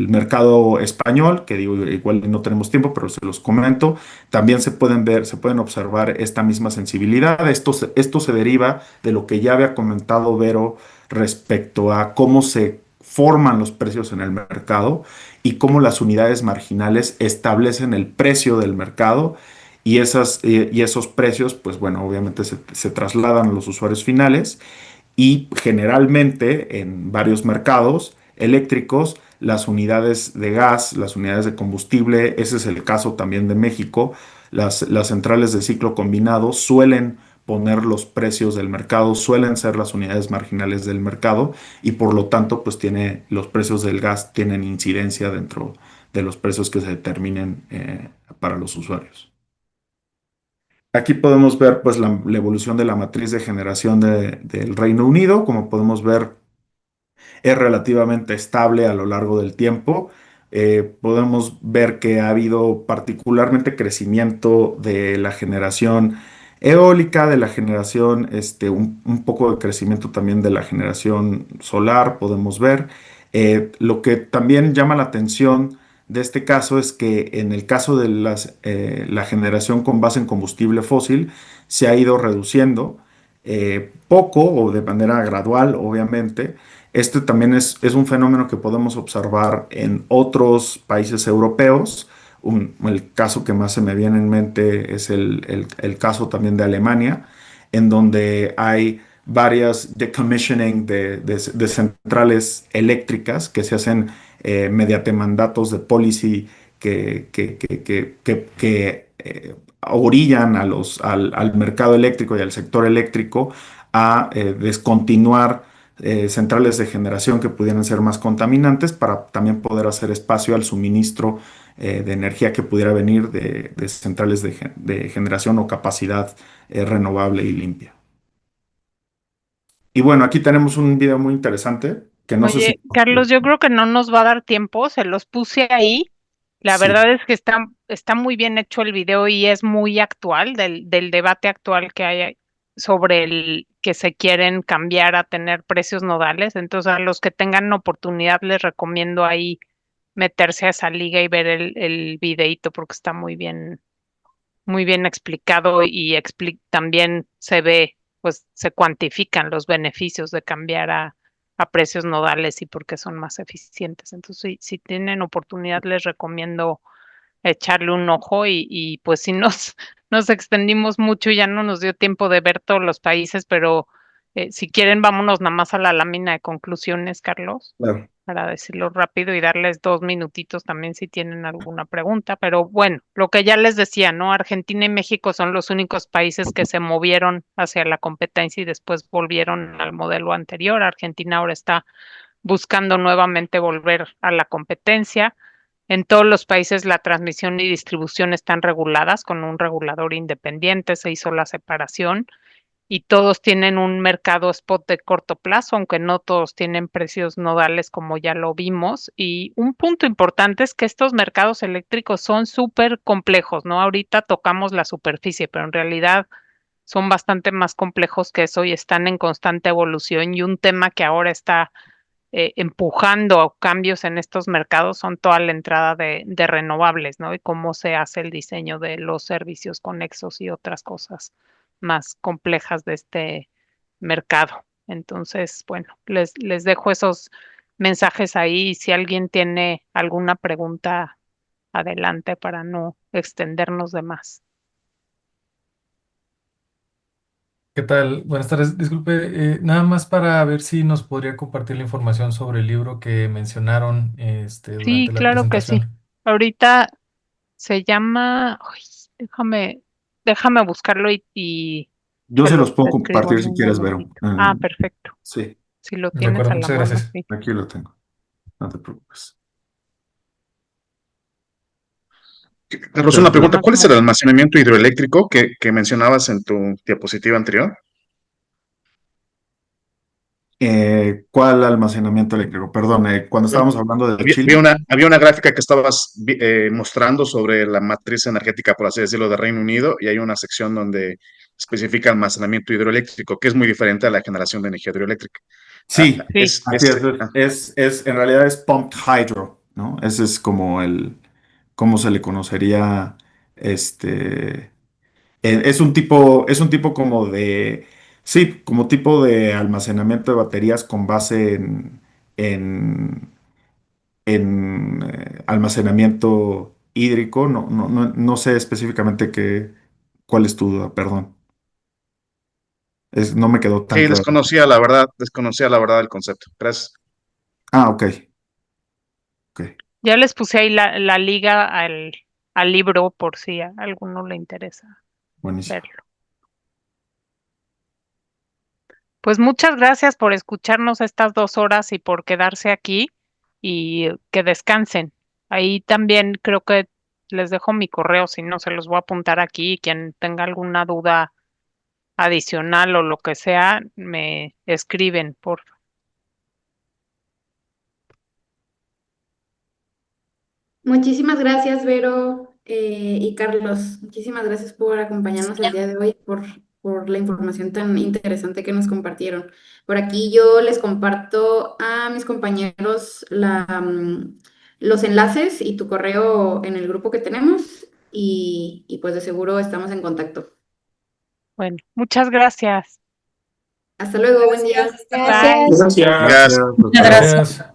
mercado español, que digo, igual no tenemos tiempo, pero se los comento, también se pueden observar esta misma sensibilidad. Esto se deriva de lo que ya había comentado Vero respecto a cómo se forman los precios en el mercado y cómo las unidades marginales establecen el precio del mercado y esos precios, pues bueno, obviamente se trasladan a los usuarios finales y generalmente en varios mercados eléctricos, las unidades de gas, las unidades de combustible, ese es el caso también de México, las centrales de ciclo combinado suelen poner los precios del mercado, suelen ser las unidades marginales del mercado y por lo tanto pues los precios del gas tienen incidencia dentro de los precios que se determinen para los usuarios. Aquí podemos ver pues la evolución de la matriz de generación del Reino Unido. Como podemos ver, es relativamente estable a lo largo del tiempo. Podemos ver que ha habido particularmente crecimiento de la generación eólica, de la generación, un poco de crecimiento también de la generación solar, podemos ver. Lo que también llama la atención de este caso es que en el caso de la generación con base en combustible fósil se ha ido reduciendo poco o de manera gradual, obviamente. Este también es un fenómeno que podemos observar en otros países europeos. El caso que más se me viene en mente es el caso también de Alemania, en donde hay varias decommissioning de centrales eléctricas que se hacen mediante mandatos de policy que orillan al mercado eléctrico y al sector eléctrico a descontinuar centrales de generación que pudieran ser más contaminantes para también poder hacer espacio al suministro de energía que pudiera venir de centrales de generación o capacidad renovable y limpia. Y bueno, aquí tenemos un video muy interesante que no sé si...
Oye, Carlos, yo creo que no nos va a dar tiempo, se los puse ahí. La
Sí,
verdad es que está muy bien hecho el video y es muy actual del debate actual que hay sobre el que se quieren cambiar a tener precios nodales. Entonces, a los que tengan oportunidad les recomiendo ahí meterse a esa liga y ver el videíto porque está muy bien explicado y también se ve, pues se cuantifican los beneficios de cambiar a precios nodales y por qué son más eficientes. Entonces, si tienen oportunidad, les recomiendo echarle un ojo y pues si nos extendimos mucho y ya no nos dio tiempo de ver todos los países, pero si quieren, vámonos nada más a la lámina de conclusiones, Carlos,
claro.
para decirlo rápido y darles 2 minutitos también si tienen alguna pregunta. Pero bueno, lo que ya les decía, ¿no? Argentina y México son los únicos países que se movieron hacia la competencia y después volvieron al modelo anterior. Argentina ahora está buscando nuevamente volver a la competencia. En todos los países la transmisión y distribución están reguladas con un regulador independiente, se hizo la separación y todos tienen un mercado spot de corto plazo, aunque no todos tienen precios nodales como ya lo vimos. Y un punto importante es que estos mercados eléctricos son súper complejos, ¿no? Ahorita tocamos la superficie, pero en realidad son bastante más complejos que eso y están en constante evolución. Y un tema que ahora está empujando cambios en estos mercados son toda la entrada de renovables, ¿no? Y cómo se hace el diseño de los servicios conexos y otras cosas más complejas de este mercado. Entonces, bueno, les dejo esos mensajes ahí y si alguien tiene alguna pregunta, adelante para no extendernos de más.
¿Qué tal? Buenas tardes. Disculpe, nada más para ver si nos podría compartir la información sobre el libro que mencionaron
Sí,
durante la
claro que sí.
presentación.
Ahorita se llama, ay, déjame buscarlo y
Yo
se
se
los
los puedo
escribo
compartir
en
si
un
quieres, Vero.
momentito. Ah, perfecto.
Sí,
Si lo
De
tienes
acuerdo,
a la
muchas
mano,
gracias.
sí.
aquí lo tengo. No te preocupes.
Carlos, una
Pero,
Nada
pregunta.
más
¿Cuál es el
me-
almacenamiento hidroeléctrico que mencionabas en tu diapositiva anterior?
¿cuál almacenamiento eléctrico? Perdón, cuando estábamos hablando de Chile.
Había una gráfica que estabas mostrando sobre la matriz energética, por así decirlo, de Reino Unido, y hay una sección donde especifica almacenamiento hidroeléctrico, que es muy diferente a la generación de energía hidroeléctrica. Ah,
Sí,
Sí,
así en realidad es pumped hydro, ¿no? Ese es como cómo se le conocería, este, es un tipo como sí, como tipo de almacenamiento de baterías con base en, en almacenamiento hídrico. No sé específicamente cuál es tu duda, perdón. No me quedó tan
sí,
claro.
desconocía la verdad el concepto. Gracias.
Ah, ok, ok,
ya les puse ahí la liga al libro por si a alguno le interesa
buenísimo.
verlo. Pues muchas gracias por escucharnos estas 2 horas y por quedarse aquí y que descansen. Ahí también creo que les dejo mi correo, si no se los voy a apuntar aquí. Quien tenga alguna duda adicional o lo que sea, me escriben, por
Muchísimas gracias, Vero, y Carlos. Muchísimas gracias por acompañarnos el día de hoy, por la información tan interesante que nos compartieron. Por aquí yo les comparto a mis compañeros los enlaces y tu correo en el grupo que tenemos y pues de seguro estamos en contacto.
Bueno, muchas gracias.
Hasta luego, buen día.
Bye.
Gracias.
Gracias.
Hasta luego.
Gracias.